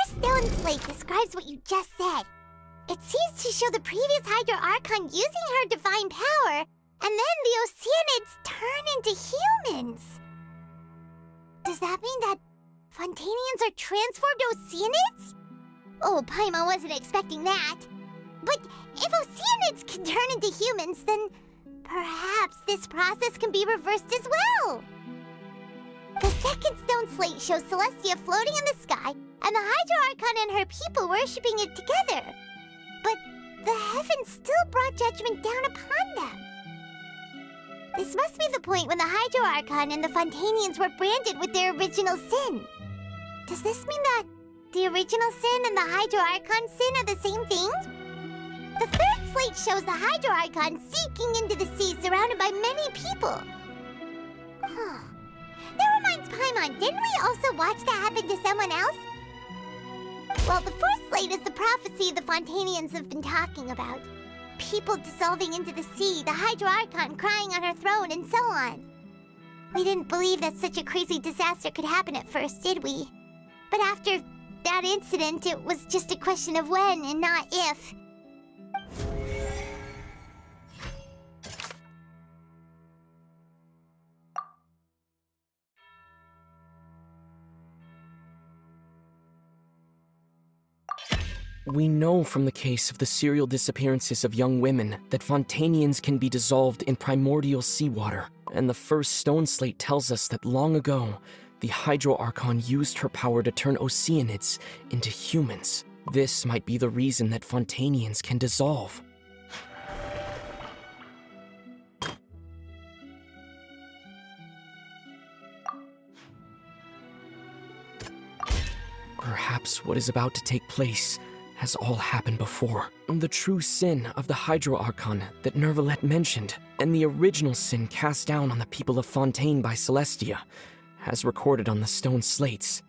Stone slate describes what you just said. It seems to show the previous Hydro Archon using her divine power, and then the Oceanids turn into humans. Does that mean that Fontainians are transformed Oceanids? Oh, Paimon wasn't expecting that. But if Oceanids can turn into humans, then perhaps this process can be reversed as well. The second stone slate shows Celestia floating in the sky, and the Hydro Archon and her people worshipping it together. But the heavens still brought judgment down upon them. This must be the point when the Hydro Archon and the Fontainians were branded with their original sin. Does this mean that the original sin and the Hydro Archon sin are the same thing? The third slate shows the Hydro Archon sinking into the sea surrounded by many people. Huh. That reminds Paimon, didn't we also watch that happen to someone else? Well, the fourth slate is the prophecy the Fontainians have been talking about. People dissolving into the sea, the Hydro Archon crying on her throne, and so on. We didn't believe that such a crazy disaster could happen at first, did we? But after that incident, it was just a question of when and not if. We know from the case of the serial disappearances of young women that Fontainians can be dissolved in primordial seawater, and the first stone slate tells us that long ago, the Hydro Archon used her power to turn Oceanids into humans. This might be the reason that Fontainians can dissolve. Perhaps what is about to take place has all happened before. The true sin of the Hydro Archon that Nervalette mentioned, and the original sin cast down on the people of Fontaine by Celestia, as recorded on the stone slates.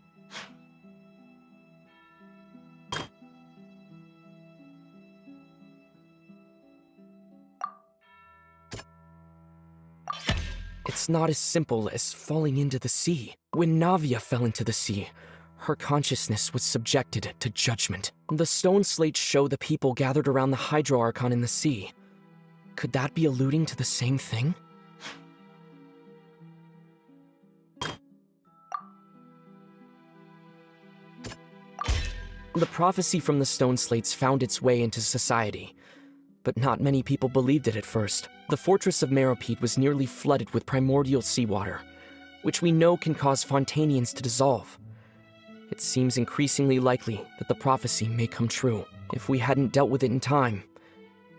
It's not as simple as falling into the sea. When Navia fell into the sea, her consciousness was subjected to judgment. The stone slates show the people gathered around the Hydro Archon in the sea. Could that be alluding to the same thing? The prophecy from the stone slates found its way into society, but not many people believed it at first. The fortress of Meropide was nearly flooded with primordial seawater, which we know can cause Fontainians to dissolve. It seems increasingly likely that the prophecy may come true. If we hadn't dealt with it in time,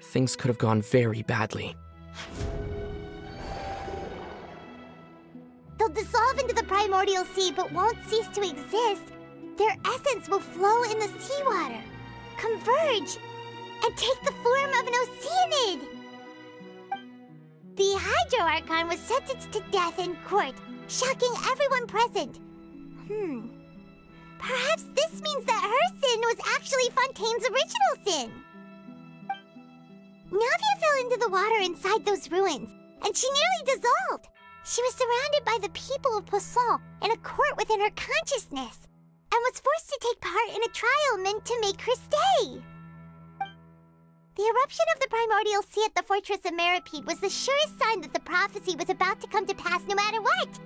things could have gone very badly. They'll dissolve into the primordial sea but won't cease to exist. Their essence will flow in the seawater, converge, and take the form of an Oceanid. The Hydro Archon was sentenced to death in court, shocking everyone present. Perhaps this means that her sin was actually Fontaine's original sin. Navia fell into the water inside those ruins, and she nearly dissolved. She was surrounded by the people of Poisson in a court within her consciousness, and was forced to take part in a trial meant to make her stay. The eruption of the primordial sea at the fortress of Meripede was the surest sign that the prophecy was about to come to pass no matter what.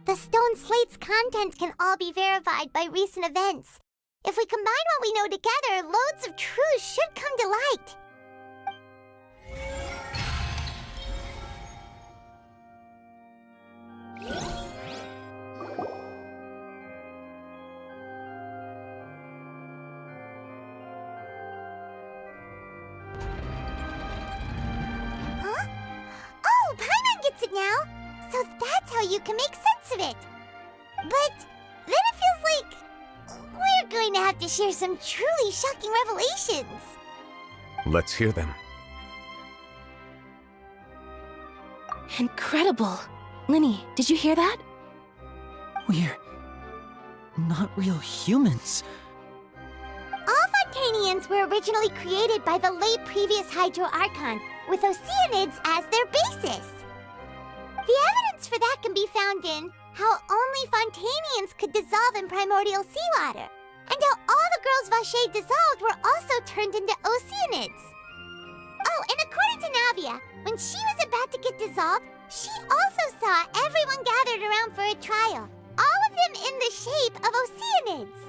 The stone slate's contents can all be verified by recent events. If we combine what we know together, loads of truths should come to light. Huh? Oh, Paimon gets it now! So that's how you can make sense of it. But then it feels like we're going to have to share some truly shocking revelations. Let's hear them. Incredible. Linny, did you hear that? We're not real humans. All Fontainians were originally created by the late previous Hydro Archon, with Oceanids as their basis. The evidence for that can be found in how only Fontainians could dissolve in primordial seawater, and how all the girls Vacher dissolved were also turned into Oceanids. Oh, and according to Navia, when she was about to get dissolved, she also saw everyone gathered around for a trial, all of them in the shape of Oceanids.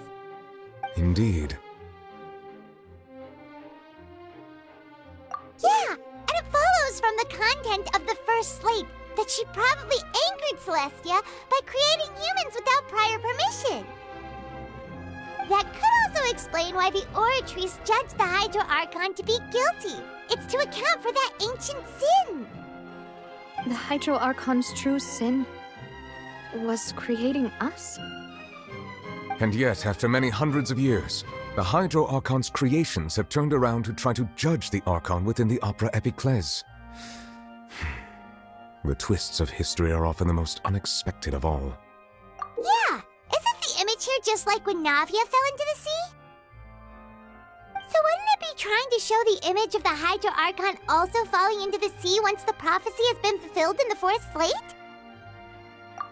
Indeed. Yeah, and it follows from the content of the first slate that she probably angered Celestia by creating humans without prior permission. That could also explain why the Oratrice judged the Hydro Archon to be guilty. It's to account for that ancient sin. The Hydro Archon's true sin was creating us? And yet, after many hundreds of years, the Hydro Archon's creations have turned around to try to judge the Archon within the Opera Epiclese. The twists of history are often the most unexpected of all. Yeah, isn't the image here just like when Navia fell into the sea? So wouldn't it be trying to show the image of the Hydro Archon also falling into the sea once the prophecy has been fulfilled in the fourth slate?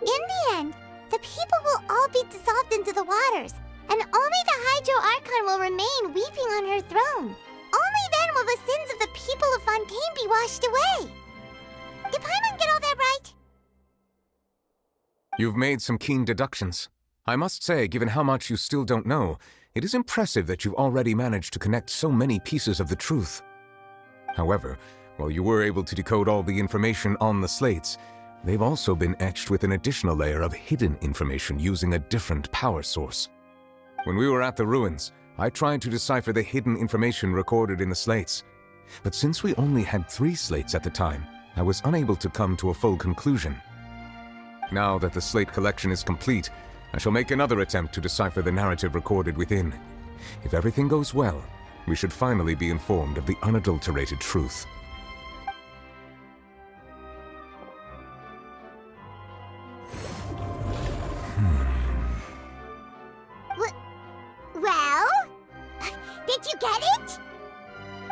In the end, the people will all be dissolved into the waters, and only the Hydro Archon will remain weeping on her throne. Only then will the sins of the people of Fontaine be washed away. Did Paimon get all that right? You've made some keen deductions. I must say, given how much you still don't know, it is impressive that you've already managed to connect so many pieces of the truth. However, while you were able to decode all the information on the slates, they've also been etched with an additional layer of hidden information using a different power source. When we were at the ruins, I tried to decipher the hidden information recorded in the slates. But since we only had 3 slates at the time, I was unable to come to a full conclusion. Now that the slate collection is complete, I shall make another attempt to decipher the narrative recorded within. If everything goes well, we should finally be informed of the unadulterated truth. Well? Did you get it?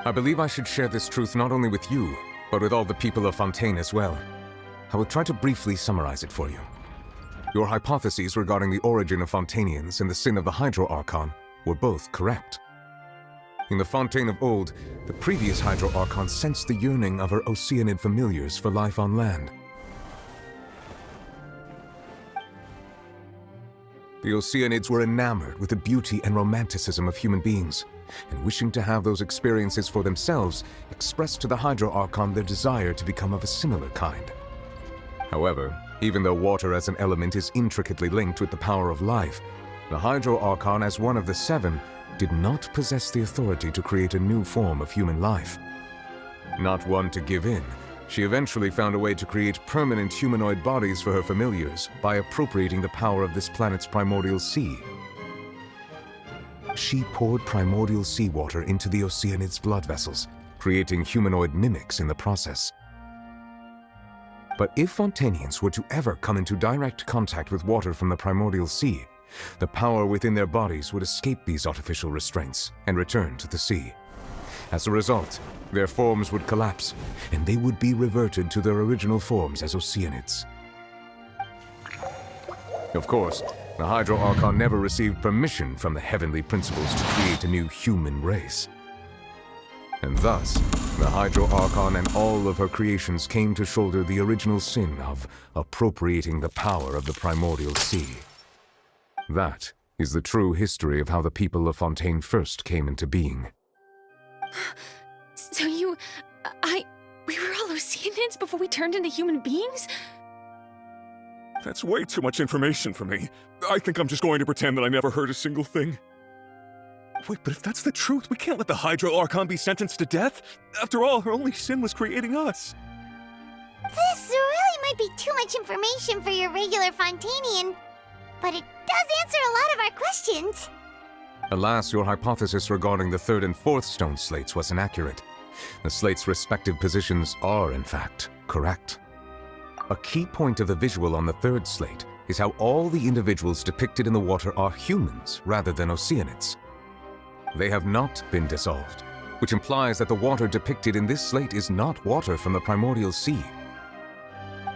I believe I should share this truth not only with you, but with all the people of Fontaine as well. I will try to briefly summarize it for you. Your hypotheses regarding the origin of Fontainians and the sin of the Hydro Archon were both correct. In the Fontaine of old, the previous Hydro Archon sensed the yearning of her Oceanid familiars for life on land. The Oceanids were enamored with the beauty and romanticism of human beings, and wishing to have those experiences for themselves, expressed to the Hydro Archon their desire to become of a similar kind. However, even though water as an element is intricately linked with the power of life, the Hydro Archon as one of the 7 did not possess the authority to create a new form of human life. Not one to give in, she eventually found a way to create permanent humanoid bodies for her familiars by appropriating the power of this planet's primordial sea. She poured primordial seawater into the Oceanids' blood vessels, creating humanoid mimics in the process. But if Fontainians were to ever come into direct contact with water from the primordial sea, the power within their bodies would escape these artificial restraints and return to the sea. As a result, their forms would collapse, and they would be reverted to their original forms as Oceanids. Of course, the Hydro Archon never received permission from the heavenly principles to create a new human race. And thus, the Hydro Archon and all of her creations came to shoulder the original sin of appropriating the power of the primordial sea. That is the true history of how the people of Fontaine first came into being. So we were all Oceanids before we turned into human beings? That's way too much information for me. I think I'm just going to pretend that I never heard a single thing. Wait, but if that's the truth, we can't let the Hydro Archon be sentenced to death. After all, her only sin was creating us. This really might be too much information for your regular Fontainian, but it does answer a lot of our questions. Alas, your hypothesis regarding the third and fourth stone slates was inaccurate. The slates' respective positions are, in fact, correct. A key point of the visual on the third slate is how all the individuals depicted in the water are humans rather than Oceanids. They have not been dissolved, which implies that the water depicted in this slate is not water from the primordial sea.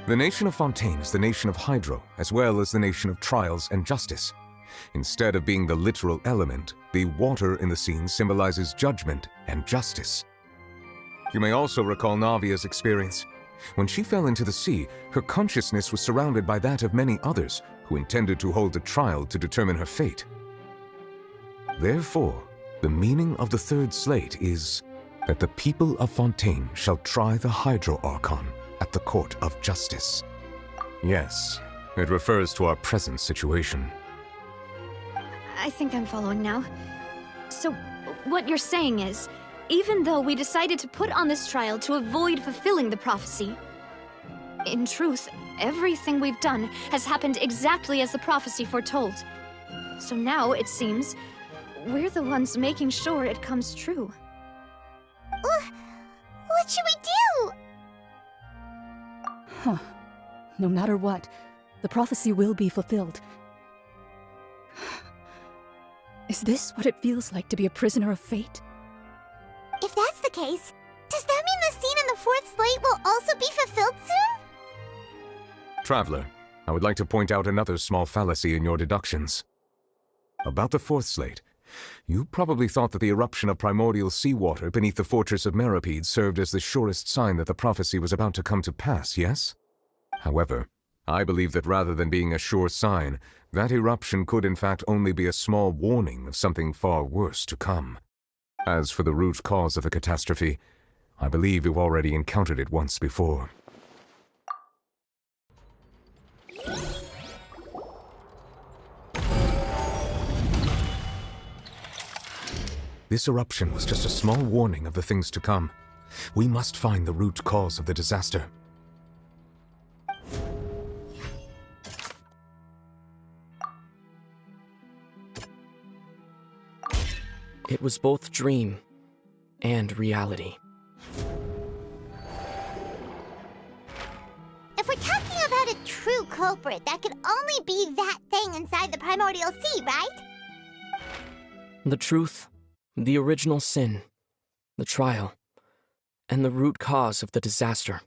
The nation of Fontaine is the nation of Hydro, as well as the nation of trials and justice. Instead of being the literal element, the water in the scene symbolizes judgment and justice. You may also recall Navia's experience. When she fell into the sea, her consciousness was surrounded by that of many others who intended to hold a trial to determine her fate. Therefore, the meaning of the third slate is that the people of Fontaine shall try the Hydro Archon at the court of justice. Yes, it refers to our present situation. I think I'm following now. So, what you're saying is, even though we decided to put on this trial to avoid fulfilling the prophecy, in truth, everything we've done has happened exactly as the prophecy foretold. So now, it seems, we're the ones making sure it comes true. What should we do? Huh. No matter what, the prophecy will be fulfilled. Is this what it feels like to be a prisoner of fate? If that's the case, does that mean the scene in the fourth slate will also be fulfilled soon? Traveler, I would like to point out another small fallacy in your deductions. About the fourth slate, you probably thought that the eruption of primordial seawater beneath the fortress of Meropide served as the surest sign that the prophecy was about to come to pass, yes? However, I believe that rather than being a sure sign, that eruption could in fact only be a small warning of something far worse to come. As for the root cause of the catastrophe, I believe you've already encountered it once before. This eruption was just a small warning of the things to come. We must find the root cause of the disaster. It was both dream and reality. If we're talking about a true culprit, that could only be that thing inside the primordial sea, right? The truth, the original sin, the trial, and the root cause of the disaster.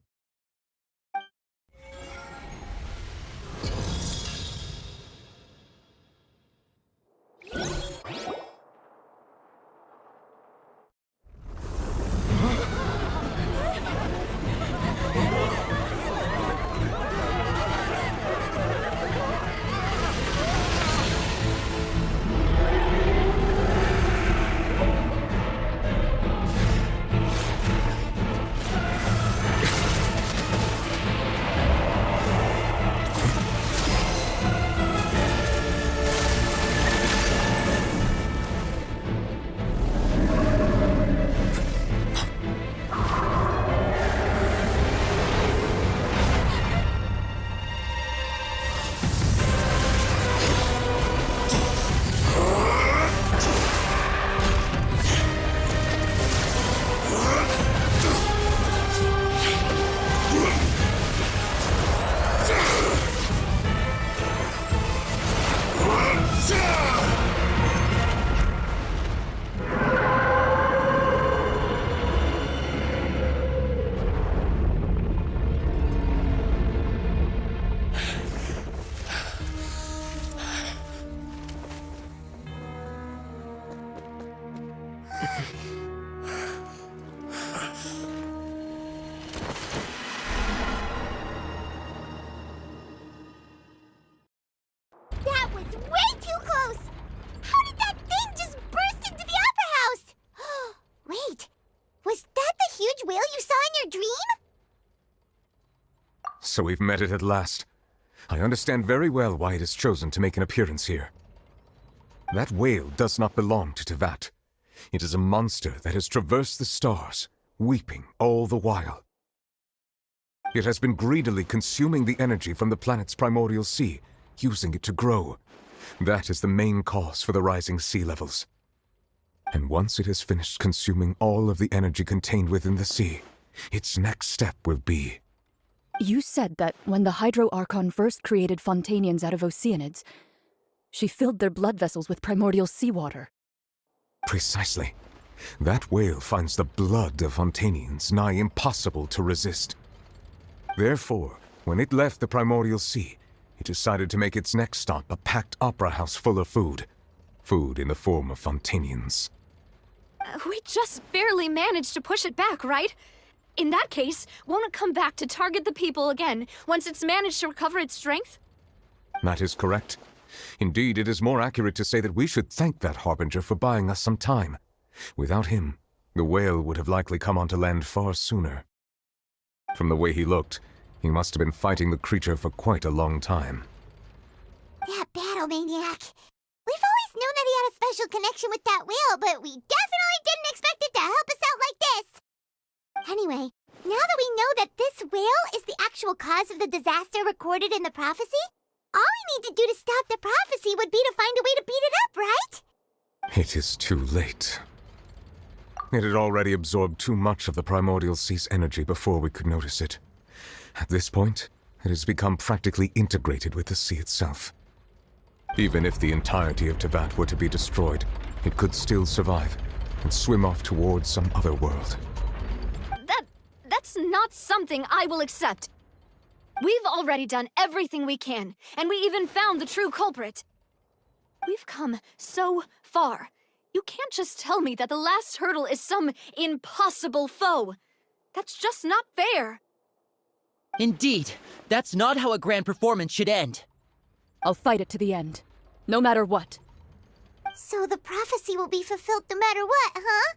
That was way too close! How did that thing just burst into the Opera House? Wait, was that the huge whale you saw in your dream? So we've met it at last. I understand very well why it has chosen to make an appearance here. That whale does not belong to Tevat. It is a monster that has traversed the stars, weeping all the while. It has been greedily consuming the energy from the planet's primordial sea, using it to grow. That is the main cause for the rising sea levels. And once it has finished consuming all of the energy contained within the sea, its next step will be... You said that when the Hydro Archon first created Fontainians out of Oceanids, she filled their blood vessels with primordial seawater. Precisely. That whale finds the blood of Fontainians nigh impossible to resist. Therefore, when it left the primordial sea, it decided to make its next stop a packed opera house full of food. Food in the form of Fontainians. We just barely managed to push it back, right? In that case, won't it come back to target the people again once it's managed to recover its strength? That is correct. Indeed, it is more accurate to say that we should thank that Harbinger for buying us some time. Without him, the whale would have likely come onto land far sooner. From the way he looked, he must have been fighting the creature for quite a long time. That battle maniac. We've always known that he had a special connection with that whale, but we definitely didn't expect it to help us out like this. Anyway, now that we know that this whale is the actual cause of the disaster recorded in the prophecy, all we need to do to stop the prophecy would be to find a way to beat it up, right? It is too late. It had already absorbed too much of the primordial sea's energy before we could notice it. At this point, it has become practically integrated with the sea itself. Even if the entirety of Tevat were to be destroyed, it could still survive and swim off towards some other world. That's not something I will accept. We've already done everything we can, and we even found the true culprit. We've come so far. You can't just tell me that the last hurdle is some impossible foe. That's just not fair. Indeed, that's not how a grand performance should end. I'll fight it to the end, no matter what. So the prophecy will be fulfilled no matter what, huh?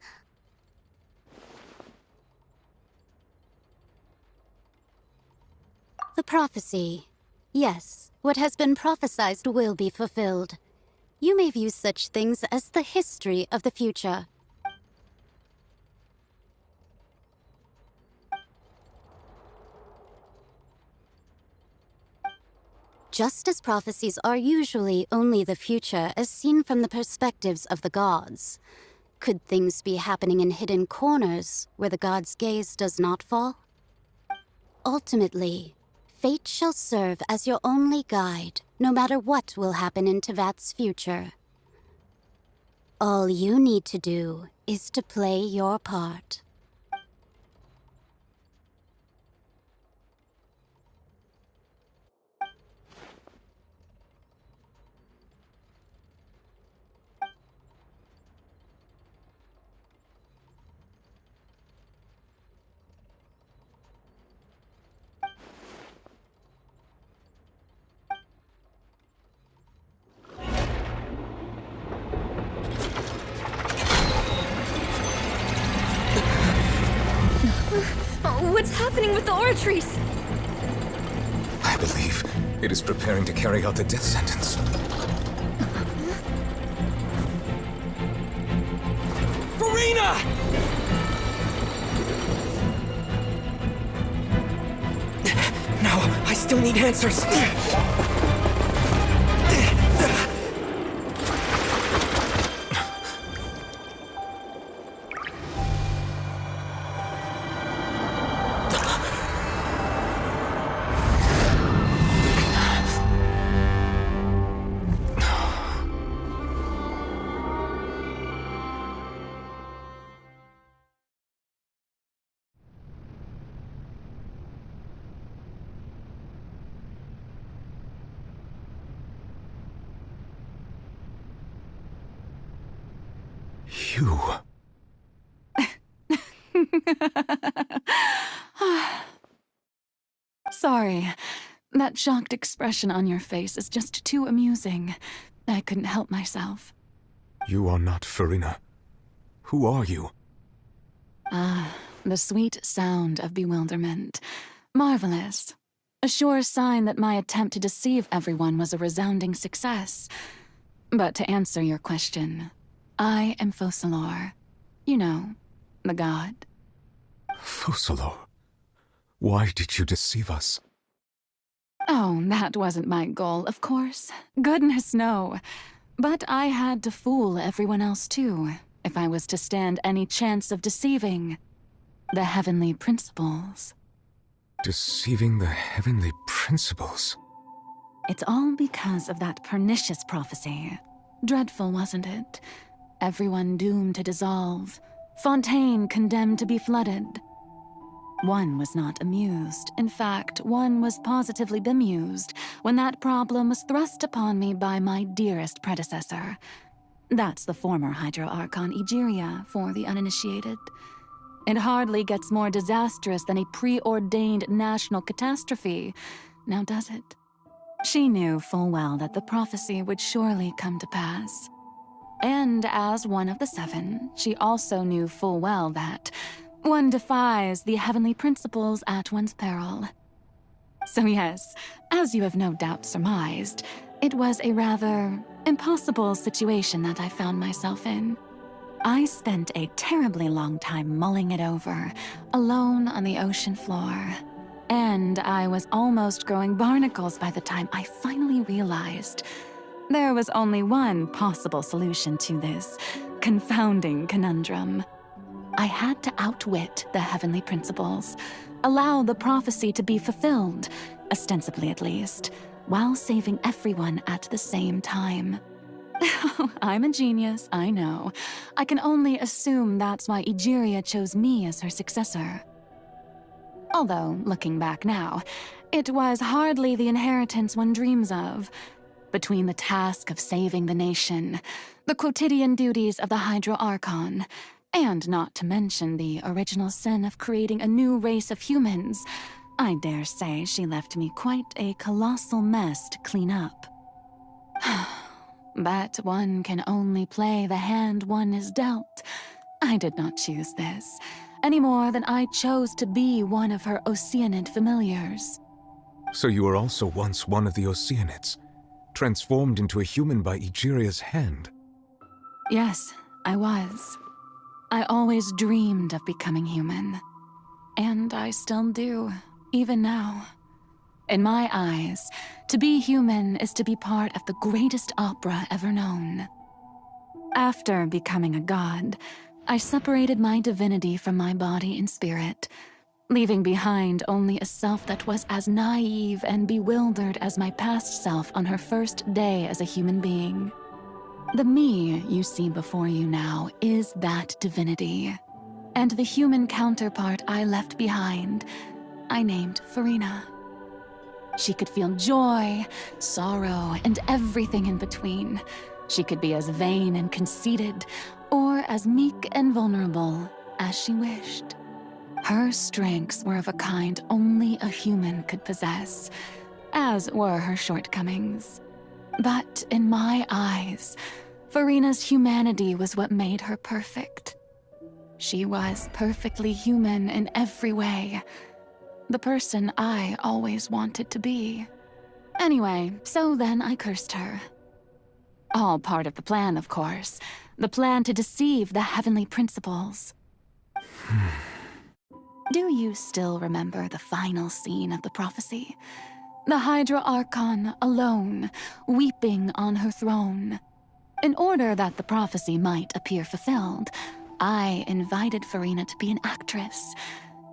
The prophecy. Yes, what has been prophesied will be fulfilled. You may view such things as the history of the future. Just as prophecies are usually only the future as seen from the perspectives of the gods, could things be happening in hidden corners where the gods' gaze does not fall? Ultimately, fate shall serve as your only guide, no matter what will happen in Tevat's future. All you need to do is to play your part. What's happening with the oratories? I believe it is preparing to carry out the death sentence. Farina! No, I still need answers. You... Sorry. That shocked expression on your face is just too amusing. I couldn't help myself. You are not Farina. Who are you? Ah, the sweet sound of bewilderment. Marvelous. A sure sign that my attempt to deceive everyone was a resounding success. But to answer your question, I am Focalor. You know, the god. Focalor? Why did you deceive us? Oh, that wasn't my goal, of course. Goodness, no. But I had to fool everyone else too, if I was to stand any chance of deceiving the heavenly principles. Deceiving the heavenly principles? It's all because of that pernicious prophecy. Dreadful, wasn't it? Everyone doomed to dissolve. Fontaine condemned to be flooded. One was not amused. In fact, one was positively bemused when that problem was thrust upon me by my dearest predecessor. That's the former Hydro Archon Egeria, for the uninitiated. It hardly gets more disastrous than a preordained national catastrophe, now does it? She knew full well that the prophecy would surely come to pass. And as one of the seven, she also knew full well that one defies the heavenly principles at one's peril. So yes, as you have no doubt surmised, it was a rather impossible situation that I found myself in. I spent a terribly long time mulling it over, alone on the ocean floor. And I was almost growing barnacles by the time I finally realized there was only one possible solution to this confounding conundrum. I had to outwit the heavenly principles, allow the prophecy to be fulfilled, ostensibly at least, while saving everyone at the same time. I'm a genius, I know. I can only assume that's why Egeria chose me as her successor. Although, looking back now, it was hardly the inheritance one dreams of. Between the task of saving the nation, the quotidian duties of the Hydro Archon, and not to mention the original sin of creating a new race of humans, I dare say she left me quite a colossal mess to clean up. But one can only play the hand one is dealt. I did not choose this, any more than I chose to be one of her Oceanid familiars. So you were also once one of the Oceanids, transformed into a human by Egeria's hand? Yes, I was. I always dreamed of becoming human. And I still do, even now. In my eyes, to be human is to be part of the greatest opera ever known. After becoming a god, I separated my divinity from my body and spirit, leaving behind only a self that was as naive and bewildered as my past self on her first day as a human being. The me you see before you now is that divinity, and the human counterpart I left behind, I named Farina. She could feel joy, sorrow, and everything in between. She could be as vain and conceited, or as meek and vulnerable as she wished. Her strengths were of a kind only a human could possess, as were her shortcomings. But in my eyes, Farina's humanity was what made her perfect. She was perfectly human in every way. The person I always wanted to be. Anyway, so then I cursed her. All part of the plan, of course. The plan to deceive the heavenly principles. Do you still remember the final scene of the prophecy? The Hydra Archon alone, weeping on her throne. In order that the prophecy might appear fulfilled, I invited Farina to be an actress,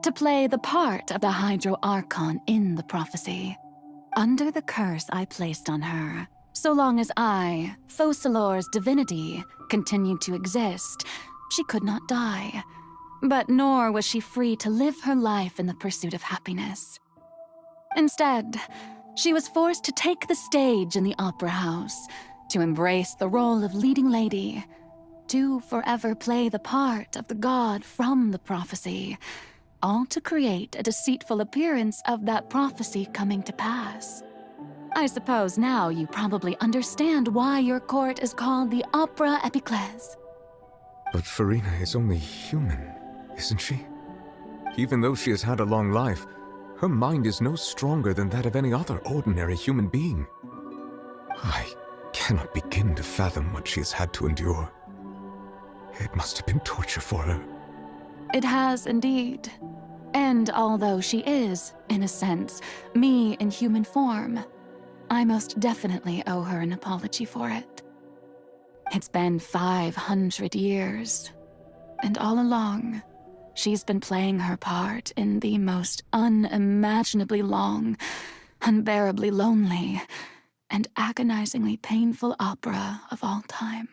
to play the part of the Hydro Archon in the prophecy. Under the curse I placed on her, so long as I, Focalor's divinity, continued to exist, she could not die. But nor was she free to live her life in the pursuit of happiness. Instead, she was forced to take the stage in the opera house, to embrace the role of leading lady, to forever play the part of the god from the prophecy, all to create a deceitful appearance of that prophecy coming to pass. I suppose now you probably understand why your court is called the Opera Epiclese. But Farina is only human, isn't she? Even though she has had a long life, her mind is no stronger than that of any other ordinary human being. I cannot begin to fathom what she has had to endure. It must have been torture for her. It has indeed. And although she is, in a sense, me in human form, I most definitely owe her an apology for it. It's been 500 years, and all along, she's been playing her part in the most unimaginably long, unbearably lonely, and agonizingly painful opera of all time.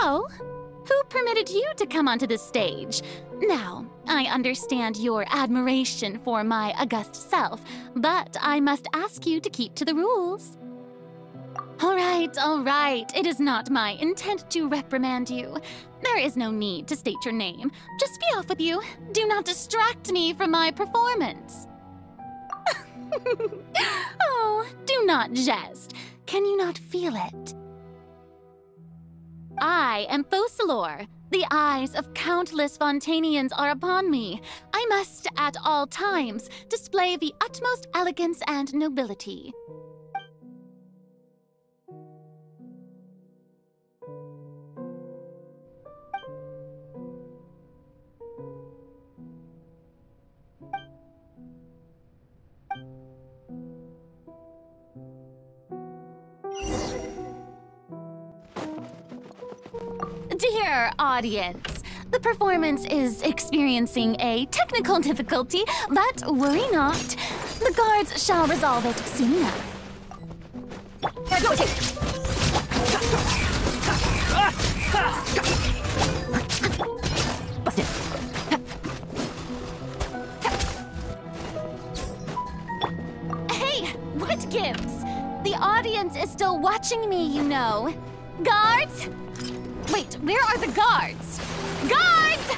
Oh, who permitted you to come onto the stage? Now, I understand your admiration for my august self, but I must ask you to keep to the rules. All right. It is not my intent to reprimand you. There is no need to state your name. Just be off with you. Do not distract me from my performance. Oh, do not jest. Can you not feel it? I am Focalor. The eyes of countless Fontainians are upon me. I must, at all times, display the utmost elegance and nobility. Dear audience, the performance is experiencing a technical difficulty, but worry not. The guards shall resolve it soon enough. Hey, what gives? The audience is still watching me, you know. Guards? Wait, where are the guards? Guards!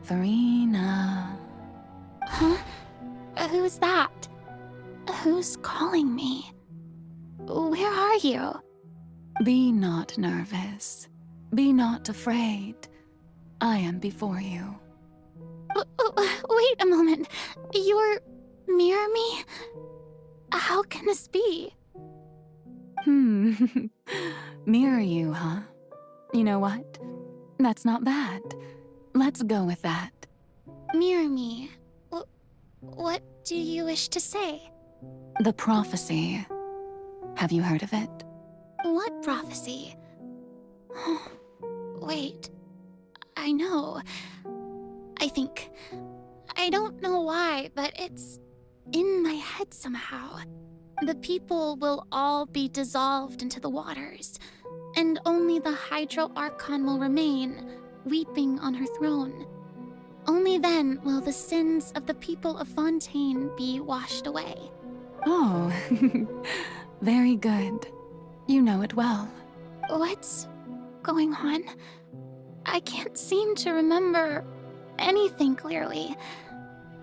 Farina. Huh? Who's that? Who's calling me? Where are you? Be not nervous. Be not afraid. I am before you. Wait a moment. You're near me? How can this be? Mirror you, huh? You know what? That's not bad. Let's go with that. Mirror me. What do you wish to say? The prophecy. Have you heard of it? What prophecy? Wait. I know. I think. I don't know why, but it's in my head somehow. The people will all be dissolved into the waters, and only the Hydro Archon will remain, weeping on her throne. Only then will the sins of the people of Fontaine be washed away. Oh, very good. You know it well. What's going on? I can't seem to remember anything clearly.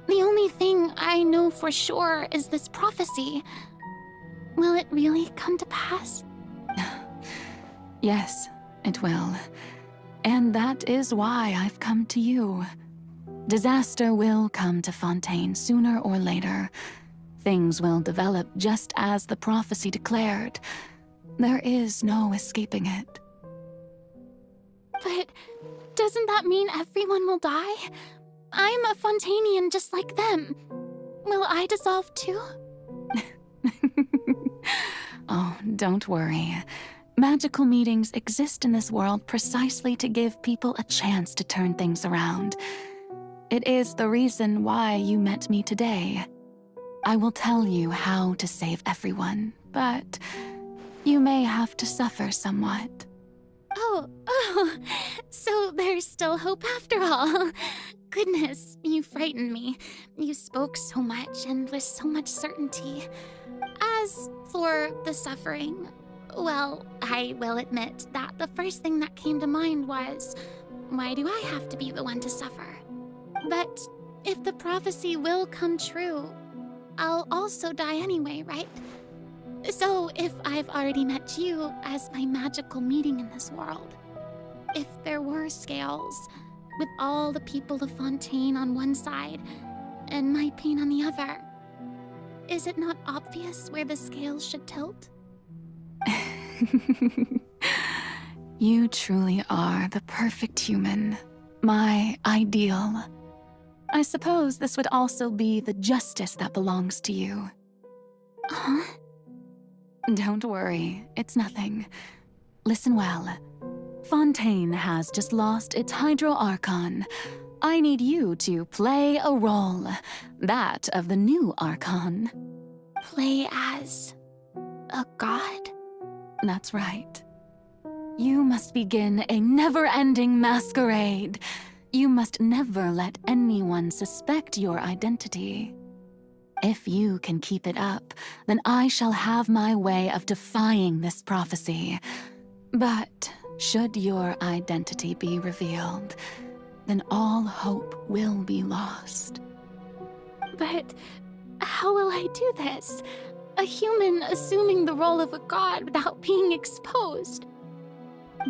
The only thing I know for sure is this prophecy. Will it really come to pass? Yes, it will. And that is why I've come to you. Disaster will come to Fontaine sooner or later. Things will develop just as the prophecy declared. There is no escaping it. But doesn't that mean everyone will die? I'm a Fontainian just like them. Will I dissolve too? Oh, don't worry. Magical meetings exist in this world precisely to give people a chance to turn things around. It is the reason why you met me today. I will tell you how to save everyone, but you may have to suffer somewhat. Oh, so there's still hope after all. Goodness, you frightened me. You spoke so much and with so much certainty. As for the suffering, well, I will admit that the first thing that came to mind was, why do I have to be the one to suffer? But if the prophecy will come true, I'll also die anyway, right? So if I've already met you as my magical meeting in this world, if there were scales, with all the people of Fontaine on one side and my pain on the other, is it not obvious where the scales should tilt? You truly are the perfect human, my ideal. I suppose this would also be the justice that belongs to you. Huh? Don't worry, it's nothing. Listen well. Fontaine has just lost its Hydro Archon. I need you to play a role, that of the new Archon. Play as a god? That's right. You must begin a never-ending masquerade. You must never let anyone suspect your identity. If you can keep it up, then I shall have my way of defying this prophecy. But should your identity be revealed, then all hope will be lost. But how will I do this? A human assuming the role of a god without being exposed.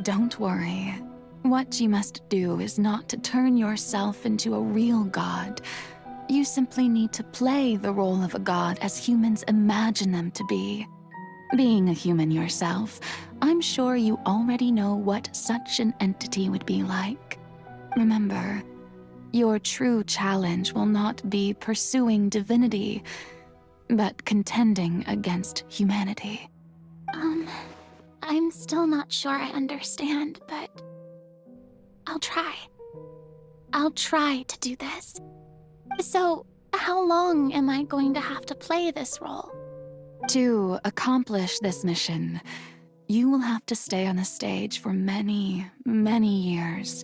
Don't worry. What you must do is not to turn yourself into a real god. You simply need to play the role of a god as humans imagine them to be. Being a human yourself, I'm sure you already know what such an entity would be like. Remember, your true challenge will not be pursuing divinity, but contending against humanity. I'm still not sure I understand, but I'll try. I'll try to do this. So, how long am I going to have to play this role? To accomplish this mission, you will have to stay on the stage for many, many years.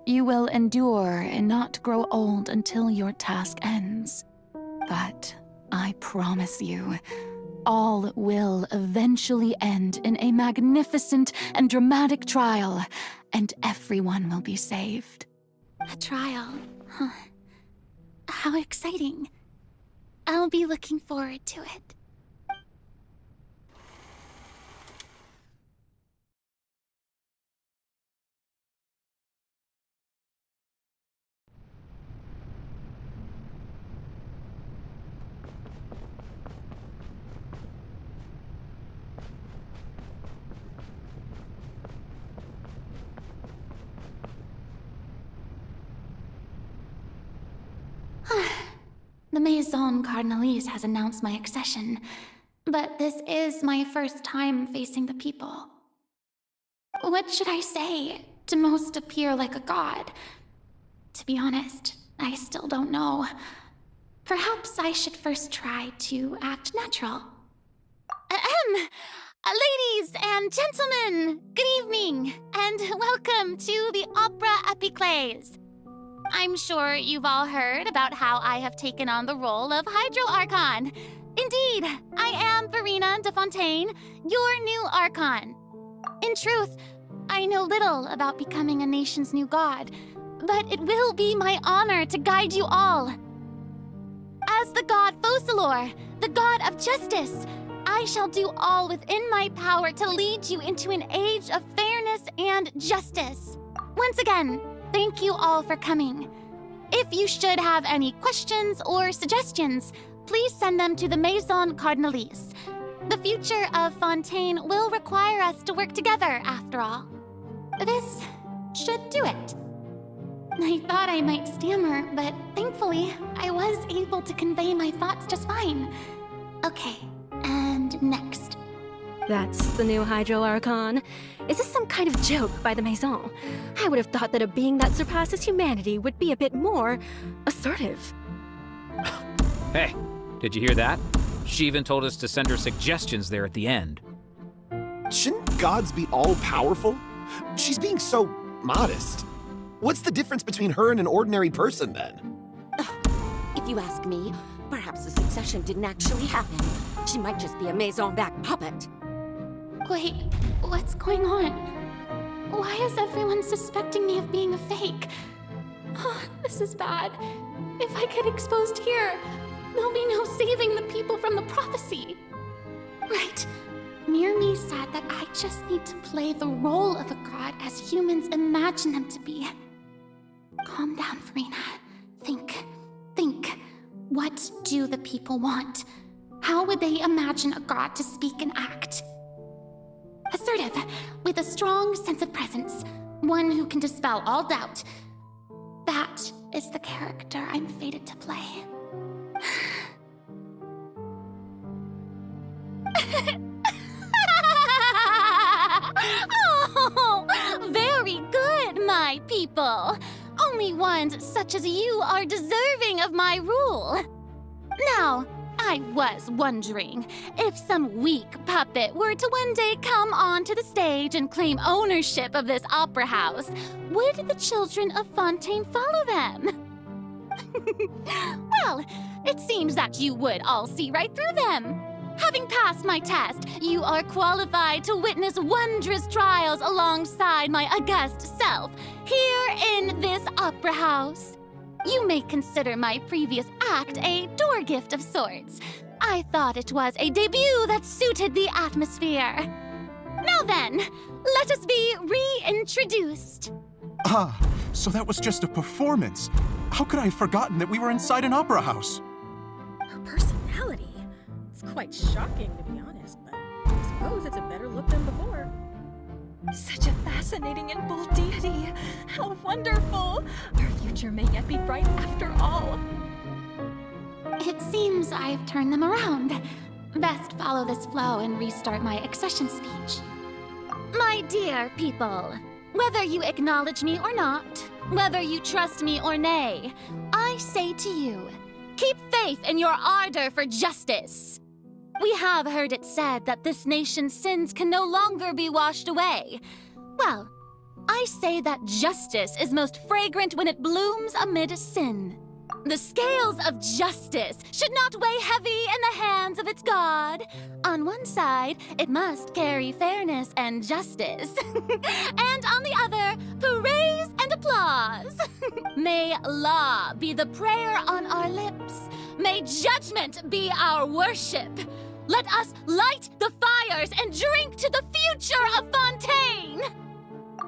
You will endure and not grow old until your task ends. But I promise you, all will eventually end in a magnificent and dramatic trial, and everyone will be saved. A trial, huh? How exciting. I'll be looking forward to it. The Maison Cardinalise has announced my accession, but this is my first time facing the people. What should I say to most appear like a god? To be honest, I still don't know. Perhaps I should first try to act natural. Ladies and gentlemen, good evening, and welcome to the Opera Epiclese. I'm sure you've all heard about how I have taken on the role of Hydro Archon. Indeed, I am Verena de Fontaine, your new Archon. In truth, I know little about becoming a nation's new god, but it will be my honor to guide you all. As the god Focalor, the god of justice, I shall do all within my power to lead you into an age of fairness and justice. Once again, thank you all for coming. If you should have any questions or suggestions, please send them to the Maison Cardinalise. The future of Fontaine will require us to work together, after all. This should do it. I thought I might stammer, but thankfully, I was able to convey my thoughts just fine. Okay, and next. That's the new Hydro Archon. Is this some kind of joke by the Maison? I would have thought that a being that surpasses humanity would be a bit more assertive. Hey, did you hear that? She even told us to send her suggestions there at the end. Shouldn't gods be all-powerful? She's being so modest. What's the difference between her and an ordinary person, then? If you ask me, perhaps the succession didn't actually happen. She might just be a Maison-backed puppet. Wait, what's going on? Why is everyone suspecting me of being a fake? Oh, this is bad. If I get exposed here, there'll be no saving the people from the prophecy. Right. Mirmi said that I just need to play the role of a god as humans imagine them to be. Calm down, Verena. Think. What do the people want? How would they imagine a god to speak and act? Assertive, with a strong sense of presence. One who can dispel all doubt. That is the character I'm fated to play. Oh, very good, my people. Only ones such as you are deserving of my rule. Now, I was wondering, if some weak puppet were to one day come onto the stage and claim ownership of this opera house, would the children of Fontaine follow them? Well, it seems that you would all see right through them. Having passed my test, you are qualified to witness wondrous trials alongside my august self, here in this opera house. You may consider my previous act a door gift of sorts. I thought it was a debut that suited the atmosphere. Now then, let us be reintroduced. Ah, so that was just a performance. How could I have forgotten that we were inside an opera house? Her personality. It's quite shocking, to be honest, but I suppose it's a better look than before. Such a fascinating and bold deity. How wonderful! Our future may yet be bright after all. It seems I've turned them around. Best follow this flow and restart my accession speech. My dear people, whether you acknowledge me or not, whether you trust me or nay, I say to you, keep faith in your ardor for justice. We have heard it said that this nation's sins can no longer be washed away. Well, I say that justice is most fragrant when it blooms amid sin. The scales of justice should not weigh heavy in the hands of its God. On one side, it must carry fairness and justice. And on the other, praise and applause. May law be the prayer on our lips. May judgment be our worship. Let us light the fires and drink to the future of Fontaine!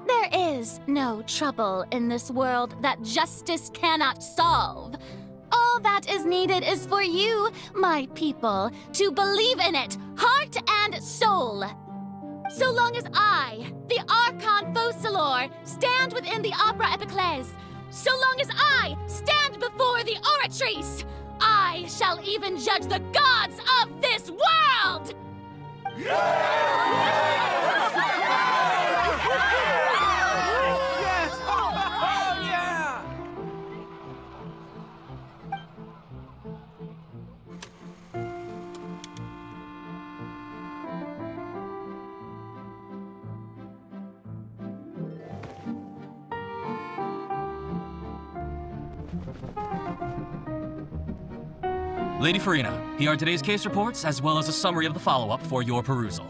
There is no trouble in this world that justice cannot solve. All that is needed is for you, my people, to believe in it, heart and soul. So long as I, the Archon Focalor, stand within the Opera Epiclese, so long as I stand before the Oratrice, I shall even judge the gods of this world! Lady Farina, here are today's case reports, as well as a summary of the follow-up for your perusal.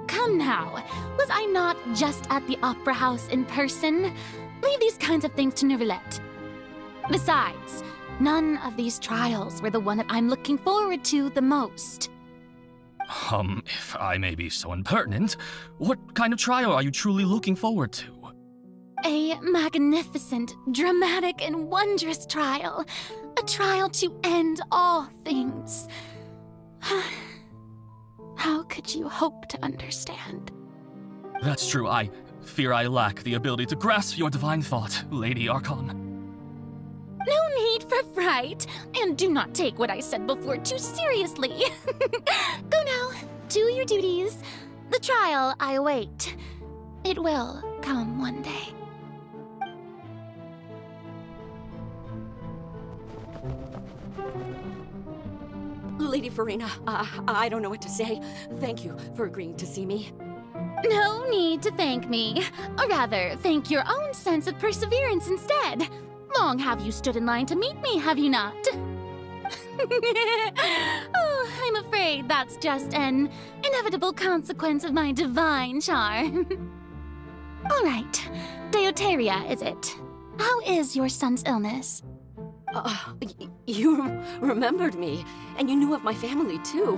Come now. Was I not just at the Opera House in person? Leave these kinds of things to Neuvillette. Besides, none of these trials were the one that I'm looking forward to the most. If I may be so impertinent, what kind of trial are you truly looking forward to? A magnificent, dramatic, and wondrous trial. A trial to end all things. How could you hope to understand? That's true. I fear I lack the ability to grasp your divine thought, Lady Archon. No need for fright, and do not take what I said before too seriously. Go now, do your duties. The trial I await. It will come one day. Lady Farina, I don't know what to say. Thank you for agreeing to see me. No need to thank me. Or rather, thank your own sense of perseverance instead. Long have you stood in line to meet me, have you not? Oh, I'm afraid that's just an inevitable consequence of my divine charm. All right, Deuteria, is it? How is your son's illness? You remembered me, and you knew of my family, too.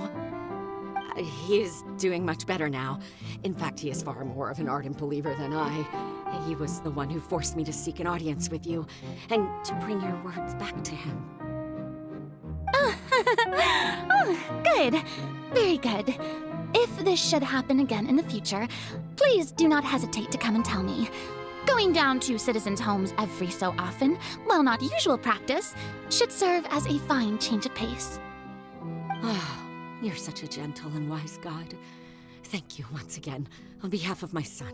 He is doing much better now. In fact, he is far more of an ardent believer than I. He was the one who forced me to seek an audience with you, and to bring your words back to him. Oh, good. Very good. If this should happen again in the future, please do not hesitate to come and tell me. Going down to citizens' homes every so often, while not usual practice, should serve as a fine change of pace. You're such a gentle and wise god. Thank you once again, on behalf of my son.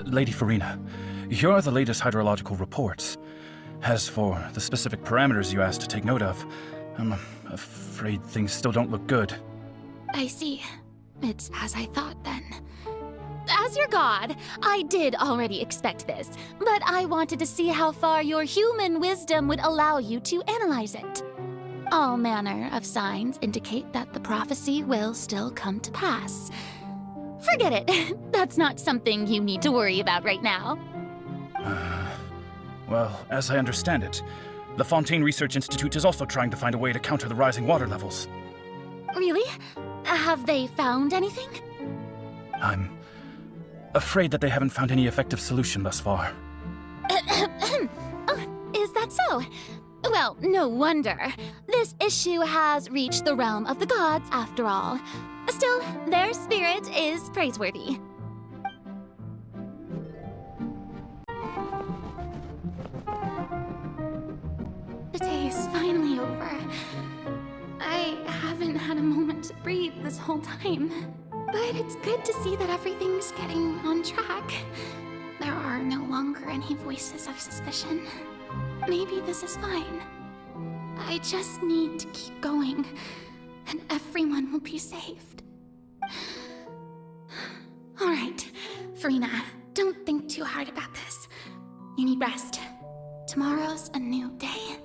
Lady Farina, here are the latest hydrological reports. As for the specific parameters you asked to take note of, I'm afraid things still don't look good. I see. It's as I thought, then. As your god, I did already expect this, but I wanted to see how far your human wisdom would allow you to analyze it. All manner of signs indicate that the prophecy will still come to pass. Forget it. That's not something you need to worry about right now. Well, as I understand it, the Fontaine Research Institute is also trying to find a way to counter the rising water levels. Really? Have they found anything? I'm afraid that they haven't found any effective solution thus far. Oh, is that so? Well, no wonder. This issue has reached the realm of the gods, after all. Still, their spirit is praiseworthy. The day is finally over. I haven't had a moment to breathe this whole time. But it's good to see that everything's getting on track. There are no longer any voices of suspicion. Maybe this is fine. I just need to keep going, and everyone will be saved. All right, Farina, don't think too hard about this. You need rest. Tomorrow's a new day.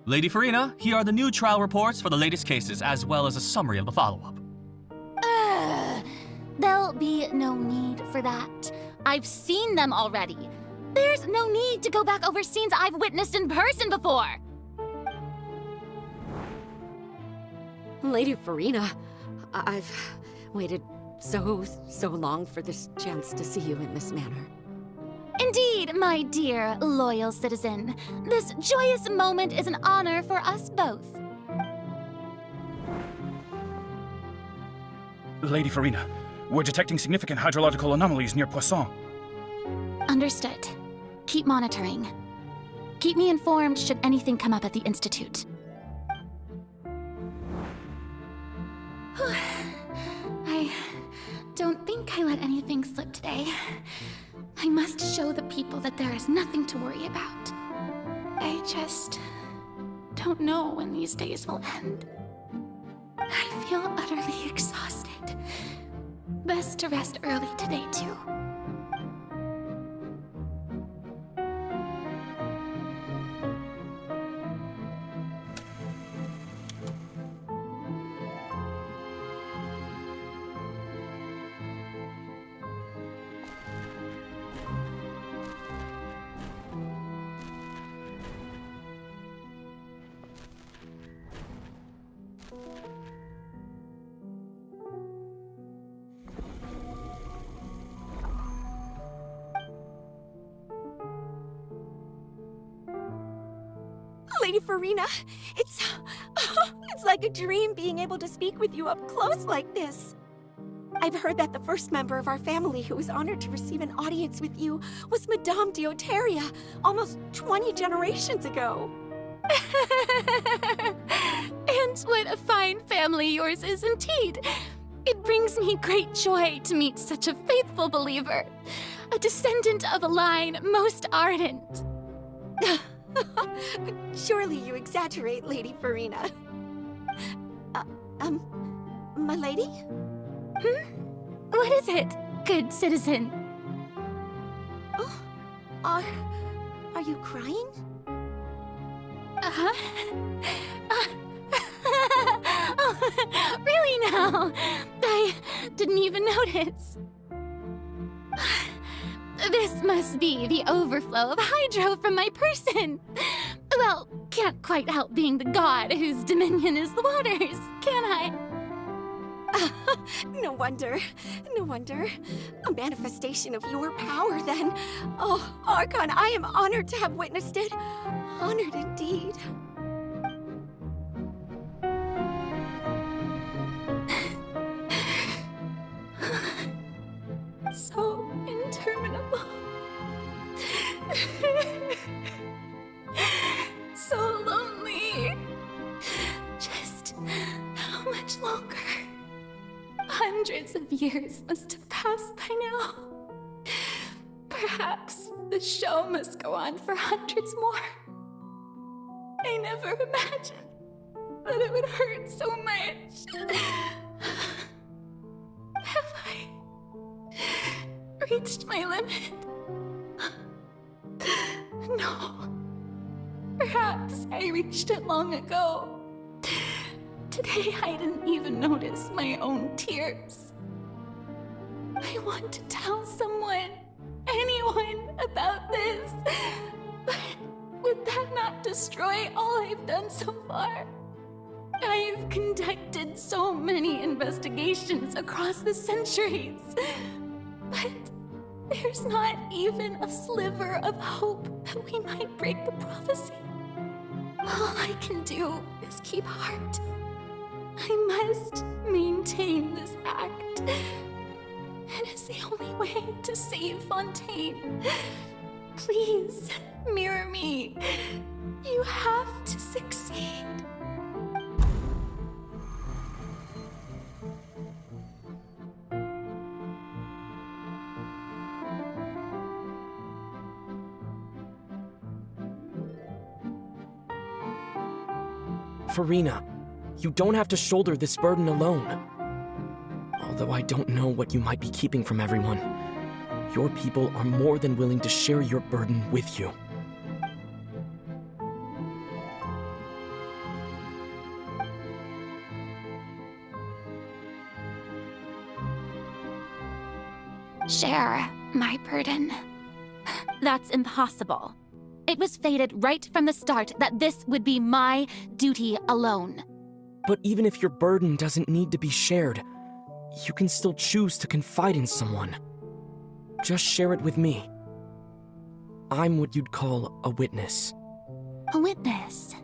Lady Farina, here are the new trial reports for the latest cases, as well as a summary of the follow-up. There'll be no need for that. I've seen them already. There's no need to go back over scenes I've witnessed in person before. Lady Farina, I've waited so long for this chance to see you in this manner. Indeed, my dear, loyal citizen. This joyous moment is an honor for us both. Lady Farina, we're detecting significant hydrological anomalies near Poisson. Understood. Keep monitoring. Keep me informed should anything come up at the Institute. I I don't think I let anything slip today. I must show the people that there is nothing to worry about. I just don't know when these days will end. I feel utterly exhausted. Best to rest early today, too. Lady Farina, it's like a dream being able to speak with you up close like this. I've heard that the first member of our family who was honored to receive an audience with you was Madame Deoteria, almost 20 generations ago. And what a fine family yours is indeed. It brings me great joy to meet such a faithful believer, a descendant of a line most ardent. Surely you exaggerate, Lady Farina. My lady? What is it, good citizen? Oh, are you crying? Oh, really now? I didn't even notice. This must be the overflow of hydro from my person. Well, can't quite help being the god whose dominion is the waters, can I? No wonder. No wonder. A manifestation of your power, then. Oh, Archon, I am honored to have witnessed it. Honored indeed. So interminable. So lonely. Just how much longer? Hundreds of years must have passed by now. Perhaps the show must go on for hundreds more. I never imagined that it would hurt so much. Have I reached my limit? No. Perhaps I reached it long ago. Today I didn't even notice my own tears. I want to tell someone, anyone, about this. But would that not destroy all I've done so far? I've conducted so many investigations across the centuries. But there's not even a sliver of hope that we might break the prophecy. All I can do is keep heart. I must maintain this act. It is the only way to save Fontaine. Please, mirror me. You have to succeed. Farina, you don't have to shoulder this burden alone. Although I don't know what you might be keeping from everyone, your people are more than willing to share your burden with you. Share my burden. That's impossible. It was fated right from the start that this would be my duty alone. But even if your burden doesn't need to be shared, you can still choose to confide in someone. Just share it with me. I'm what you'd call a witness. A witness?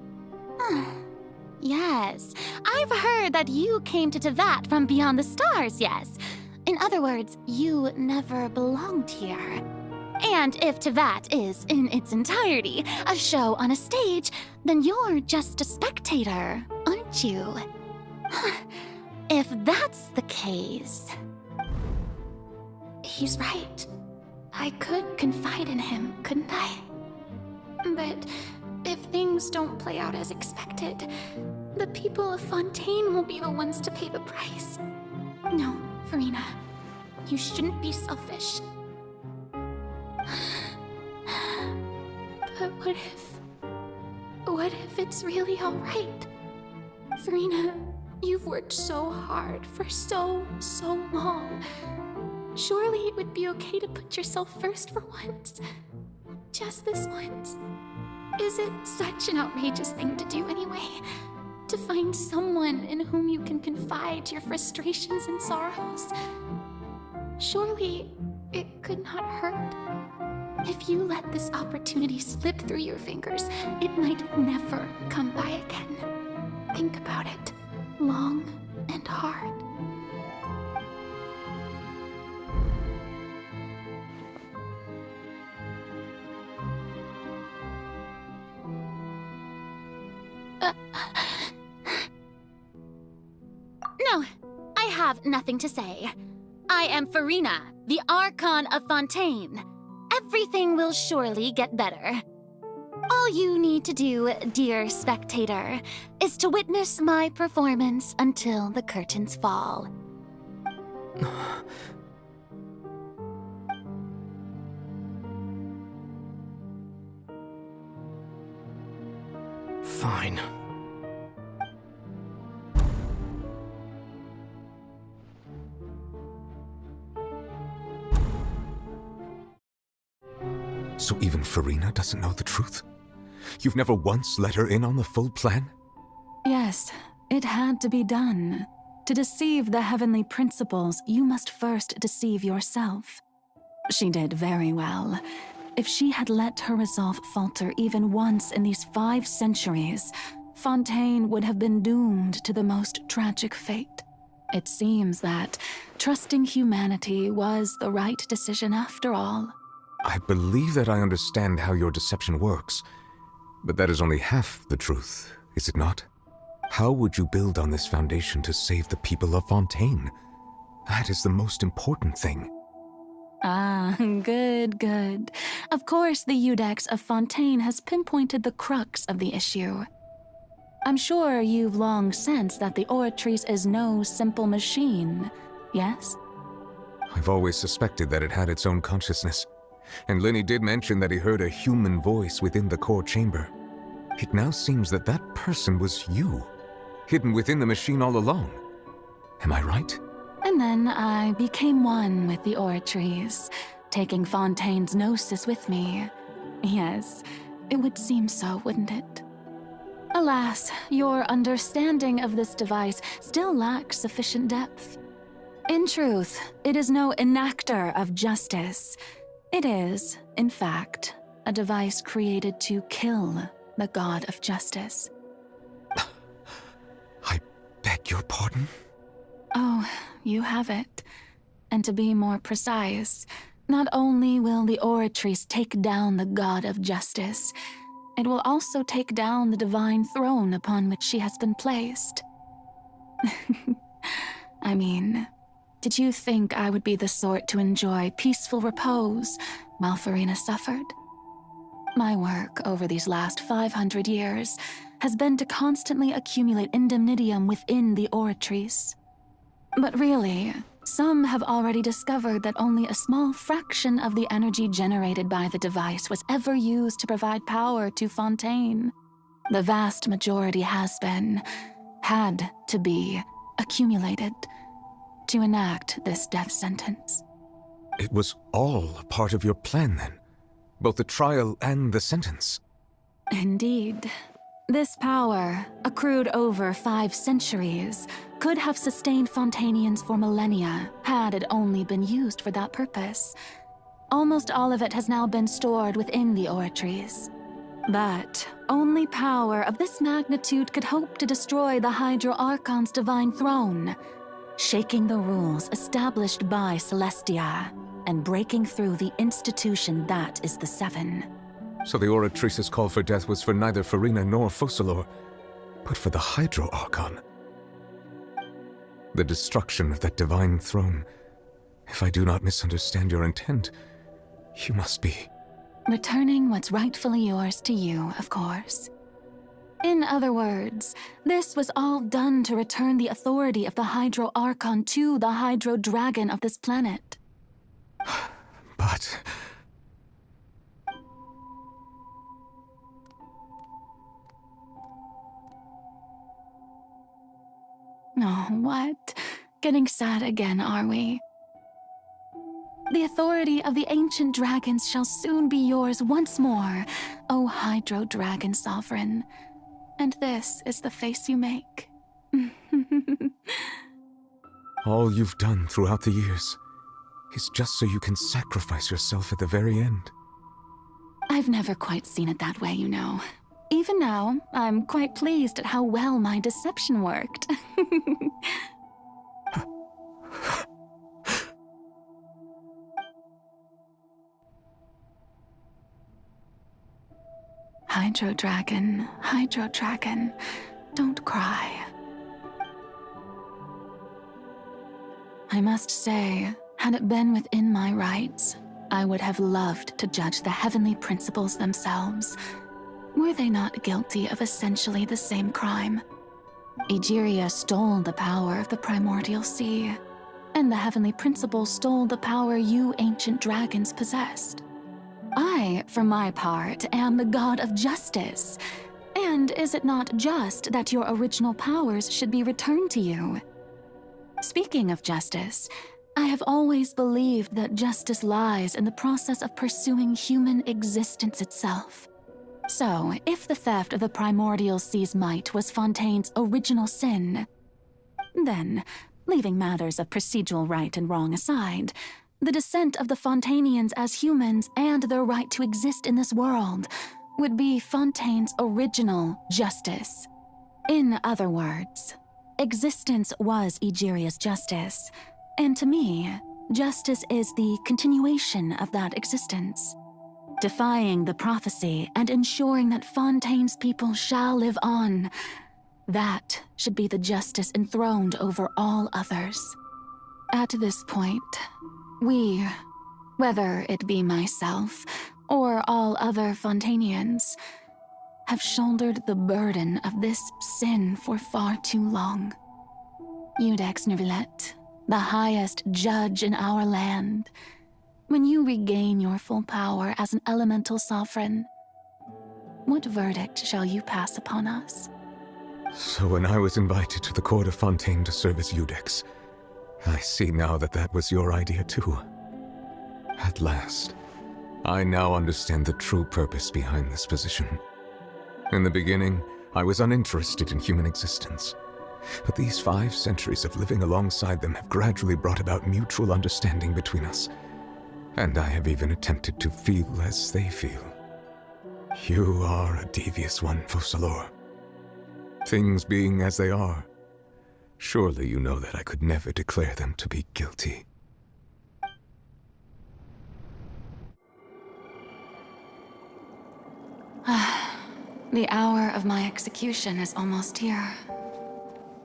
Yes, I've heard that you came to Tevat from beyond the stars, yes. In other words, you never belonged here. And if Tevat is, in its entirety, a show on a stage, then you're just a spectator, aren't you? If that's the case... He's right. I could confide in him, couldn't I? But if things don't play out as expected, the people of Fontaine will be the ones to pay the price. No, Farina, you shouldn't be selfish. But what if it's really alright? Farina, you've worked so hard for so long. Surely it would be okay to put yourself first for once. Just this once. Is it such an outrageous thing to do anyway? To find someone in whom you can confide your frustrations and sorrows? Surely it could not hurt. If you let this opportunity slip through your fingers, it might never come by again. Think about it long and hard. No, I have nothing to say. I am Farina, the Archon of Fontaine. Everything will surely get better. All you need to do, dear spectator, is to witness my performance until the curtains fall. Fine. So even Farina doesn't know the truth? You've never once let her in on the full plan? Yes, it had to be done. To deceive the heavenly principles, you must first deceive yourself. She did very well. If she had let her resolve falter even once in these 5 centuries, Fontaine would have been doomed to the most tragic fate. It seems that trusting humanity was the right decision after all. I believe that I understand how your deception works, but that is only half the truth, is it not? How would you build on this foundation to save the people of Fontaine? That is the most important thing. Ah, good. Of course, the Iudex of Fontaine has pinpointed the crux of the issue. I'm sure you've long sensed that the Oratrice is no simple machine, yes? I've always suspected that it had its own consciousness. And Lenny did mention that he heard a human voice within the core chamber. It now seems that that person was you, hidden within the machine all along. Am I right? And then I became one with the Oratrice, taking Fontaine's gnosis with me. Yes, it would seem so, wouldn't it? Alas, your understanding of this device still lacks sufficient depth. In truth, it is no enactor of justice. It is, in fact, a device created to kill the god of justice. I beg your pardon? Oh, you have it. And to be more precise, not only will the Oratrice take down the god of justice, it will also take down the divine throne upon which she has been placed. I mean, did you think I would be the sort to enjoy peaceful repose while Farina suffered? My work over these last 500 years has been to constantly accumulate indemnitium within the Oratrice. But really, some have already discovered that only a small fraction of the energy generated by the device was ever used to provide power to Fontaine. The vast majority had to be, accumulated to enact this death sentence. It was all a part of your plan then? Both the trial and the sentence? Indeed. This power, accrued over 5 centuries, could have sustained Fontainians for millennia had it only been used for that purpose. Almost all of it has now been stored within the Oratrice. But only power of this magnitude could hope to destroy the Hydro Archon's divine throne, shaking the rules established by Celestia and breaking through the institution that is the Seven. So the Oratrice's call for death was for neither Farina nor Focalor, but for the Hydro Archon. The destruction of that divine throne. If I do not misunderstand your intent, you must be... Returning what's rightfully yours to you, of course. In other words, this was all done to return the authority of the Hydro Archon to the Hydro Dragon of this planet. But... Oh, what? Getting sad again, are we? The authority of the ancient dragons shall soon be yours once more, O Hydro Dragon Sovereign. And this is the face you make. All you've done throughout the years is just so you can sacrifice yourself at the very end. I've never quite seen it that way, you know. Even now, I'm quite pleased at how well my deception worked. Hydro Dragon, don't cry. I must say, had it been within my rights, I would have loved to judge the heavenly principles themselves. Were they not guilty of essentially the same crime? Egeria stole the power of the primordial sea, and the heavenly principles stole the power you ancient dragons possessed. I, for my part, am the god of justice. And is it not just that your original powers should be returned to you? Speaking of justice, I have always believed that justice lies in the process of pursuing human existence itself. So, if the theft of the primordial sea's might was Fontaine's original sin, then, leaving matters of procedural right and wrong aside, the descent of the Fontainians as humans and their right to exist in this world would be Fontaine's original justice. In other words, existence was Egeria's justice, and to me, justice is the continuation of that existence. Defying the prophecy and ensuring that Fontaine's people shall live on, that should be the justice enthroned over all others. At this point, we, whether it be myself or all other Fontainians, have shouldered the burden of this sin for far too long. Iudex Neuvillette, the highest judge in our land, when you regain your full power as an elemental sovereign, what verdict shall you pass upon us? So when I was invited to the court of Fontaine to serve as Iudex, I see now that that was your idea too. At last, I now understand the true purpose behind this position. In the beginning, I was uninterested in human existence. But these 5 centuries of living alongside them have gradually brought about mutual understanding between us. And I have even attempted to feel as they feel. You are a devious one, Focalors. Things being as they are, surely you know that I could never declare them to be guilty. The hour of my execution is almost here.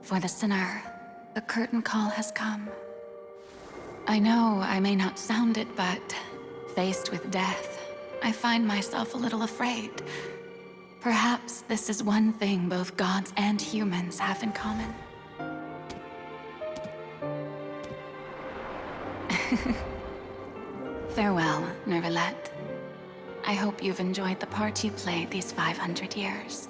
For the sinner, the curtain call has come. I know I may not sound it, but faced with death, I find myself a little afraid. Perhaps this is one thing both gods and humans have in common. Farewell, Neuvillette. I hope you've enjoyed the part you played these 500 years.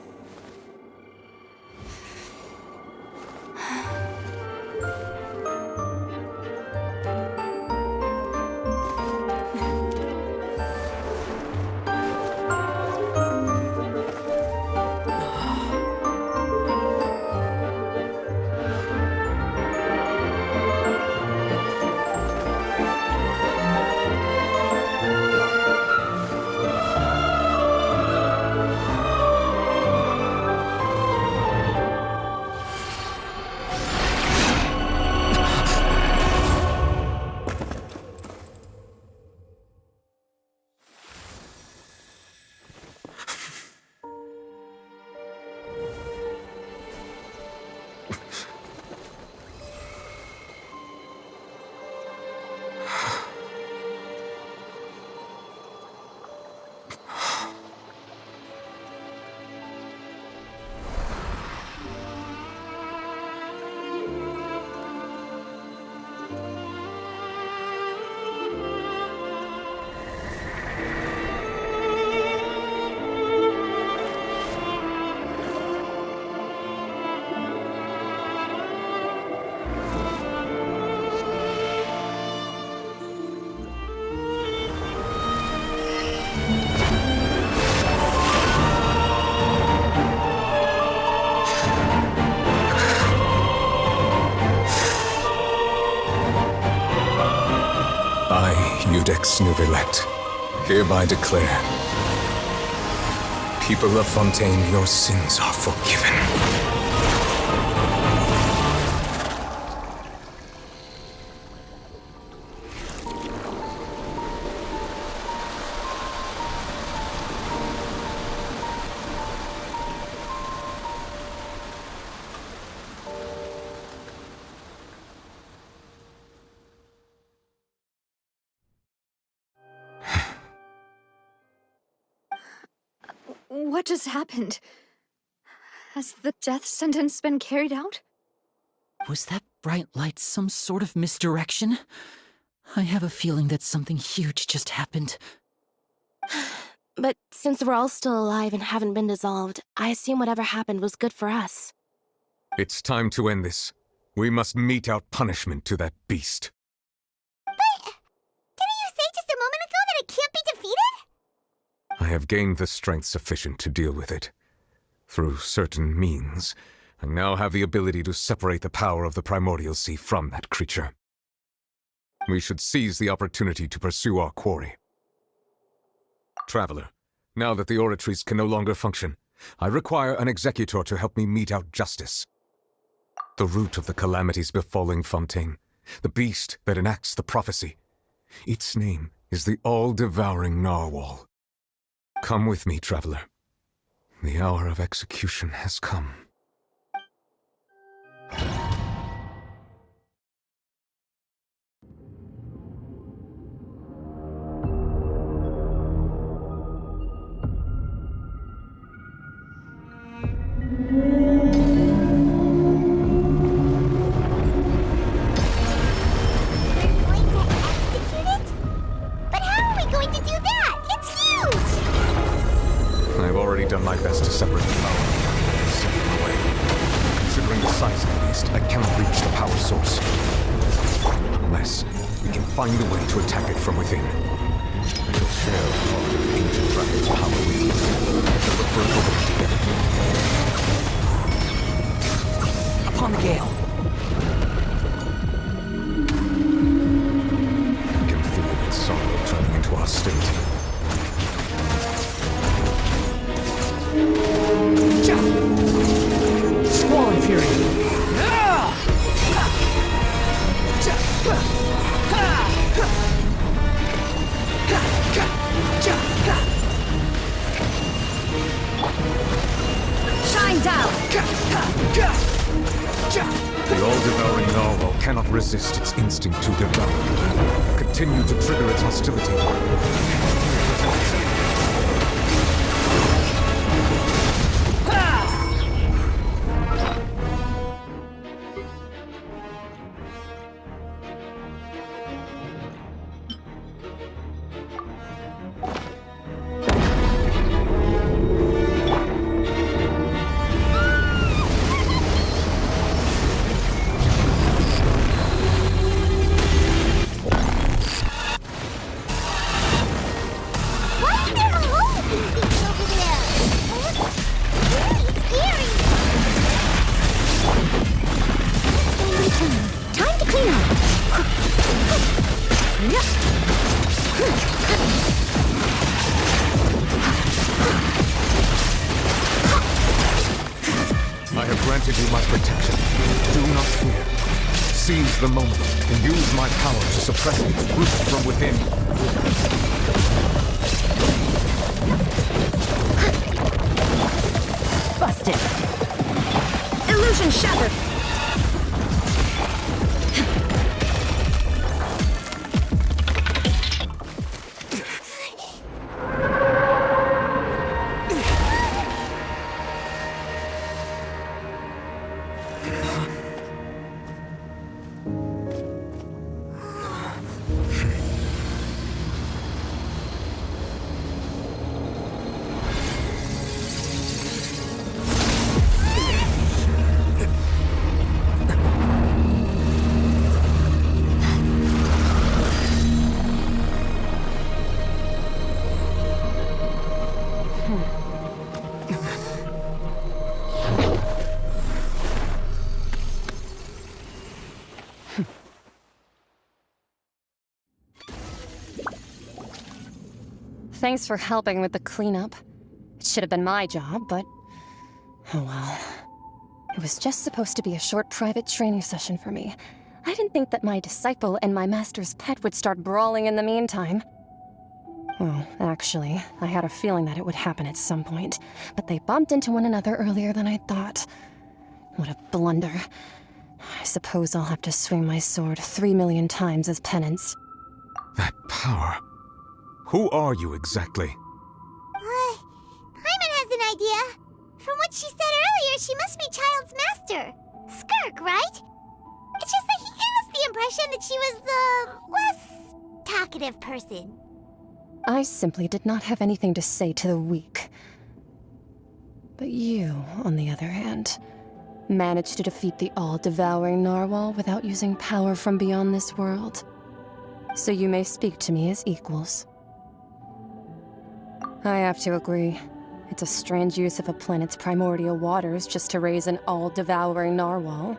Iudex Nubilet, hereby declare, people of Fontaine, your sins are forgiven. What just happened? Has the death sentence been carried out? Was that bright light some sort of misdirection? I have a feeling that something huge just happened. But since we're all still alive and haven't been dissolved, I assume whatever happened was good for us. It's time to end this. We must mete out punishment to that beast. Didn't you say just a moment ago that it can't be defeated? I have gained the strength sufficient to deal with it. Through certain means, I now have the ability to separate the power of the Primordial Sea from that creature. We should seize the opportunity to pursue our quarry. Traveler, now that the oratories can no longer function, I require an executor to help me mete out justice. The root of the calamities befalling Fontaine, the beast that enacts the prophecy. Its name is the all-devouring narwhal. Come with me, traveler. The hour of execution has come. Done my best to separate the power. Set them away. Considering the size of the beast, I cannot reach the power source. Unless we can find a way to attack it from within. I shall share all of the ancient dragon's power with you. To look for an opening together. Upon the gale. I can feel its sorrow turning into hostility. Squalling Fury! Shine down! The all-devouring narwhal cannot resist its instinct to devour. Continue to trigger its hostility. I have granted you my protection. Do not fear. Seize the moment and use my power to suppress its roots from within. Busted! Illusion shattered! Thanks for helping with the cleanup. It should have been my job, but... oh well. It was just supposed to be a short private training session for me. I didn't think that my disciple and my master's pet would start brawling in the meantime. Well, actually, I had a feeling that it would happen at some point, but they bumped into one another earlier than I thought. What a blunder. I suppose I'll have to swing my sword 3 million times as penance. That power. Who are you exactly? Paimon has an idea. From what she said earlier, she must be Child's master. Skirk, right? It's just that he gave us the impression that she was the less talkative person. I simply did not have anything to say to the weak. But you, on the other hand, managed to defeat the all-devouring narwhal without using power from beyond this world. So you may speak to me as equals. I have to agree. It's a strange use of a planet's primordial waters just to raise an all-devouring narwhal.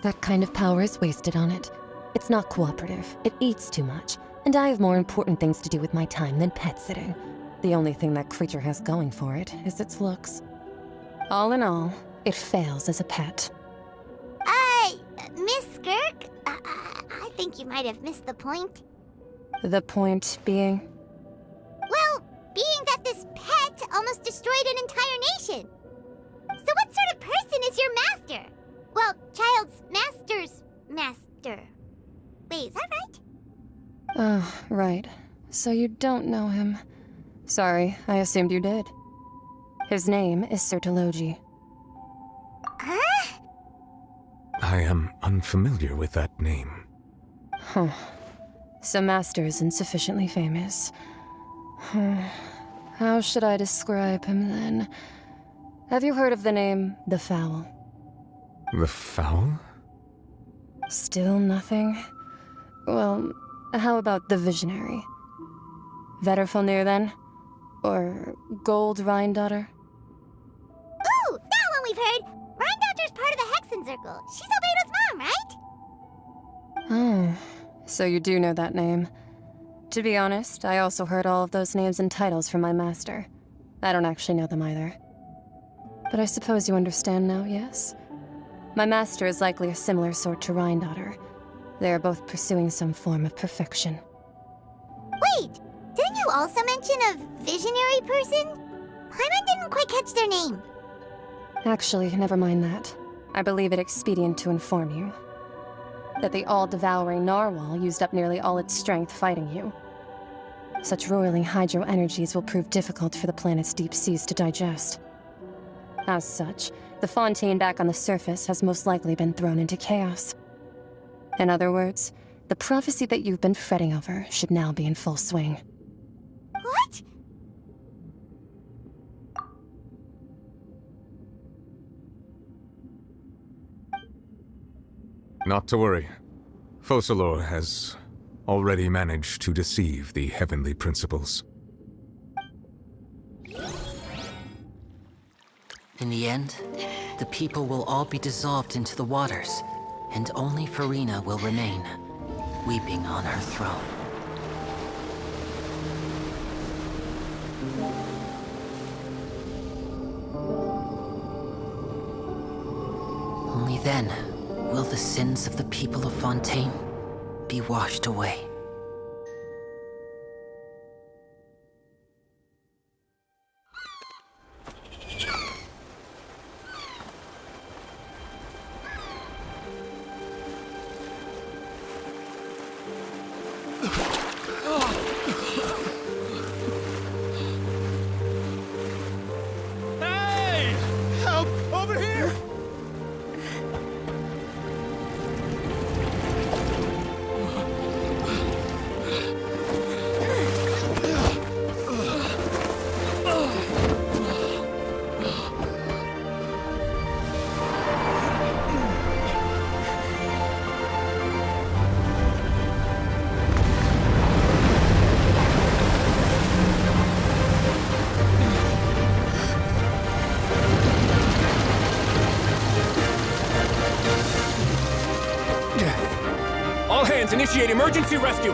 That kind of power is wasted on it. It's not cooperative. It eats too much. And I have more important things to do with my time than pet sitting. The only thing that creature has going for it is its looks. All in all, it fails as a pet. Miss Skirk? I think you might have missed the point. The point being? Well, being that this pet almost destroyed an entire nation. So what sort of person is your master? Well, Child's master's master. Wait, is that right? Oh, right. So you don't know him. Sorry, I assumed you did. His name is Sertologi. Huh? I am unfamiliar with that name. Huh. So Master isn't sufficiently famous. How should I describe him then? Have you heard of the name The Fowl? The Fowl? Still nothing? Well, how about the Visionary? Vetterfalnir, then? Or Gold Rhine-daughter? Ooh, that one we've heard! Rhine-daughter's part of the Hexen Circle. She's Albedo's mom, right? Oh, so you do know that name. To be honest, I also heard all of those names and titles from my master. I don't actually know them either. But I suppose you understand now, yes? My master is likely a similar sort to Rhine-daughter. They are both pursuing some form of perfection. Wait, didn't you also mention a visionary person? Paimon didn't quite catch their name. Actually, never mind that. I believe it expedient to inform you that the all-devouring narwhal used up nearly all its strength fighting you. Such roiling hydro energies will prove difficult for the planet's deep seas to digest. As such, the Fontaine back on the surface has most likely been thrown into chaos. In other words, the prophecy that you've been fretting over should now be in full swing. What? Not to worry. Focalor has already managed to deceive the heavenly principles. In the end, the people will all be dissolved into the waters, and only Furina will remain, weeping on her throne. Only then will the sins of the people of Fontaine be washed away. Hey! Help! Over here! All hands, initiate emergency rescue!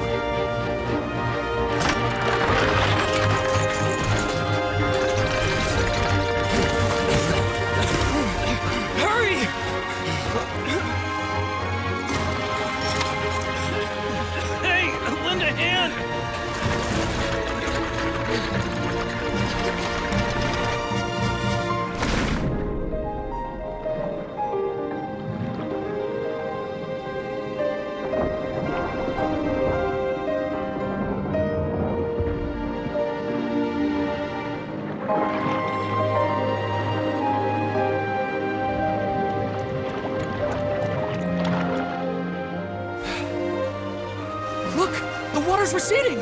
water's receding!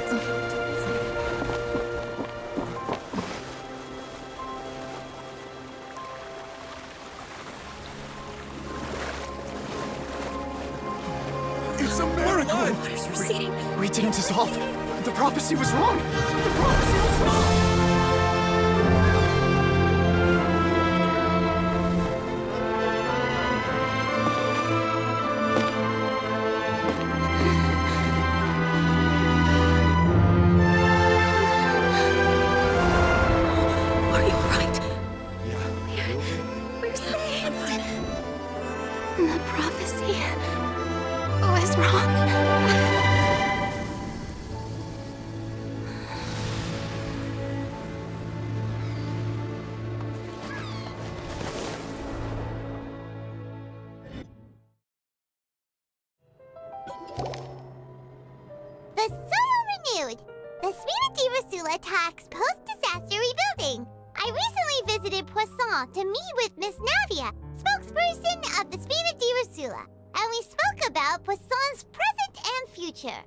It's a miracle! Water's receding. We didn't dissolve. The prophecy was wrong. The prophecy was wrong. Are you alright? We're saved. The prophecy was wrong. The soil renewed. The Spina di Rosula talks post-disaster rebuilding. I recently visited Poisson to meet with Miss Navia, spokesperson of the Spina di Rosula, and we spoke about Poisson's present and future.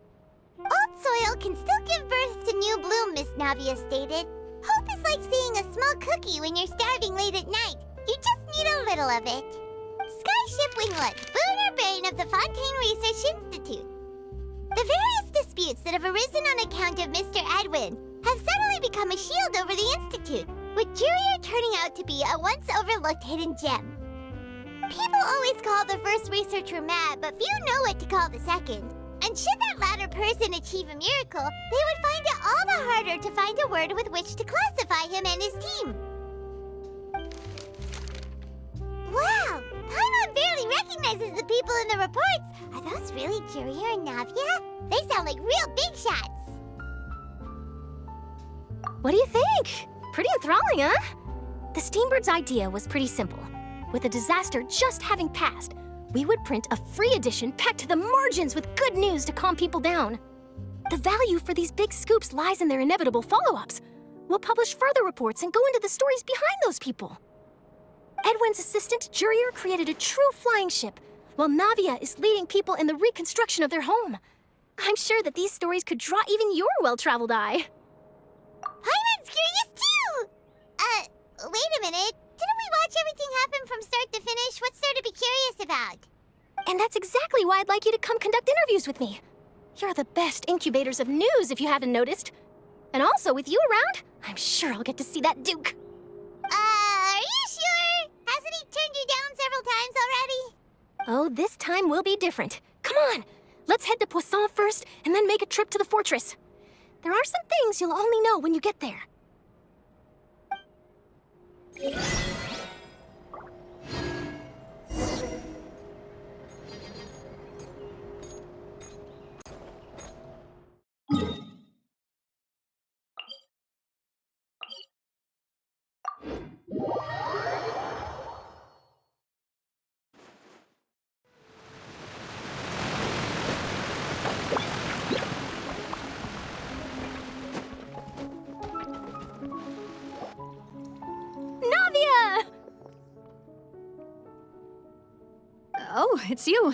Old soil can still give birth to new bloom, Miss Navia stated. Hope is like seeing a small cookie when you're starving late at night. You just need a little of it. Skyship Winglet, booner brain of the Fontaine Research Institute. The various disputes that have arisen on account of Mr. Edwin have suddenly become a shield over the Institute, with Jurier turning out to be a once overlooked hidden gem. People always call the first researcher mad, but few know what to call the second. And should that latter person achieve a miracle, they would find it all the harder to find a word with which to classify him and his team. Wow! Paimon barely recognizes the people in the reports. Are those really Jurier and Navia? They sound like real big shots. What do you think? Pretty enthralling, huh? The Steambird's idea was pretty simple. With a disaster just having passed, we would print a free edition packed to the margins with good news to calm people down. The value for these big scoops lies in their inevitable follow-ups. We'll publish further reports and go into the stories behind those people. Edwin's assistant, Jurier, created a true flying ship, while Navia is leading people in the reconstruction of their home. I'm sure that these stories could draw even your well-traveled eye. Paimon's curious too! Wait a minute. Didn't we watch everything happen from start to finish? What's there to be curious about? And that's exactly why I'd like you to come conduct interviews with me. You're the best incubators of news, if you haven't noticed. And also, with you around, I'm sure I'll get to see that Duke. Are you sure? Hasn't he turned you down several times already? Oh, this time will be different. Come on, let's head to Poisson first, and then make a trip to the fortress. There are some things you'll only know when you get there. Navia! Oh, it's you.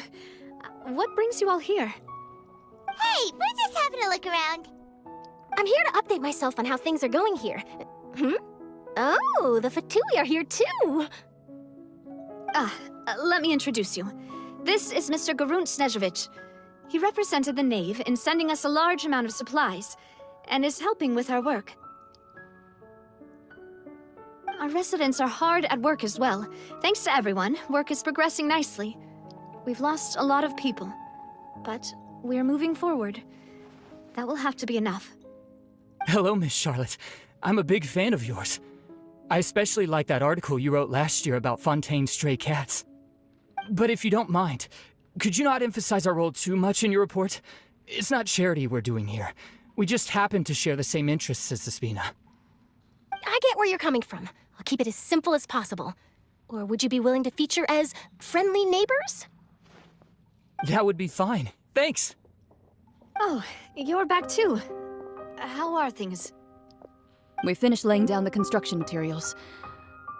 What brings you all here? Hey, we're just having a look around. I'm here to update myself on how things are going here. Oh, the Fatui are here too! Let me introduce you. This is Mr. Garunt Snežević. He represented the Knave in sending us a large amount of supplies, and is helping with our work. Our residents are hard at work as well. Thanks to everyone, work is progressing nicely. We've lost a lot of people, but we're moving forward. That will have to be enough. Hello, Miss Charlotte. I'm a big fan of yours. I especially like that article you wrote last year about Fontaine's stray cats. But if you don't mind, could you not emphasize our role too much in your report? It's not charity we're doing here. We just happen to share the same interests as the Spina. I get where you're coming from. I'll keep it as simple as possible. Or would you be willing to feature as friendly neighbors? That would be fine. Thanks. Oh, you're back too. How are things? We finished laying down the construction materials.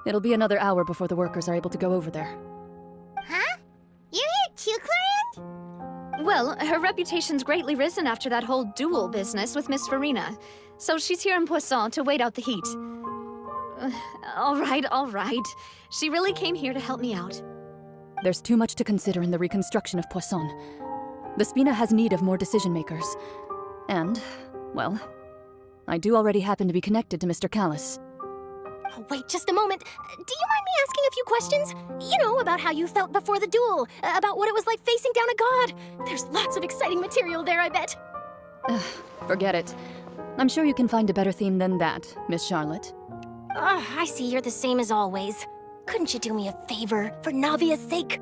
It'll be another hour before the workers are able to go over there. Huh? You're here too, Clarence? Well, her reputation's greatly risen after that whole duel business with Miss Farina, so she's here in Poisson to wait out the heat. All right. She really came here to help me out. There's too much to consider in the reconstruction of Poisson. The Spina has need of more decision-makers. And, well, I do already happen to be connected to Mr. Callis. Oh, wait just a moment. Do you mind me asking a few questions? You know, about how you felt before the duel, about what it was like facing down a god. There's lots of exciting material there, I bet. Forget it. I'm sure you can find a better theme than that, Miss Charlotte. I see you're the same as always. Couldn't you do me a favor, for Navia's sake?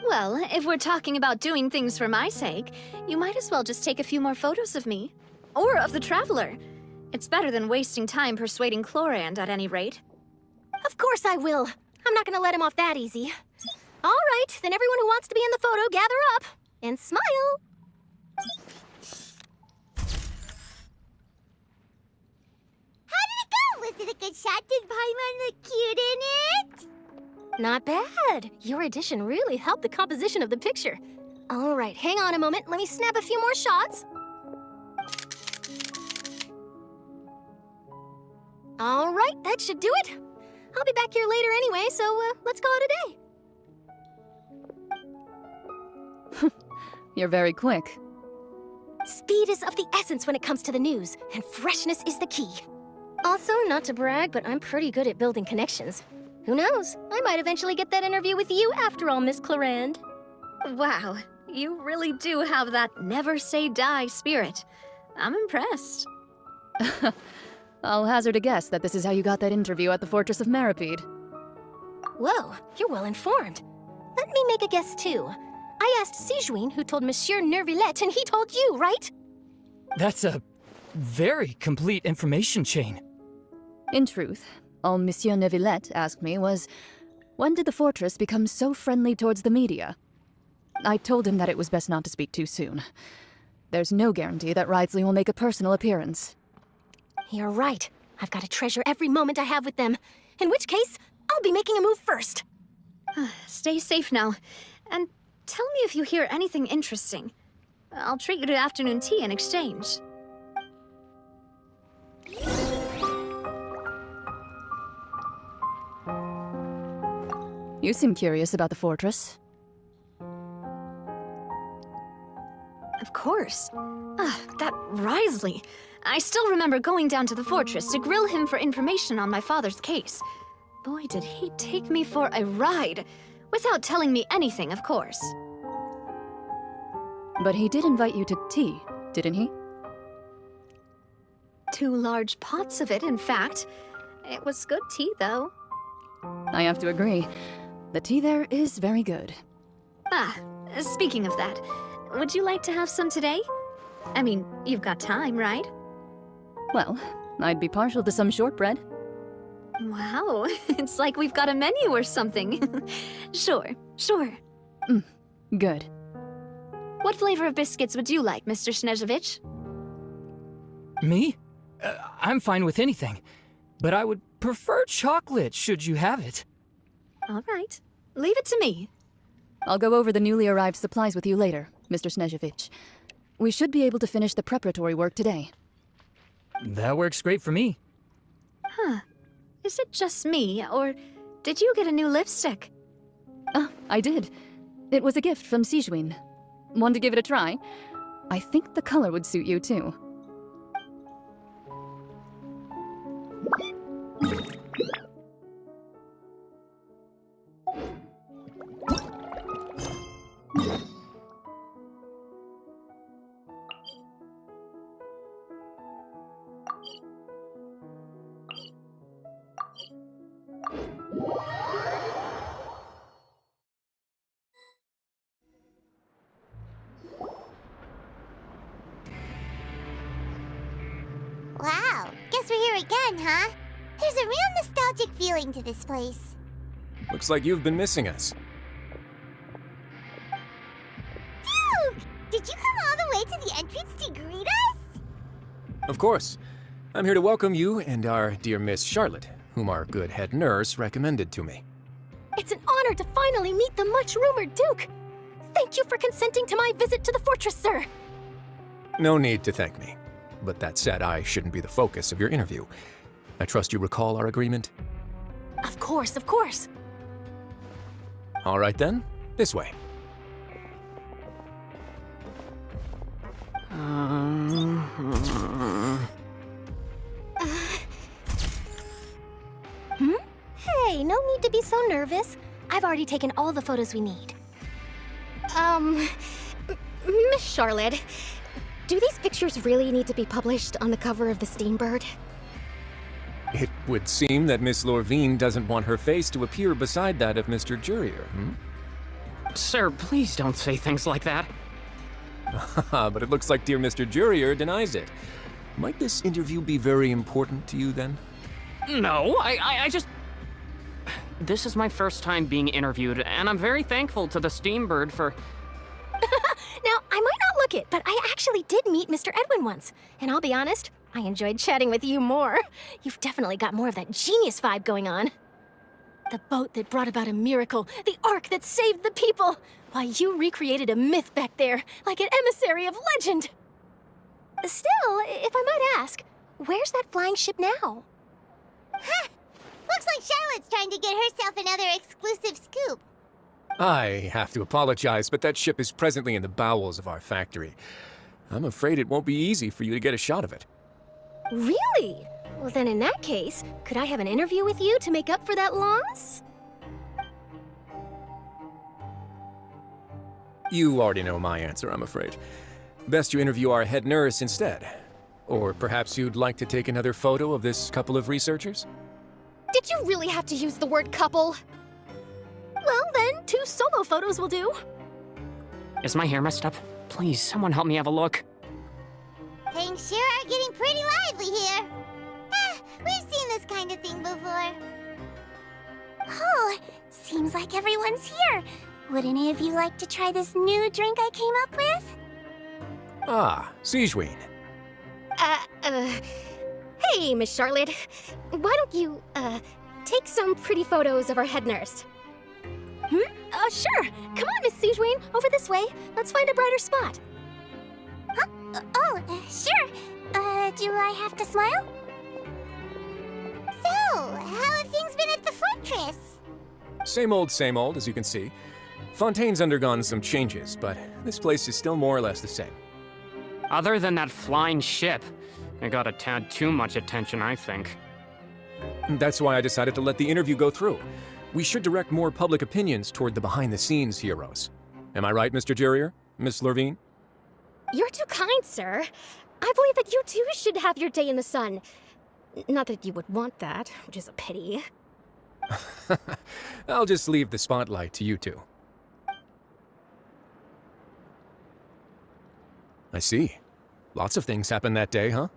Well, if we're talking about doing things for my sake, you might as well just take a few more photos of me. Or of the Traveler. It's better than wasting time persuading Chlorand, at any rate. Of course I will. I'm not gonna let him off that easy. All right, then everyone who wants to be in the photo, gather up. And smile. How did it go? Was it a good shot? Did Paimon look cute in it? Not bad. Your addition really helped the composition of the picture. All right, hang on a moment. Let me snap a few more shots. All right, that should do it. I'll be back here later anyway, so let's call it a day. You're very quick. Speed is of the essence when it comes to the news, and freshness is the key. Also, not to brag, but I'm pretty good at building connections. Who knows? I might eventually get that interview with you after all, Miss Chlorand. Wow, you really do have that never say die spirit. I'm impressed. I'll hazard a guess that this is how you got that interview at the Fortress of Maripede. Whoa, you're well informed. Let me make a guess too. I asked Sijuin, who told Monsieur Nervillette, and he told you, right? That's a very complete information chain. In truth, all Monsieur Nervillette asked me was, when did the Fortress become so friendly towards the media? I told him that it was best not to speak too soon. There's no guarantee that Wriothesley will make a personal appearance. You're right. I've got to treasure every moment I have with them. In which case, I'll be making a move first. Stay safe now. And tell me if you hear anything interesting. I'll treat you to afternoon tea in exchange. You seem curious about the fortress. Of course. That Wriothesley. I still remember going down to the fortress to grill him for information on my father's case. Boy, did he take me for a ride. Without telling me anything, of course. But he did invite you to tea, didn't he? 2 large pots of it, in fact. It was good tea, though. I have to agree. The tea there is very good. Speaking of that, would you like to have some today? I mean, you've got time, right? Well, I'd be partial to some shortbread. Wow, it's like we've got a menu or something. Sure. Good. What flavor of biscuits would you like, Mr. Snezhevich? Me? I'm fine with anything. But I would prefer chocolate, should you have it. All right. Leave it to me. I'll go over the newly arrived supplies with you later, Mr. Snezhevich. We should be able to finish the preparatory work today. That works great for me. Is it just me, or did you get a new lipstick? I did. It was a gift from Sijuin. Want to give it a try? I think the color would suit you, too. Wow, guess we're here again, huh? There's a real nostalgic feeling to this place. Looks like you've been missing us. Duke! Did you come all the way to the entrance to greet us? Of course. I'm here to welcome you and our dear Miss Charlotte, whom our good head nurse recommended to me. It's an honor to finally meet the much-rumored Duke. Thank you for consenting to my visit to the fortress, sir. No need to thank me. But that said, I shouldn't be the focus of your interview. I trust you recall our agreement? Of course, of course. All right then, this way. Hey, no need to be so nervous. I've already taken all the photos we need. Miss Charlotte, do these pictures really need to be published on the cover of the Steambird? It would seem that Miss Lorvine doesn't want her face to appear beside that of Mr. Jurier, Sir, please don't say things like that. But it looks like dear Mr. Jurier denies it. Might this interview be very important to you then? No, I just... This is my first time being interviewed, and I'm very thankful to the Steambird for... Now, I might not look it, but I actually did meet Mr. Edwin once. And I'll be honest, I enjoyed chatting with you more. You've definitely got more of that genius vibe going on. The boat that brought about a miracle, the ark that saved the people. Why, you recreated a myth back there, like an emissary of legend. Still, if I might ask, where's that flying ship now? Huh! Looks like Charlotte's trying to get herself another exclusive scoop. I have to apologize, but that ship is presently in the bowels of our factory. I'm afraid it won't be easy for you to get a shot of it. Really? Well, then in that case, could I have an interview with you to make up for that loss? You already know my answer, I'm afraid. Best you interview our head nurse instead. Or perhaps you'd like to take another photo of this couple of researchers? Did you really have to use the word couple? Well, then, 2 solo photos will do. Is my hair messed up? Please, someone help me have a look. Things sure are getting pretty lively here. We've seen this kind of thing before. Oh, seems like everyone's here. Would any of you like to try this new drink I came up with? Ah, Sigewine. Hey, Miss Charlotte. Why don't you, take some pretty photos of our head nurse? Sure. Come on, Miss Sigewine, over this way. Let's find a brighter spot. Huh? Sure. Do I have to smile? So, how have things been at the fortress? Same old, as you can see. Fontaine's undergone some changes, but this place is still more or less the same. Other than that flying ship, it got a tad too much attention, I think. That's why I decided to let the interview go through. We should direct more public opinions toward the behind-the-scenes heroes. Am I right, Mr. Jurier? Miss Lorvine? You're too kind, sir. I believe that you too should have your day in the sun. Not that you would want that, which is a pity. I'll just leave the spotlight to you two. I see. Lots of things happened that day, huh?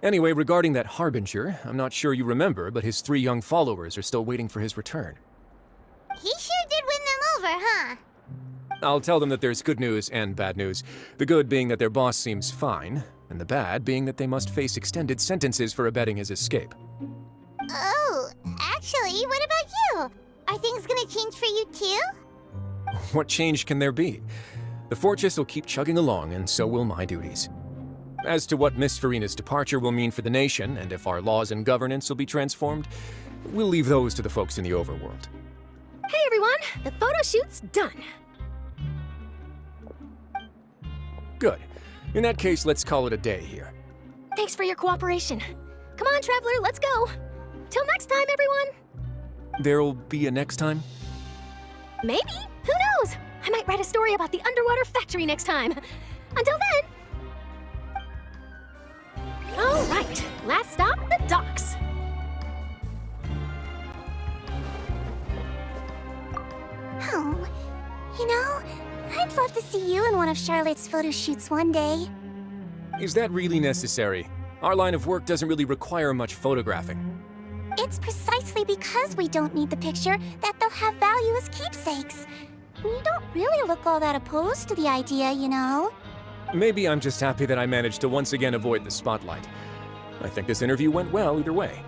Anyway, regarding that Harbinger, I'm not sure you remember, but his 3 young followers are still waiting for his return. He sure did win them over, huh? I'll tell them that there's good news and bad news. The good being that their boss seems fine, and the bad being that they must face extended sentences for abetting his escape. Oh, actually, what about you? Are things gonna change for you too? What change can there be? The fortress will keep chugging along, and so will my duties. As to what Miss Farina's departure will mean for the nation, and if our laws and governance will be transformed, we'll leave those to the folks in the overworld. Hey everyone, the photo shoot's done. Good. In that case, let's call it a day here. Thanks for your cooperation. Come on, Traveler, let's go. Till next time, everyone. There'll be a next time? Maybe. Who knows? I might write a story about the underwater factory next time. Until then. All right, last stop, the docks. Oh, you know, I'd love to see you in one of Charlotte's photo shoots one day. Is that really necessary? Our line of work doesn't really require much photographing. It's precisely because we don't need the picture that they'll have value as keepsakes. We don't really look all that opposed to the idea, you know. Maybe I'm just happy that I managed to once again avoid the spotlight. I think this interview went well either way.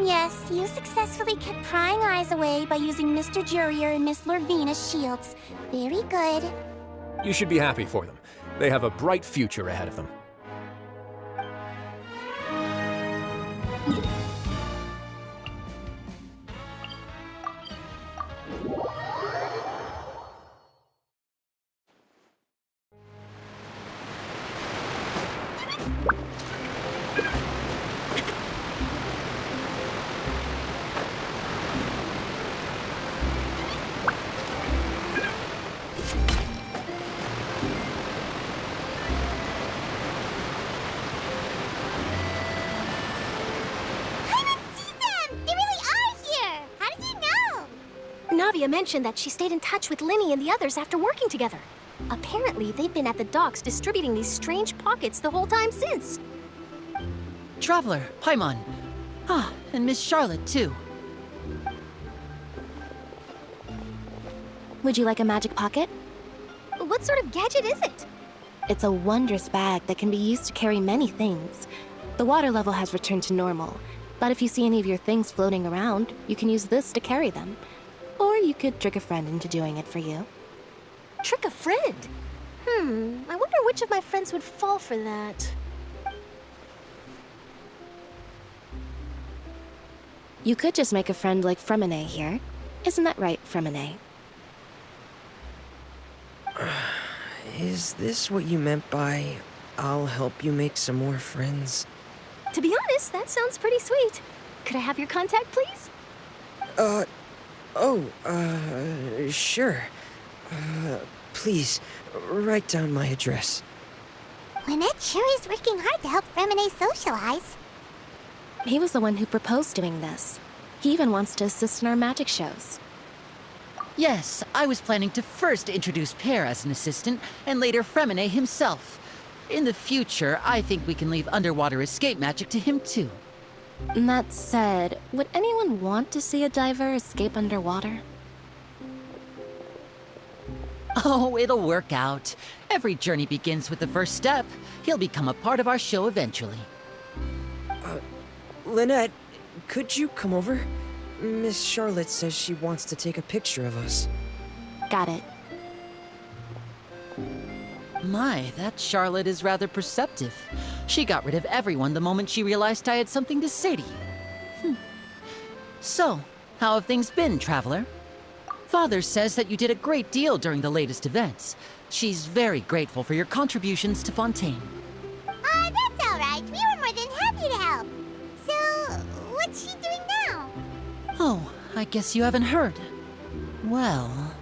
Yes, you successfully kept prying eyes away by using Mr. Jurier and Miss Lorvine as shields. Very good. You should be happy for them. They have a bright future ahead of them. Navia mentioned that she stayed in touch with Linny and the others after working together. Apparently, they've been at the docks distributing these strange pockets the whole time since. Traveler, Paimon. Ah, and Miss Charlotte, too. Would you like a magic pocket? What sort of gadget is it? It's a wondrous bag that can be used to carry many things. The water level has returned to normal, but if you see any of your things floating around, you can use this to carry them. Or you could trick a friend into doing it for you. Trick a friend? I wonder which of my friends would fall for that. You could just make a friend like Fremine here. Isn't that right, Fremine? Is this what you meant by, I'll help you make some more friends? To be honest, that sounds pretty sweet. Could I have your contact, please? Sure. Please, write down my address. Lynette sure is working hard to help Fremine socialize. He was the one who proposed doing this. He even wants to assist in our magic shows. Yes, I was planning to first introduce Pear as an assistant, and later Fremine himself. In the future, I think we can leave underwater escape magic to him too. That said, would anyone want to see a diver escape underwater? Oh, it'll work out. Every journey begins with the first step. He'll become a part of our show eventually. Lynette, could you come over? Miss Charlotte says she wants to take a picture of us. Got it. My, that Charlotte is rather perceptive. She got rid of everyone the moment she realized I had something to say to you. So, how have things been, Traveler? Father says that you did a great deal during the latest events. She's very grateful for your contributions to Fontaine. That's all right. We were more than happy to help. So, what's she doing now? Oh, I guess you haven't heard. Well,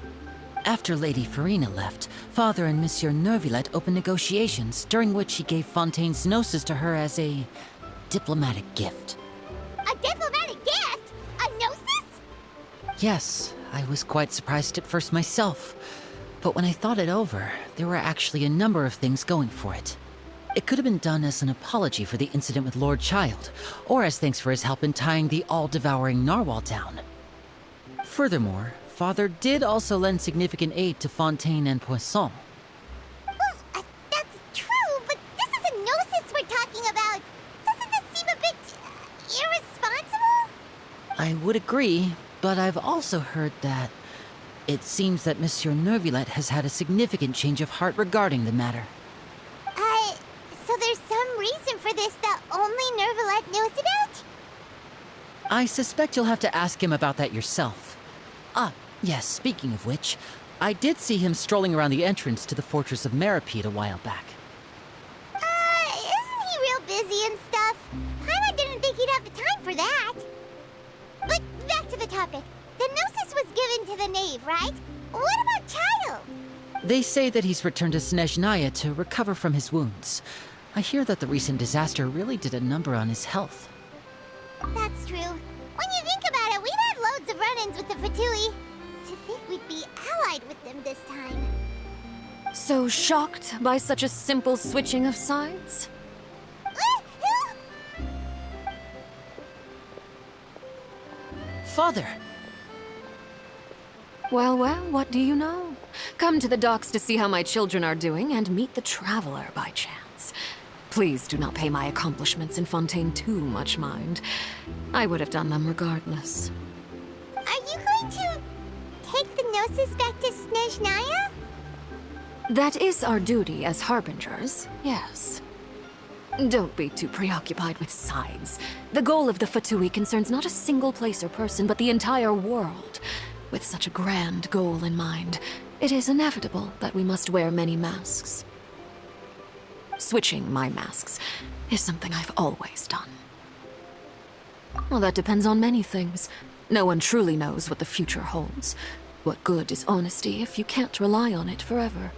after Lady Farina left, Father and Monsieur Neuvillette opened negotiations, during which he gave Fontaine's gnosis to her as a diplomatic gift. A diplomatic gift? A gnosis? Yes, I was quite surprised at first myself. But when I thought it over, there were actually a number of things going for it. It could have been done as an apology for the incident with Lord Child, or as thanks for his help in tying the all-devouring narwhal down. Furthermore, Father did also lend significant aid to Fontaine and Poisson. Well, that's true, but this is a gnosis we're talking about. Doesn't this seem a bit irresponsible? I would agree, but I've also heard that it seems that Monsieur Neuvillette has had a significant change of heart regarding the matter. So there's some reason for this that only Neuvillette knows about? I suspect you'll have to ask him about that yourself. Ah, yes, speaking of which, I did see him strolling around the entrance to the Fortress of Maripede a while back. Isn't he real busy and stuff? Paimon didn't think he'd have the time for that. But back to the topic. The gnosis was given to the knave, right? What about Child? They say that he's returned to Snezhnaya to recover from his wounds. I hear that the recent disaster really did a number on his health. That's true. When you think about it, we've had loads of run-ins with the Fatui. To think we'd be allied with them this time. So shocked by such a simple switching of sides? Father! Well, what do you know? Come to the docks to see how my children are doing and meet the Traveler by chance. Please do not pay my accomplishments in Fontaine too much mind. I would have done them regardless. Are you going to take the Gnosis back to Snezhnaya? That is our duty as Harbingers, yes. Don't be too preoccupied with sides. The goal of the Fatui concerns not a single place or person, but the entire world. With such a grand goal in mind, it is inevitable that we must wear many masks. Switching my masks is something I've always done. Well, that depends on many things. No one truly knows what the future holds. What good is honesty if you can't rely on it forever?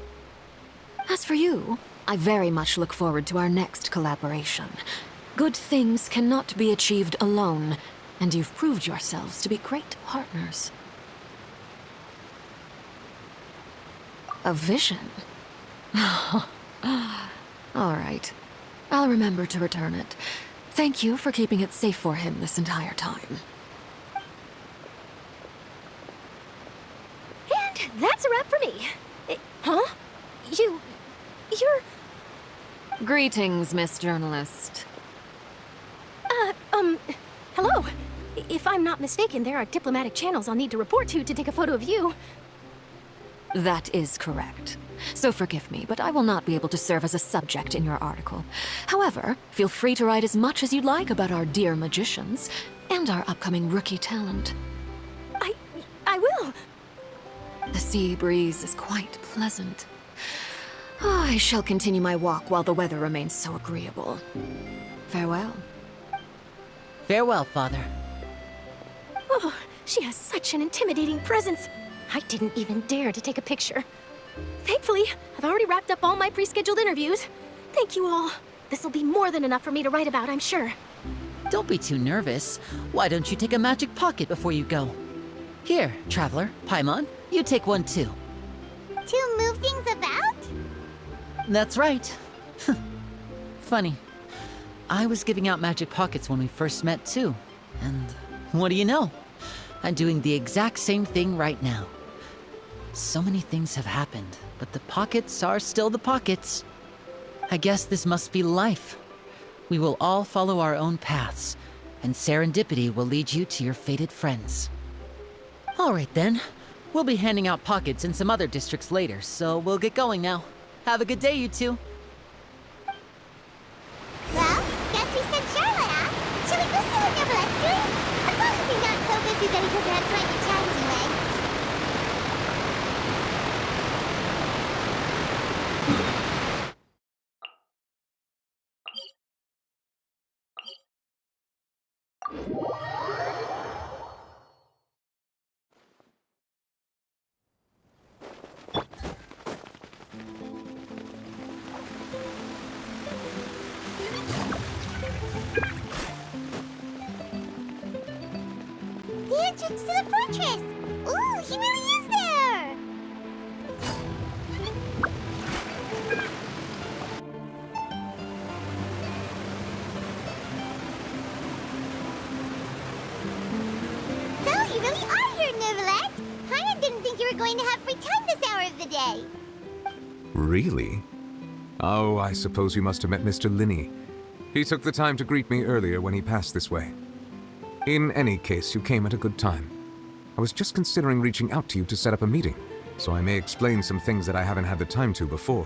As for you, I very much look forward to our next collaboration. Good things cannot be achieved alone, and you've proved yourselves to be great partners. A vision? All right. I'll remember to return it. Thank you for keeping it safe for him this entire time. And that's a wrap for me. Huh? You're... Greetings, Miss Journalist. Hello. If I'm not mistaken, there are diplomatic channels I'll need to report to take a photo of you. That is correct. So forgive me, but I will not be able to serve as a subject in your article. However, feel free to write as much as you'd like about our dear magicians and our upcoming rookie talent. I will. The sea breeze is quite pleasant. I shall continue my walk while the weather remains so agreeable. Farewell. Farewell, Father. Oh, she has such an intimidating presence. I didn't even dare to take a picture. Thankfully, I've already wrapped up all my pre-scheduled interviews. Thank you all. This'll be more than enough for me to write about, I'm sure. Don't be too nervous. Why don't you take a magic pocket before you go? Here, Traveler, Paimon, you take one too. To move things about? That's right. Funny. I was giving out magic pockets when we first met too. And what do you know? I'm doing the exact same thing right now. So many things have happened, but the pockets are still the pockets. I guess this must be life. We will all follow our own paths, and serendipity will lead you to your fated friends. All right then. We'll be handing out pockets in some other districts later, so we'll get going now. Have a good day, you two. Well, guess we sent Charlotte, huh? Shall we go see what Neverlette's doing? As long as he's not so busy that he doesn't have time to chat anyway. The entrance to the fortress! Ooh, he really is there! So, you really are here, Neverlet! Paimon didn't think you were going to have free time this hour of the day. Really? Oh, I suppose you must have met Mr. Linney. He took the time to greet me earlier when he passed this way. In any case, you came at a good time. I was just considering reaching out to you to set up a meeting, so I may explain some things that I haven't had the time to before.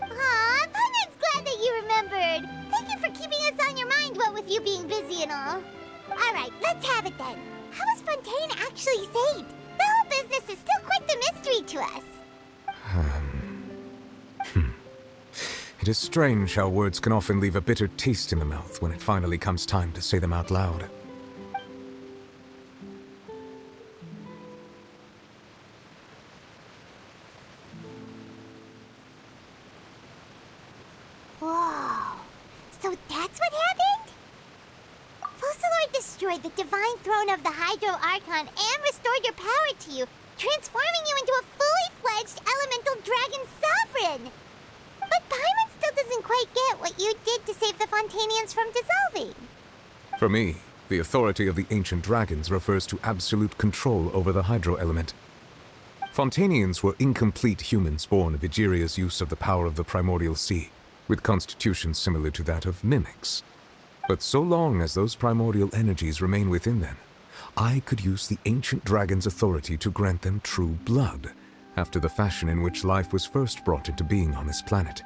Aw, Paimon's glad that you remembered. Thank you for keeping us on your mind, what with you being busy and all. Alright, let's have it then. How was Fontaine actually saved? The whole business is still quite the mystery to us. It is strange how words can often leave a bitter taste in the mouth when it finally comes time to say them out loud. Whoa. So that's what happened? Focalord destroyed the divine throne of the Hydro Archon and restored your power to you, transforming you into a fully fledged elemental dragon sovereign. But Paimon still doesn't quite get what you did to save the Fontainians from dissolving. For me, the authority of the ancient dragons refers to absolute control over the hydro element. Fontainians were incomplete humans born of Egeria's use of the power of the primordial sea, with constitutions similar to that of mimics. But so long as those primordial energies remain within them, I could use the ancient dragon's authority to grant them true blood, after the fashion in which life was first brought into being on this planet.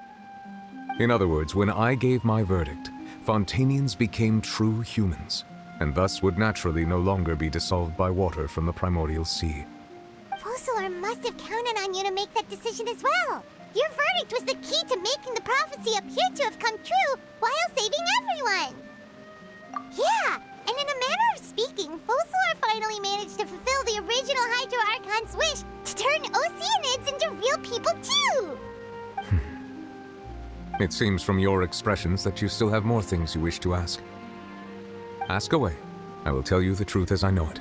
In other words, when I gave my verdict, Fontainians became true humans, and thus would naturally no longer be dissolved by water from the primordial sea. Focalor must have counted on you to make that decision as well. Your verdict was the key to making the prophecy appear to have come true while saving everyone. Yeah, and in a manner of speaking, Focalor finally managed to fulfill the original Hydro Archon's wish to turn Oceanids into real people too! It seems from your expressions that you still have more things you wish to ask. Ask away. I will tell you the truth as I know it.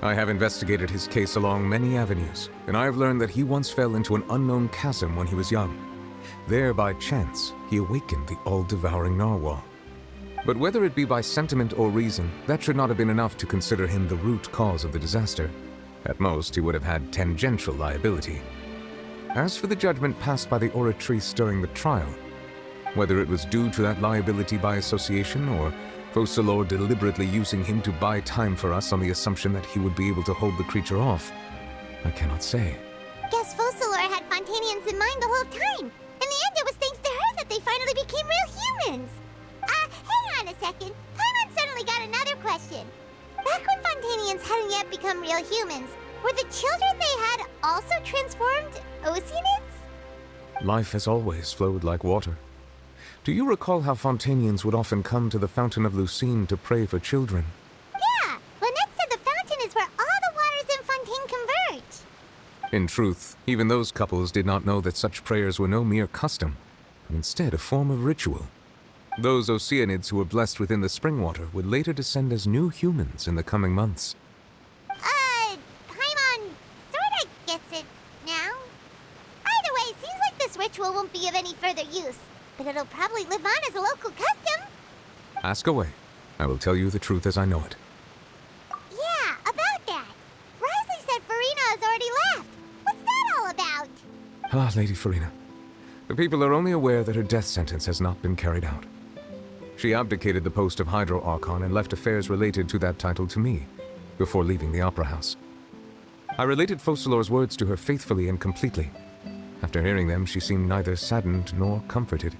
I have investigated his case along many avenues, and I have learned that he once fell into an unknown chasm when he was young. There, by chance, he awakened the all-devouring narwhal. But whether it be by sentiment or reason, that should not have been enough to consider him the root cause of the disaster. At most, he would have had tangential liability. As for the judgment passed by the Oratrice during the trial, whether it was due to that liability by association or Focalor deliberately using him to buy time for us on the assumption that he would be able to hold the creature off, I cannot say. Guess Focalor had Fontainians in mind the whole time. In the end, it was thanks to her that they finally became real humans. Hang on a second. Paimon suddenly got another question. Back when Fontainians hadn't yet become real humans, were the children they had also transformed Oceanids? Life has always flowed like water. Do you recall how Fontainians would often come to the Fountain of Lucine to pray for children? Yeah, Lynette said the fountain is where all the waters in Fontaine converge. In truth, even those couples did not know that such prayers were no mere custom, but instead a form of ritual. Those Oceanids who were blessed within the spring water would later descend as new humans in the coming months. Paimon sorta gets it now. Either way, it seems like this ritual won't be of any further use, but it'll probably live on as a local custom. Ask away. I will tell you the truth as I know it. Yeah, about that. Risley said Farina has already left. What's that all about? Ah, Lady Farina. The people are only aware that her death sentence has not been carried out. She abdicated the post of Hydro Archon and left affairs related to that title to me, before leaving the Opera House. I related Focalor's words to her faithfully and completely. After hearing them, she seemed neither saddened nor comforted.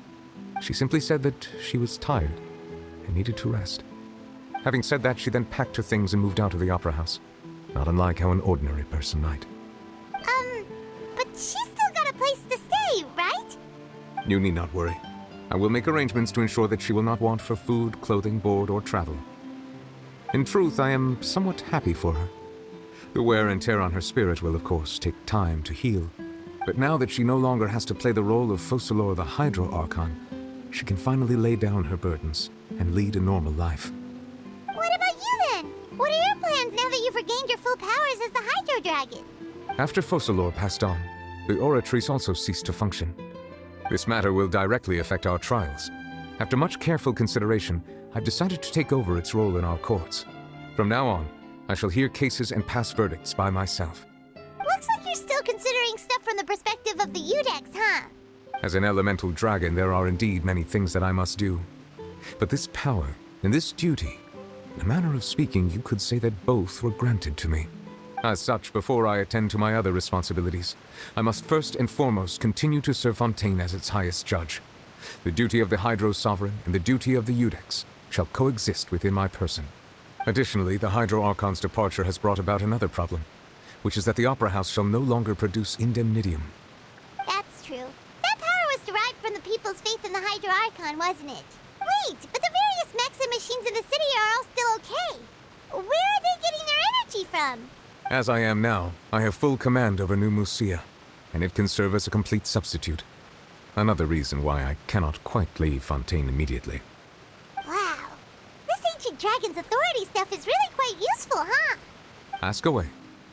She simply said that she was tired and needed to rest. Having said that, she then packed her things and moved out of the Opera House, not unlike how an ordinary person might. But she's still got a place to stay, right? You need not worry. I will make arrangements to ensure that she will not want for food, clothing, board, or travel. In truth, I am somewhat happy for her. The wear and tear on her spirit will, of course, take time to heal. But now that she no longer has to play the role of Focalor the Hydro Archon, she can finally lay down her burdens and lead a normal life. What about you then? What are your plans now that you've regained your full powers as the Hydro Dragon? After Focalor passed on, the Oratrice also ceased to function. This matter will directly affect our trials. After much careful consideration, I've decided to take over its role in our courts. From now on, I shall hear cases and pass verdicts by myself. Looks like you're still considering stuff from the perspective of the Udex, huh? As an elemental dragon, there are indeed many things that I must do. But this power and this duty, in a manner of speaking, you could say that both were granted to me. As such, before I attend to my other responsibilities, I must first and foremost continue to serve Fontaine as its highest judge. The duty of the Hydro Sovereign and the duty of the Udex shall coexist within my person. Additionally, the Hydro Archon's departure has brought about another problem, which is that the Opera House shall no longer produce indemnitium. That's true. That power was derived from the people's faith in the Hydro Archon, wasn't it? Wait, but the various mechs and machines in the city are all still okay. Where are they getting their energy from? As I am now, I have full command over New Musia, and it can serve as a complete substitute. Another reason why I cannot quite leave Fontaine immediately. Wow. This ancient dragon's authority stuff is really quite useful, huh? Ask away.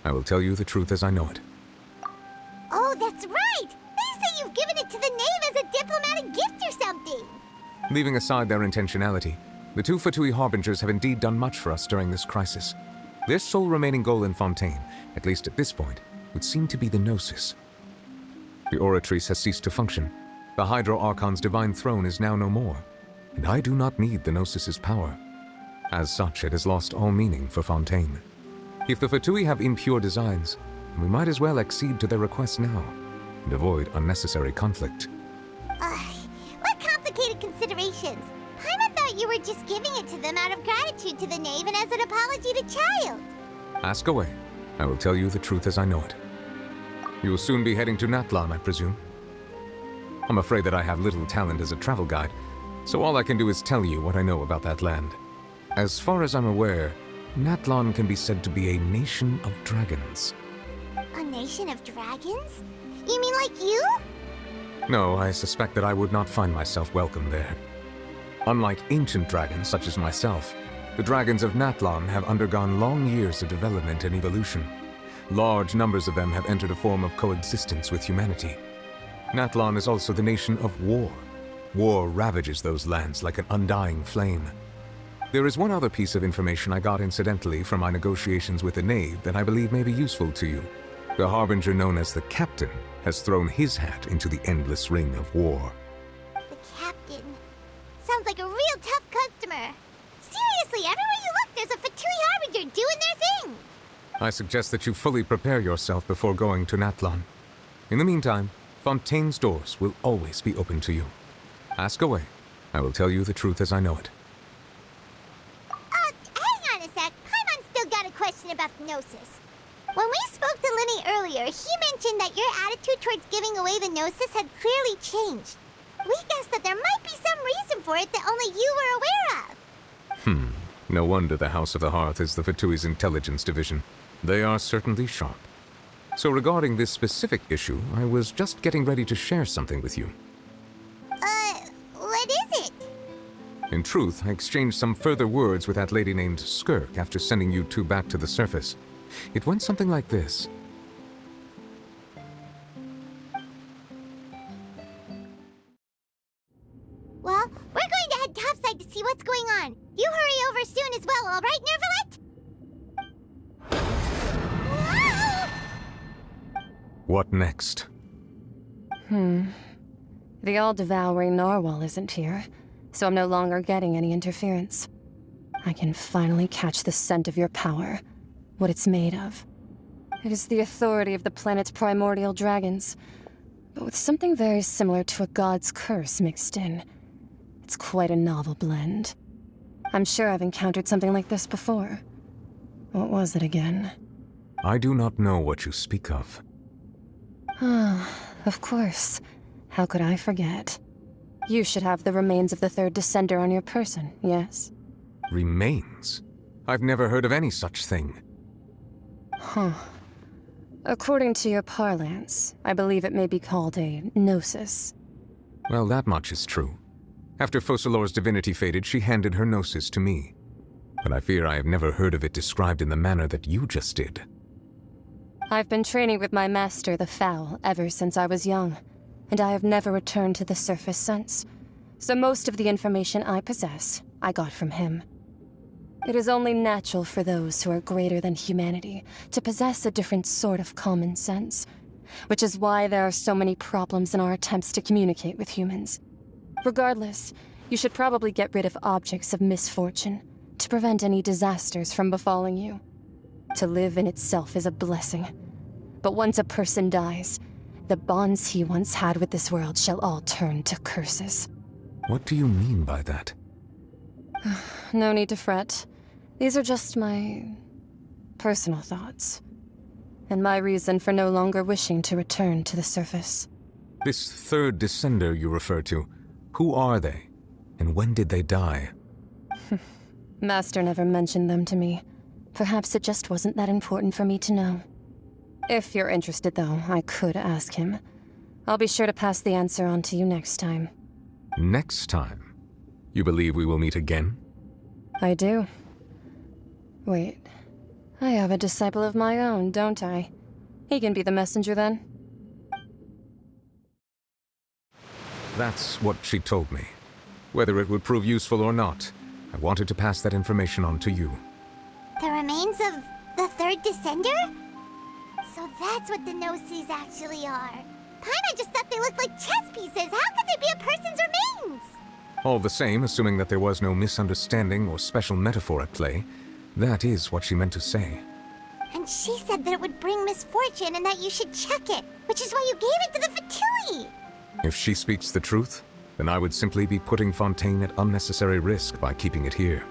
I will tell you the truth as I know it. Oh, that's right! They say you've given it to the knave as a diplomatic gift or something! Leaving aside their intentionality, the two Fatui Harbingers have indeed done much for us during this crisis. Their sole remaining goal in Fontaine, at least at this point, would seem to be the Gnosis. The Oratrice has ceased to function. The Hydro Archon's divine throne is now no more, and I do not need the Gnosis's power. As such, it has lost all meaning for Fontaine. If the Fatui have impure designs, we might as well accede to their requests now, and avoid unnecessary conflict. What complicated considerations? Paimon thought you were just giving it to them out of gratitude to the knave and as an apology to Child. Ask away. I will tell you the truth as I know it. You will soon be heading to Natlan, I presume. I'm afraid that I have little talent as a travel guide, so all I can do is tell you what I know about that land. As far as I'm aware, Natlan can be said to be a nation of dragons. A nation of dragons? You mean like you? No, I suspect that I would not find myself welcome there. Unlike ancient dragons such as myself, the dragons of Natlan have undergone long years of development and evolution. Large numbers of them have entered a form of coexistence with humanity. Natlan is also the nation of war. War ravages those lands like an undying flame. There is one other piece of information I got incidentally from my negotiations with the knave that I believe may be useful to you. The harbinger known as the Captain has thrown his hat into the endless ring of war. The Captain. Sounds like a real tough customer. Seriously, everywhere you look, there's a Fatui harbinger doing their thing. I suggest that you fully prepare yourself before going to Natlan. In the meantime, Fontaine's doors will always be open to you. Ask away. I will tell you the truth as I know it. Hang on a sec. Paimon's still got a question about Gnosis. When we spoke to Linny earlier, he mentioned that your attitude towards giving away the Gnosis had clearly changed. We guessed that there might be some reason for it that only you were aware of. No wonder the House of the Hearth is the Fatui's intelligence division. They are certainly sharp. So regarding this specific issue, I was just getting ready to share something with you. What is it? In truth, I exchanged some further words with that lady named Skirk after sending you two back to the surface. It went something like this. Well, we're going to head topside to see what's going on. You hurry over soon as well, all right, Nervalet? What next? The all-devouring narwhal isn't here, so I'm no longer getting any interference. I can finally catch the scent of your power, what it's made of. It is the authority of the planet's primordial dragons, but with something very similar to a god's curse mixed in. It's quite a novel blend. I'm sure I've encountered something like this before. What was it again? I do not know what you speak of. Of course. How could I forget? You should have the remains of the third descender on your person, yes? Remains? I've never heard of any such thing. According to your parlance, I believe it may be called a gnosis. Well, that much is true. After Focalor's divinity faded, she handed her gnosis to me. But I fear I have never heard of it described in the manner that you just did. I've been training with my master, the Foul, ever since I was young, and I have never returned to the surface since. So most of the information I possess, I got from him. It is only natural for those who are greater than humanity to possess a different sort of common sense, which is why there are so many problems in our attempts to communicate with humans. Regardless, you should probably get rid of objects of misfortune to prevent any disasters from befalling you. To live in itself is a blessing, but once a person dies, the bonds he once had with this world shall all turn to curses. What do you mean by that? No need to fret. These are just my personal thoughts, and my reason for no longer wishing to return to the surface. This third descender you refer to, who are they, and when did they die? Master never mentioned them to me. Perhaps it just wasn't that important for me to know. If you're interested, though, I could ask him. I'll be sure to pass the answer on to you next time. Next time? You believe we will meet again? I do. Wait, I have a disciple of my own, don't I? He can be the messenger then. That's what she told me. Whether it would prove useful or not, I wanted to pass that information on to you. The remains of the third descender? So that's what the Gnosis actually are. Paimon just thought they looked like chess pieces. How could they be a person's remains? All the same, assuming that there was no misunderstanding or special metaphor at play, that is what she meant to say. And she said that it would bring misfortune and that you should check it, which is why you gave it to the Fatui. If she speaks the truth, then I would simply be putting Fontaine at unnecessary risk by keeping it here.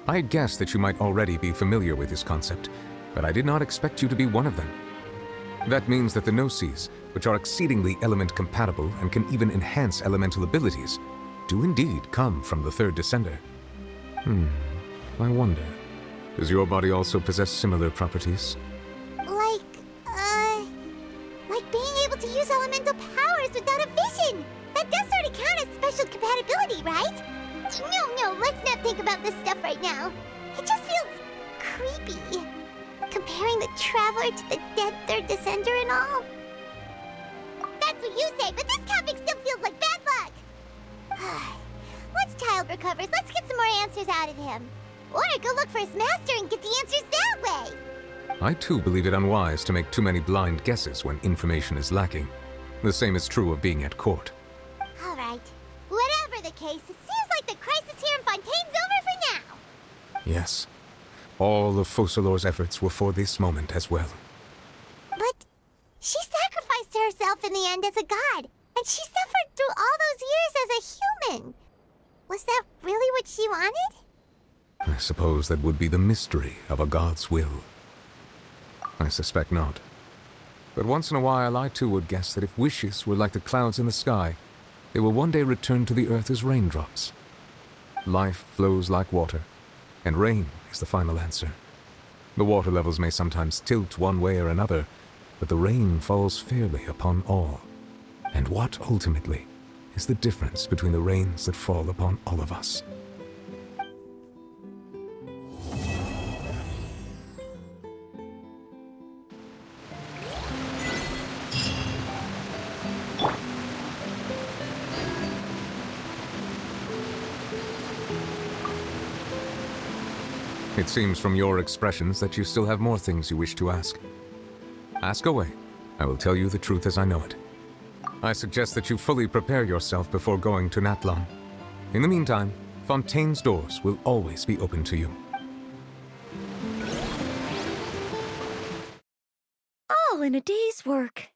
I guessed that you might already be familiar with this concept, but I did not expect you to be one of them. That means that the Gnosis, which are exceedingly element-compatible and can even enhance elemental abilities, do indeed come from the third Descender. I wonder, does your body also possess similar properties? Like being able to use elemental powers without a vision. That does sort of count as special compatibility, right? No, let's not think about this stuff right now. It just feels creepy. Comparing the Traveler to the dead third Descender and all. That's what you say, but this topic still feels like bad luck. Once Child recovers, let's get some more answers out of him. Or go look for his master and get the answers that way. I too believe it unwise to make too many blind guesses when information is lacking. The same is true of being at court. All right. Whatever the case, it seems like the crisis here in Fontaine's over for now. Yes. All of Focalor's efforts were for this moment as well. But she sacrificed herself in the end as a god, and she suffered through all those years as a human. Was that really what she wanted? I suppose that would be the mystery of a god's will. I suspect not. But once in a while I too would guess that if wishes were like the clouds in the sky, they will one day return to the earth as raindrops. Life flows like water, and rain is the final answer. The water levels may sometimes tilt one way or another, but the rain falls fairly upon all. And what, ultimately, is the difference between the rains that fall upon all of us? It seems from your expressions that you still have more things you wish to ask. Ask away. I will tell you the truth as I know it. I suggest that you fully prepare yourself before going to Natlan. In the meantime, Fontaine's doors will always be open to you. All in a day's work.